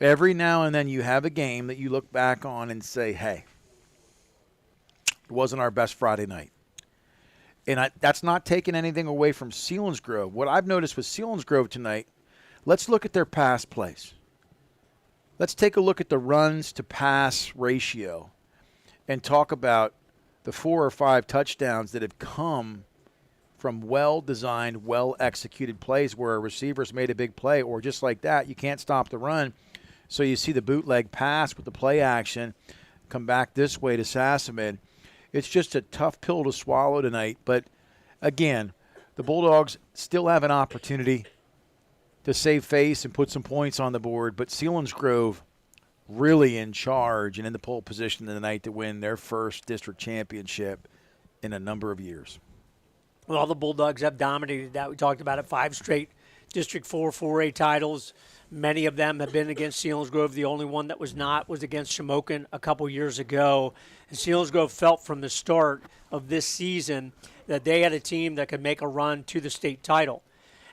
Every now and then you have a game that you look back on and say, hey, it wasn't our best Friday night. And that's not taking anything away from Selinsgrove. What I've noticed with Selinsgrove tonight, let's look at their pass plays. Let's take a look at the runs to pass ratio and talk about the 4 or 5 touchdowns that have come from well-designed, well-executed plays where a receiver's made a big play, or just like that, you can't stop the run. So you see the bootleg pass with the play action come back this way to Sassaman. It's just a tough pill to swallow tonight. But, again, the Bulldogs still have an opportunity to save face and put some points on the board. But Selinsgrove really in charge and in the pole position tonight to win their first district championship in a number of years. Well, the Bulldogs have dominated that. We talked about it, 5 straight District 4 4A titles. Many of them have been against Selinsgrove. The only one that was not was against Shamokin a couple years ago. And Selinsgrove felt from the start of this season that they had a team that could make a run to the state title.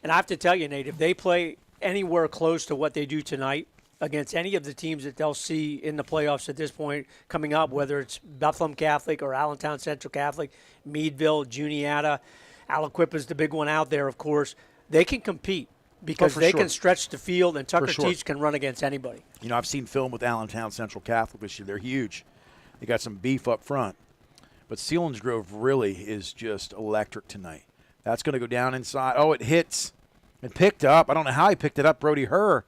And I have to tell you, Nate, if they play anywhere close to what they do tonight against any of the teams that they'll see in the playoffs at this point coming up, whether it's Bethlehem Catholic or Allentown Central Catholic, Meadville, Juniata, Aliquippa is the big one out there, of course, they can compete. because for they sure. can stretch the field, and Tucker For sure. Teach can run against anybody. You know, I've seen film with Allentown Central Catholic this year. They're huge. They got some beef up front. But Selinsgrove really is just electric tonight. That's going to go down inside. Oh, it hits and picked up. I don't know how he picked it up, Brody Herr,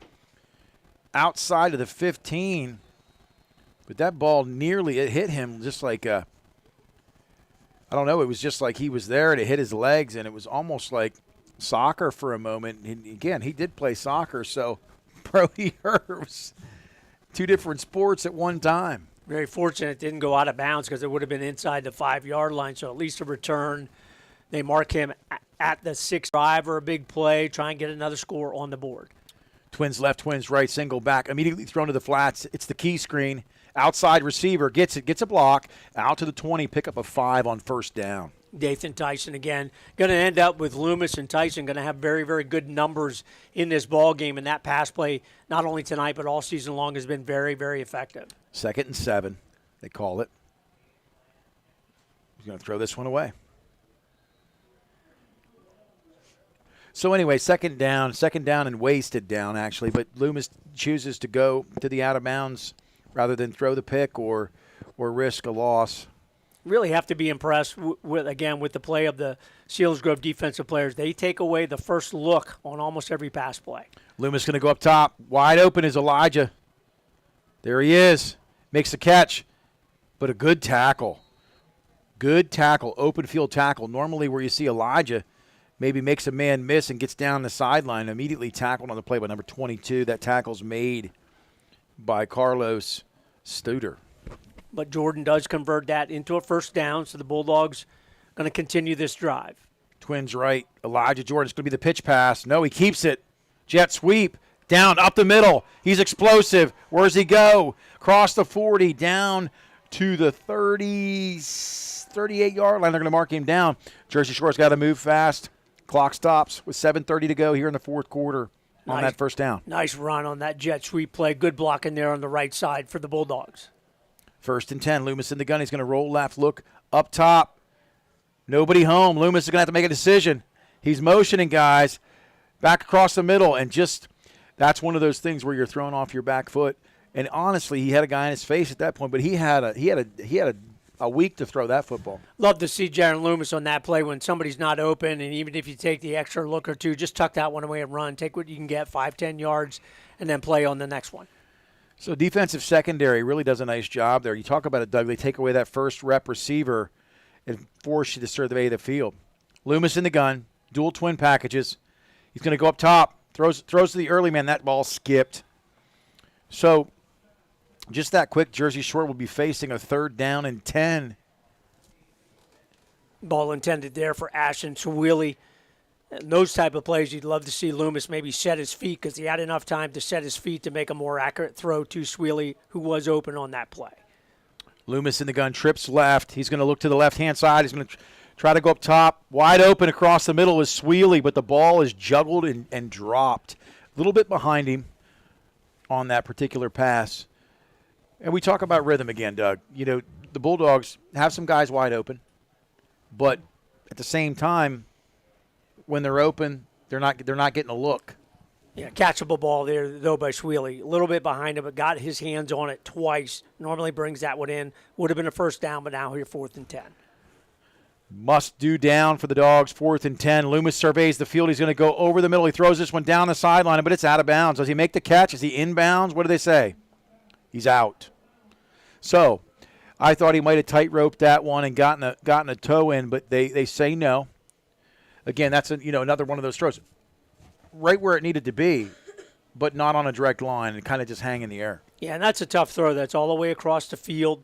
outside of the 15. But that ball it hit him just like I don't know. It was just like he was there, and it hit his legs, and it was almost like soccer for a moment. And again, he did play soccer, so Brody Herr was two different sports at one time. Very fortunate it didn't go out of bounds because it would have been inside the 5-yard line, so at least a return. They mark him at the 6 driver, a big play, try and get another score on the board. Twins left, Twins right, single back, immediately thrown to the flats. It's the key screen. Outside receiver gets a block, out to the 20, pick up a 5 on first down. Dathan Tyson again. Going to end up with Loomis and Tyson going to have very, very good numbers in this ball game, and that pass play, not only tonight but all season long, has been very, very effective. 2nd and 7, they call it. He's going to throw this one away. So anyway, second down and wasted down, actually, but Loomis chooses to go to the out of bounds rather than throw the pick or risk a loss. Really have to be impressed with the play of the Selinsgrove defensive players. They take away the first look on almost every pass play. Loomis going to go up top. Wide open is Elijah. There he is. Makes the catch, but a good tackle. Good tackle, open field tackle. Normally where you see Elijah maybe makes a man miss and gets down the sideline, immediately tackled on the play by number 22. That tackle's made by Carlos Studer. But Jordan does convert that into a first down, so the Bulldogs going to continue this drive. Twins right. Elijah Jordan's going to be the pitch pass. No, he keeps it. Jet sweep. Down, up the middle. He's explosive. Where's he go? Across the 40, down to the 38-yard line. They're going to mark him down. Jersey Shore's got to move fast. Clock stops with 7:30 to go here in the fourth quarter on that first down. Nice run on that jet sweep play. Good blocking there on the right side for the Bulldogs. 1st and 10. Loomis in the gun. He's going to roll left, look up top. Nobody home. Loomis is going to have to make a decision. He's motioning guys back across the middle, and just that's one of those things where you're thrown off your back foot. And honestly, he had a guy in his face at that point, but he had a week to throw that football. Love to see Jaron Loomis on that play when somebody's not open, and even if you take the extra look or two, just tuck that one away and run. Take what you can get, 5-10 yards, and then play on the next one. So defensive secondary really does a nice job there. You talk about it, Doug. They take away that first rep receiver and force you to survey the field. Loomis in the gun, dual twin packages. He's going to go up top, throws to the early man. That ball skipped. So just that quick, Jersey Shore will be facing a 3rd down and 10. Ball intended there for Ashton Swilly. And those type of plays, you'd love to see Loomis maybe set his feet because he had enough time to set his feet to make a more accurate throw to Swilly, who was open on that play. Loomis in the gun, trips left. He's going to look to the left-hand side. He's going to try to go up top. Wide open across the middle is Swilly, but the ball is juggled and dropped. A little bit behind him on that particular pass. And we talk about rhythm again, Doug. You know, the Bulldogs have some guys wide open, but at the same time, when they're open, they're not getting a look. Yeah, catchable ball there, though, by Swilly. A little bit behind him, but got his hands on it twice. Normally brings that one in. Would have been a first down, but now here 4th and 10. Must do down for the Dogs, 4th and 10. Loomis surveys the field. He's going to go over the middle. He throws this one down the sideline, but it's out of bounds. Does he make the catch? Is he inbounds? What do they say? He's out. So I thought he might have tight-roped that one and gotten a toe in, but they say no. Again, that's another one of those throws. Right where it needed to be, but not on a direct line and kind of just hang in the air. Yeah, and that's a tough throw. That's all the way across the field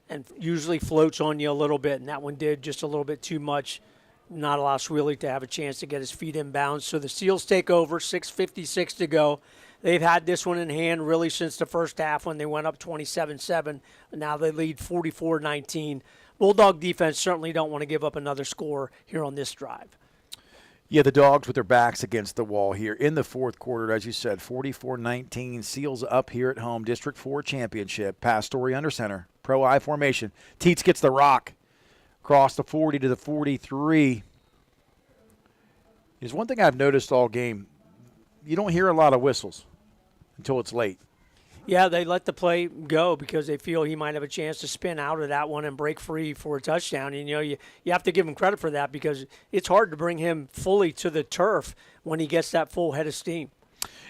and usually floats on you a little bit, and that one did just a little bit too much, not allow Swilly to have a chance to get his feet in bounds. So the Seals take over, 6:56 to go. They've had this one in hand really since the first half when they went up 27-7. Now they lead 44-19. Bulldog defense certainly don't want to give up another score here on this drive. Yeah, the Dogs with their backs against the wall here in the fourth quarter, as you said, 44-19. Seals up here at home, District 4 championship. Pass Story under center, pro I formation. Teets gets the rock across the 40 to the 43. There's one thing I've noticed all game. you don't hear a lot of whistles until it's late. Yeah, they let the play go because they feel he might have a chance to spin out of that one and break free for a touchdown. And, you have to give him credit for that because it's hard to bring him fully to the turf when he gets that full head of steam.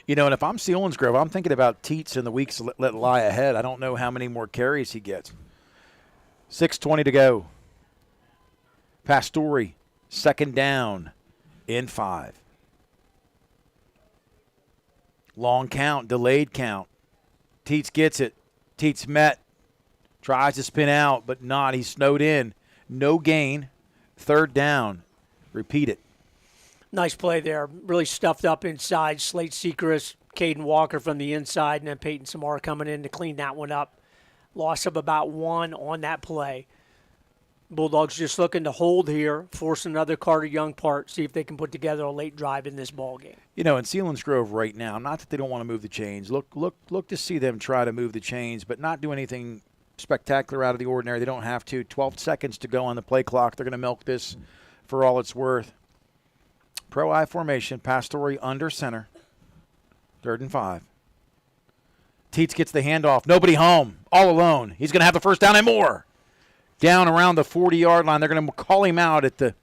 And if I'm Selinsgrove, I'm thinking about Teets in the weeks that lie ahead. I don't know how many more carries he gets. 6:20 to go. Pastore, second down in 5. Long count, delayed count. Teets gets it. Teets met. Tries to spin out, but not. He's snowed in. No gain. Third down. Repeat it. Nice play there. Really stuffed up inside. Slate Sechrist, Caden Walker from the inside, and then Peyton Samar coming in to clean that one up. Loss of about 1 on that play. Bulldogs just looking to hold here, force another Carter Young part, see if they can put together a late drive in this ball game. In Selinsgrove right now, not that they don't want to move the chains. Look to see them try to move the chains, but not do anything spectacular out of the ordinary. They don't have to. 12 seconds to go on the play clock. They're going to milk this for all it's worth. Pro I formation, Pastore under center. 3rd and 5. Teets gets the handoff. Nobody home. All alone. He's going to have the first down and more. Down around the 40-yard line. They're going to call him out at the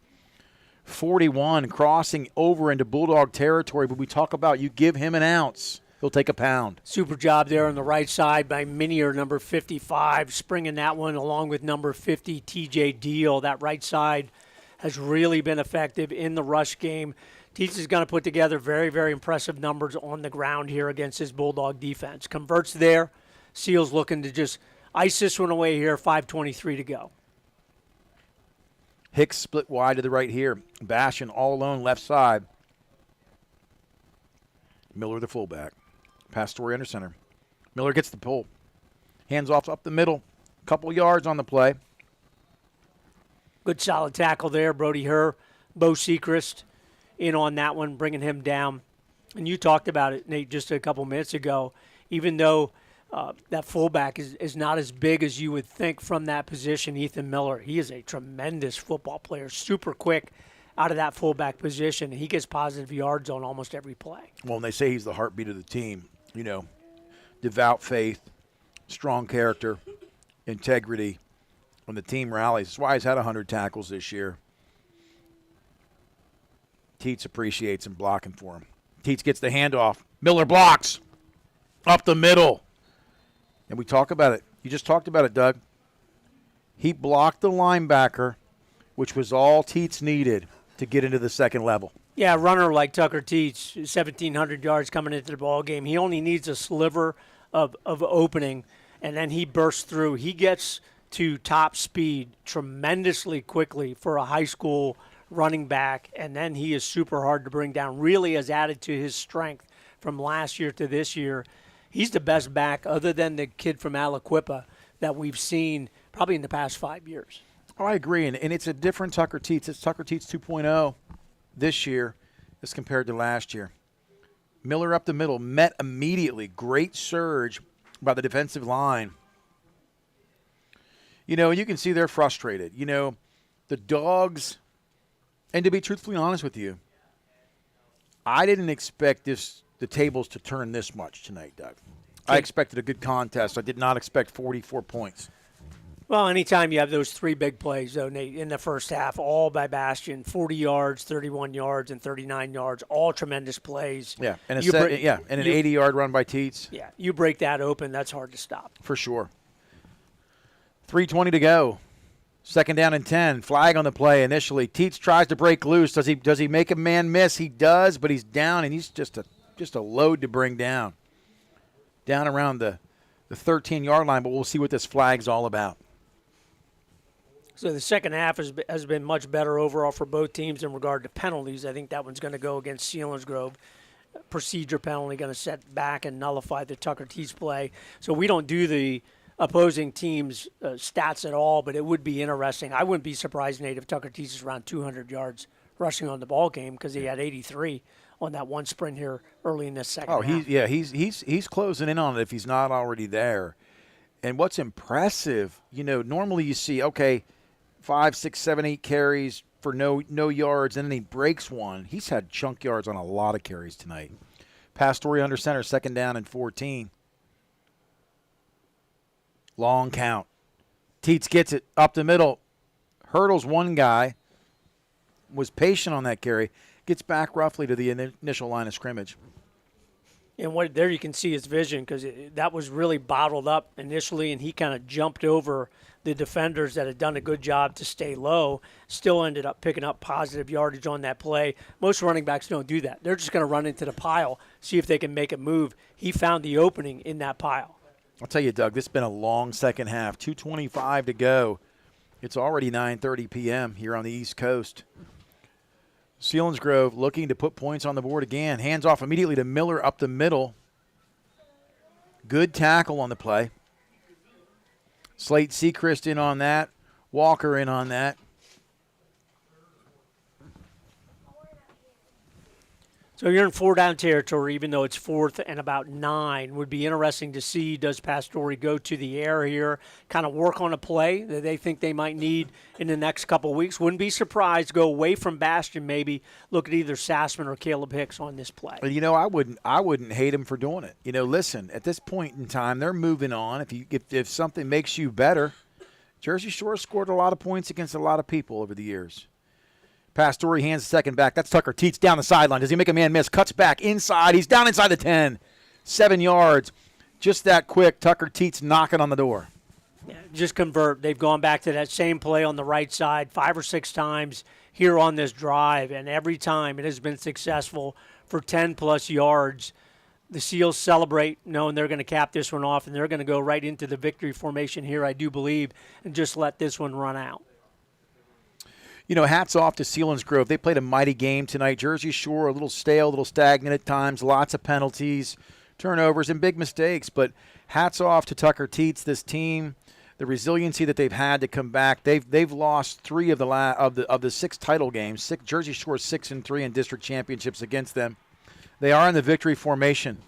41, crossing over into Bulldog territory. But we talk about you give him an ounce, he'll take a pound. Super job there on the right side by Minier, number 55, springing that one along with number 50, TJ Deal. That right side has really been effective in the rush game. Teets is going to put together very, very impressive numbers on the ground here against his Bulldog defense. Converts there. Seals looking to just ice this one away here, 5:23 to go. Hicks split wide to the right here. Bastion all alone left side. Miller the fullback. Pastore under center. Miller gets the pull. Hands off up the middle. Couple yards on the play. Good solid tackle there. Brody Herr, Bo Sechrist in on that one, bringing him down. And you talked about it, Nate, just a couple minutes ago. Even though that fullback is not as big as you would think from that position, Ethan Miller, he is a tremendous football player, super quick out of that fullback position. He gets positive yards on almost every play. Well, and they say he's the heartbeat of the team. Devout faith, strong character, integrity. When the team rallies, that's why he's had 100 tackles this year. Teets appreciates him blocking for him. Teets gets the handoff. Miller blocks up the middle. And we talk about it. You just talked about it, Doug. He blocked the linebacker, which was all Teets needed to get into the second level. Yeah, a runner like Tucker Teets, 1,700 yards coming into the ball game. He only needs a sliver of opening, and then he bursts through. He gets to top speed tremendously quickly for a high school running back, and then he is super hard to bring down. Really has added to his strength from last year to this year. He's the best back other than the kid from Aliquippa that we've seen probably in the past 5 years. Oh, I agree, and it's a different Tucker Teets. It's Tucker Teets 2.0 this year as compared to last year. Miller up the middle, met immediately. Great surge by the defensive line. You can see they're frustrated. The Dogs, and to be truthfully honest with you, I didn't expect the tables to turn this much tonight, Doug. I expected a good contest. I did not expect 44 points. Well, anytime you have those 3 big plays, though, Nate, in the first half, all by Bastion, 40 yards, 31 yards, and 39 yards, all tremendous plays. Yeah, and an 80-yard run by Teets. Yeah, you break that open, that's hard to stop. For sure. 3:20 to go. Second down and 10. Flag on the play initially. Teets tries to break loose. Does he make a man miss? He does, but he's down, and he's just a load to bring down. Down around the 13-yard line, but we'll see what this flag's all about. So the second half has been much better overall for both teams in regard to penalties. I think that one's going to go against Selinsgrove. Procedure penalty going to set back and nullify the Tucker Teets play. So we don't do the opposing team's stats at all, but it would be interesting. I wouldn't be surprised, Nate, if Tucker Teets is around 200 yards rushing on the ball game because he had 83 on that one sprint here early in this second half. He's closing in on it if he's not already there. And what's impressive, normally you see, 5, 6, 7, 8 carries for no yards, and then he breaks one. He's had chunk yards on a lot of carries tonight. Pastore under center, 2nd down and 14. Long count. Teets gets it up the middle. Hurdles one guy. Was patient on that carry. Gets back roughly to the initial line of scrimmage. And there you can see his vision, because that was really bottled up initially, and he kind of jumped over the defenders that had done a good job to stay low. Still ended up picking up positive yardage on that play. Most running backs don't do that. They're just going to run into the pile, see if they can make a move. He found the opening in that pile. I'll tell you, Doug, this has been a long second half. 2:25 to go. It's already 9:30 p.m. here on the East Coast. Selinsgrove looking to put points on the board again. Hands off immediately to Miller up the middle. Good tackle on the play. Slate Sechrist in on that. Walker in on that. So you're in 4-down territory, even though it's 4th and about 9. Would be interesting to see, does Pastore go to the air here, kind of work on a play that they think they might need in the next couple of weeks? Wouldn't be surprised, go away from Bastion maybe, look at either Sassman or Caleb Hicks on this play. You know, I wouldn't hate him for doing it. You know, listen, at this point in time, they're moving on. If something makes you better, Jersey Shore scored a lot of points against a lot of people over the years. Pastore hands the second back. That's Tucker Teets down the sideline. Does he make a man miss? Cuts back inside. He's down inside the 10. 7 yards. Just that quick. Tucker Teets knocking on the door. Yeah, just convert. They've gone back to that same play on the right side 5 or 6 times here on this drive, and every time it has been successful for 10-plus yards. The Seals celebrate knowing they're going to cap this one off, and they're going to go right into the victory formation here, I do believe, and just let this one run out. You know, hats off to Selinsgrove. They played a mighty game tonight. Jersey Shore, a little stale, a little stagnant at times, lots of penalties, turnovers, and big mistakes. But hats off to Tucker Teets, this team, the resiliency that they've had to come back. They've lost 3 of the 6 title games. Jersey Shore 6-3 in district championships against them. They are in the victory formation.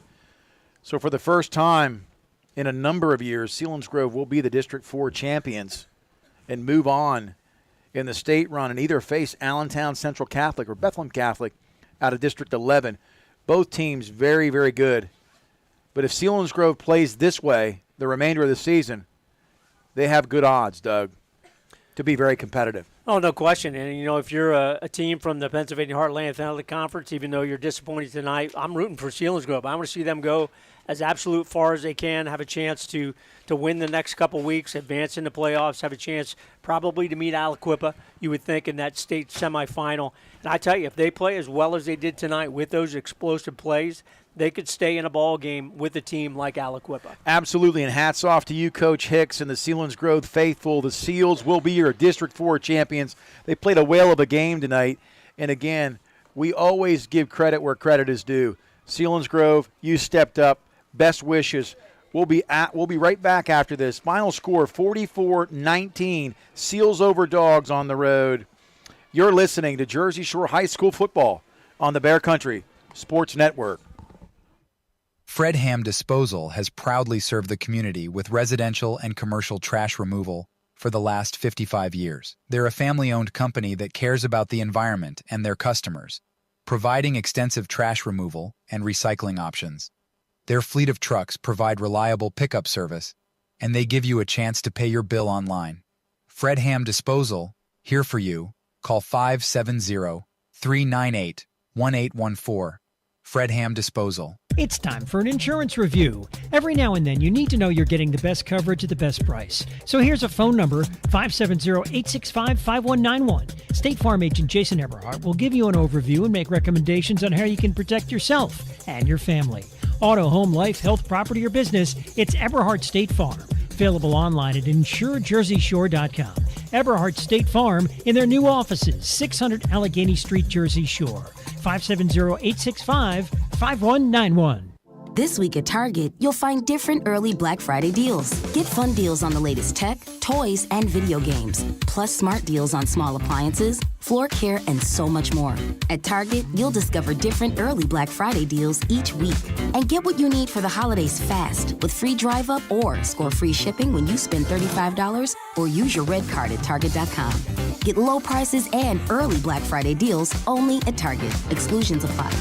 So for the first time in a number of years, Selinsgrove will be the District 4 champions and move on in the state run and either face Allentown Central Catholic or Bethlehem Catholic out of District 11. Both teams very, very good. But if Selinsgrove plays this way the remainder of the season, they have good odds, Doug, to be very competitive. Oh, no question. And, you know, if you're a team from the Pennsylvania Heartland Athletic Conference, even though you're disappointed tonight, I'm rooting for Selinsgrove. I want to see them go as absolute far as they can, have a chance to win the next couple weeks, advance in the playoffs, have a chance probably to meet Aliquippa, you would think, in that state semifinal. And I tell you, if they play as well as they did tonight with those explosive plays, they could stay in a ball game with a team like Aliquippa. Absolutely, and hats off to you, Coach Hicks, and the Selinsgrove faithful. The Seals will be your District 4 champions. They played a whale of a game tonight. And again, we always give credit where credit is due. Selinsgrove, you stepped up. Best wishes. We'll be right back after this. Final score, 44-19. Seals over Dogs on the road. You're listening to Jersey Shore High School football on the Bear Country Sports Network. Fred Ham Disposal has proudly served the community with residential and commercial trash removal for the last 55 years. They're a family-owned company that cares about the environment and their customers, providing extensive trash removal and recycling options. Their fleet of trucks provide reliable pickup service, and they give you a chance to pay your bill online. Fred Ham Disposal, here for you. Call 570-398-1814. Fred Ham Disposal. It's time for an insurance review. Every now and then, you need to know you're getting the best coverage at the best price. So here's a phone number, 570-865-5191. State Farm agent Jason Eberhardt will give you an overview and make recommendations on how you can protect yourself and your family. Auto, home, life, health, property, or business, it's Eberhardt State Farm. Available online at InsureJerseyShore.com. Eberhardt State Farm in their new offices, 600 Allegheny Street, Jersey Shore. 570-865-5191. This week at Target, you'll find different early Black Friday deals. Get fun deals on the latest tech, toys, and video games. Plus smart deals on small appliances, floor care, and so much more. At Target, you'll discover different early Black Friday deals each week. And get what you need for the holidays fast with free drive-up or score free shipping when you spend $35 or use your red card at Target.com. Get low prices and early Black Friday deals only at Target. Exclusions apply.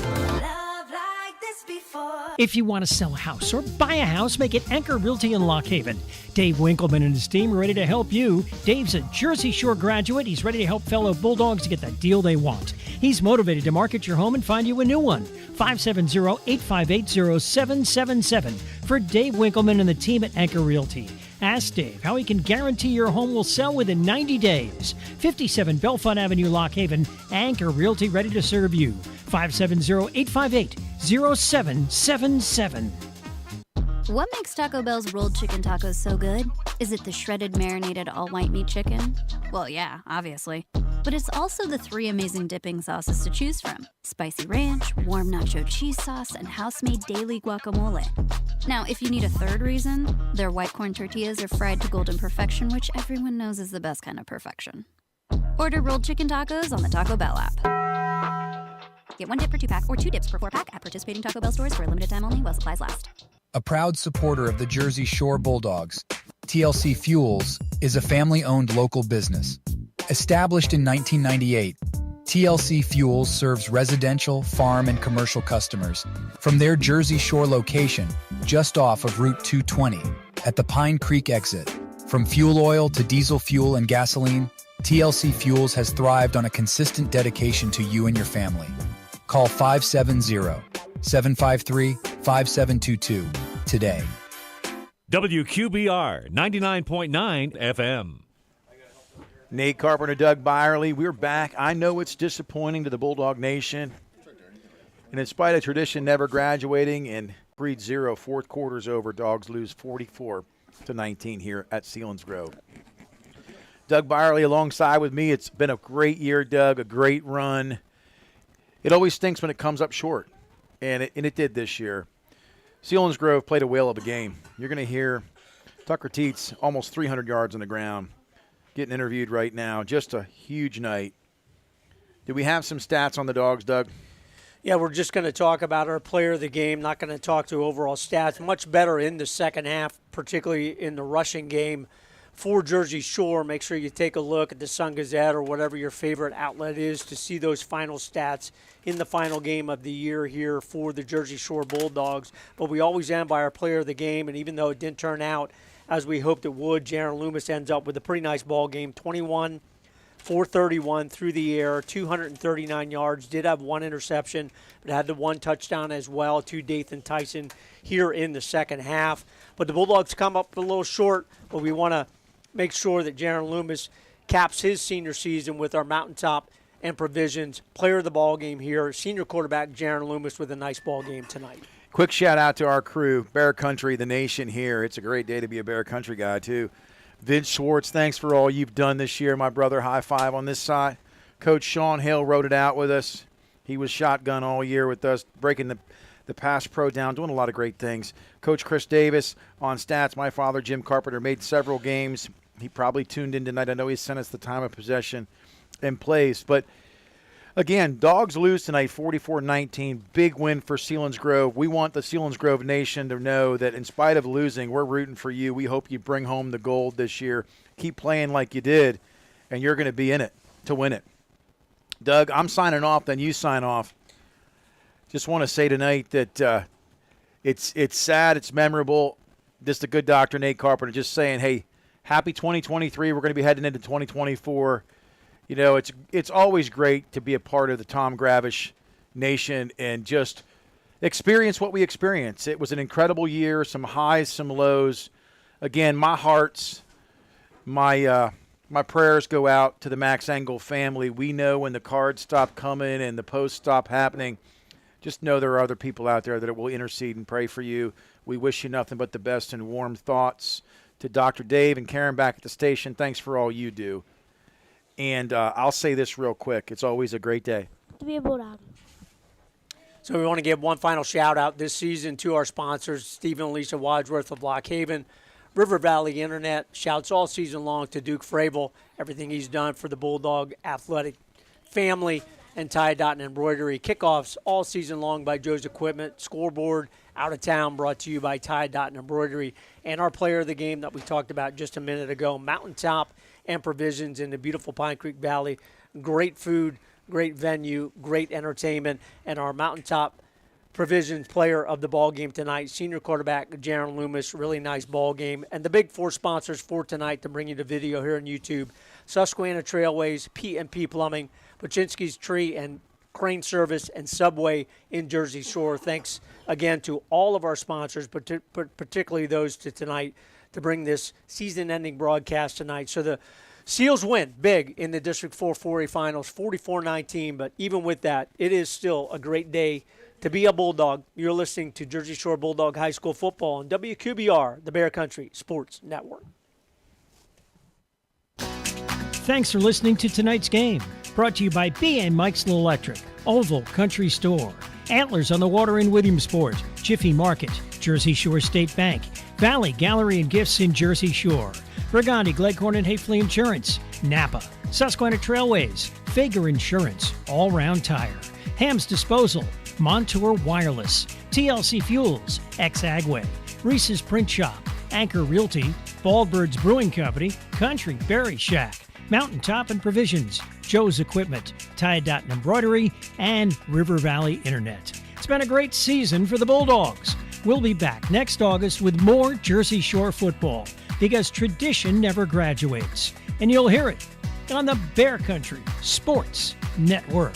Love like this before. If you want to sell a house or buy a house, make it Anchor Realty in Lock Haven. Dave Winkleman and his team are ready to help you. Dave's a Jersey Shore graduate. He's ready to help fellow Bulldogs get that deal they want. He's motivated to market your home and find you a new one. 570-858-0777 for Dave Winkleman and the team at Anchor Realty. Ask Dave how he can guarantee your home will sell within 90 days. 57 Belfont Avenue, Lock Haven. Anchor Realty, ready to serve you. 570-858-0777. What makes Taco Bell's rolled chicken tacos so good? Is it the shredded marinated all-white meat chicken? Well, yeah, obviously. But it's also the 3 amazing dipping sauces to choose from. Spicy ranch, warm nacho cheese sauce, and house-made daily guacamole. Now, if you need a third reason, their white corn tortillas are fried to golden perfection, which everyone knows is the best kind of perfection. Order rolled chicken tacos on the Taco Bell app. Get 1 dip for 2-pack or 2 dips for 4-pack at participating Taco Bell stores for a limited time only while supplies last. A proud supporter of the Jersey Shore Bulldogs, TLC Fuels is a family-owned local business. Established in 1998, TLC Fuels serves residential, farm, and commercial customers from their Jersey Shore location just off of Route 220 at the Pine Creek exit. From fuel oil to diesel fuel and gasoline, TLC Fuels has thrived on a consistent dedication to you and your family. Call 570-753-5722 today. WQBR 99.9 FM. Nate Carpenter, Doug Byerly, we're back. I know it's disappointing to the Bulldog Nation. And in spite of tradition never graduating and Breed 0, fourth quarter's over, Dogs lose 44-19 here at Selinsgrove. Doug Byerly alongside with me. It's been a great year, Doug, a great run. It always stinks when it comes up short, and it did this year. Selinsgrove played a whale of a game. You're going to hear Tucker Teets, almost 300 yards on the ground, getting interviewed right now. Just a huge night. Do we have some stats on the Dogs, Doug? Yeah, we're just going to talk about our player of the game, not going to talk to overall stats. Much better in the second half, particularly in the rushing game. For Jersey Shore, make sure you take a look at the Sun-Gazette or whatever your favorite outlet is to see those final stats in the final game of the year here for the Jersey Shore Bulldogs. But we always end by our player of the game, and even though it didn't turn out as we hoped it would, Jaron Loomis ends up with a pretty nice ball game, 21 for 31 through the air, 239 yards, did have 1 interception, but had the 1 touchdown as well to Dathan Tyson here in the second half. But the Bulldogs come up a little short, but we want to make sure that Jaron Loomis caps his senior season with our Mountaintop and Provisions player of the ball game here. Senior quarterback Jaron Loomis with a nice ball game tonight. Quick shout out to our crew, Bear Country, the nation here. It's a great day to be a Bear Country guy, too. Vince Schwartz, thanks for all you've done this year. My brother, high five on this side. Coach Sean Hill wrote it out with us. He was shotgun all year with us, breaking the pass pro down, doing a lot of great things. Coach Chris Davis on stats. My father, Jim Carpenter, made several games. He probably tuned in tonight. I know he sent us the time of possession and plays. But, again, Dogs lose tonight 44-19. Big win for Selinsgrove. We want the Selinsgrove Nation to know that in spite of losing, we're rooting for you. We hope you bring home the gold this year. Keep playing like you did, and you're going to be in it to win it. Doug, I'm signing off, then you sign off. Just want to say tonight that it's sad, it's memorable. Just a good Dr. Nate Carpenter just saying, hey, happy 2023. We're going to be heading into 2024. You know, it's always great to be a part of the Tom Gravish Nation and just experience what we experience. It was an incredible year, some highs, some lows. Again, my prayers go out to the Max Engel family. We know when the cards stop coming and the posts stop happening, just know there are other people out there that will intercede and pray for you. We wish you nothing but the best and warm thoughts. To Dr. Dave and Karen back at the station, thanks for all you do. And I'll say this real quick. It's always a great day to be a Bulldog. So we want to give one final shout-out this season to our sponsors, Stephen and Lisa Wadsworth of Lock Haven, River Valley Internet. Shouts all season long to Duke Fravel, everything he's done for the Bulldog athletic family, and Tie Dot and Embroidery. Kickoffs all season long by Joe's Equipment. Scoreboard out of town brought to you by Tie Dot and Embroidery. And our player of the game that we talked about just a minute ago, Mountaintop and Provisions in the beautiful Pine Creek Valley. Great food, great venue, great entertainment. And our Mountaintop Provisions player of the ball game tonight, senior quarterback Jaron Loomis. Really nice ball game. And the big four sponsors for tonight to bring you the video here on YouTube: Susquehanna Trailways, P&P Plumbing, Pachinski's Tree and Crane Service, and Subway in Jersey Shore. Thanks again to all of our sponsors, but particularly those tonight to bring this season-ending broadcast tonight. So the Seals win big in the District 4 4A Finals, 44-19. But even with that, it is still a great day to be a Bulldog. You're listening to Jersey Shore Bulldog High School Football on WQBR, the Bear Country Sports Network. Thanks for listening to tonight's game. Brought to you by B.A. Meixel Electric, Oval Country Store, Antlers on the Water in Williamsport, Jiffy Market, Jersey Shore State Bank, Valley Gallery and Gifts in Jersey Shore, Burgundy, Gleghorn and Hafley Insurance, Napa, Susquehanna Trailways, Fager Insurance, All Round Tire, Ham's Disposal, Montour Wireless, TLC Fuels, X-Agway, Reese's Print Shop, Anchor Realty, Baldbird's Brewing Company, Country Berry Shack, Mountaintop and Provisions, Joe's Equipment, Tie Dot and Embroidery, and River Valley Internet. It's been a great season for the Bulldogs. We'll be back next August with more Jersey Shore football, because tradition never graduates. And you'll hear it on the Bear Country Sports Network.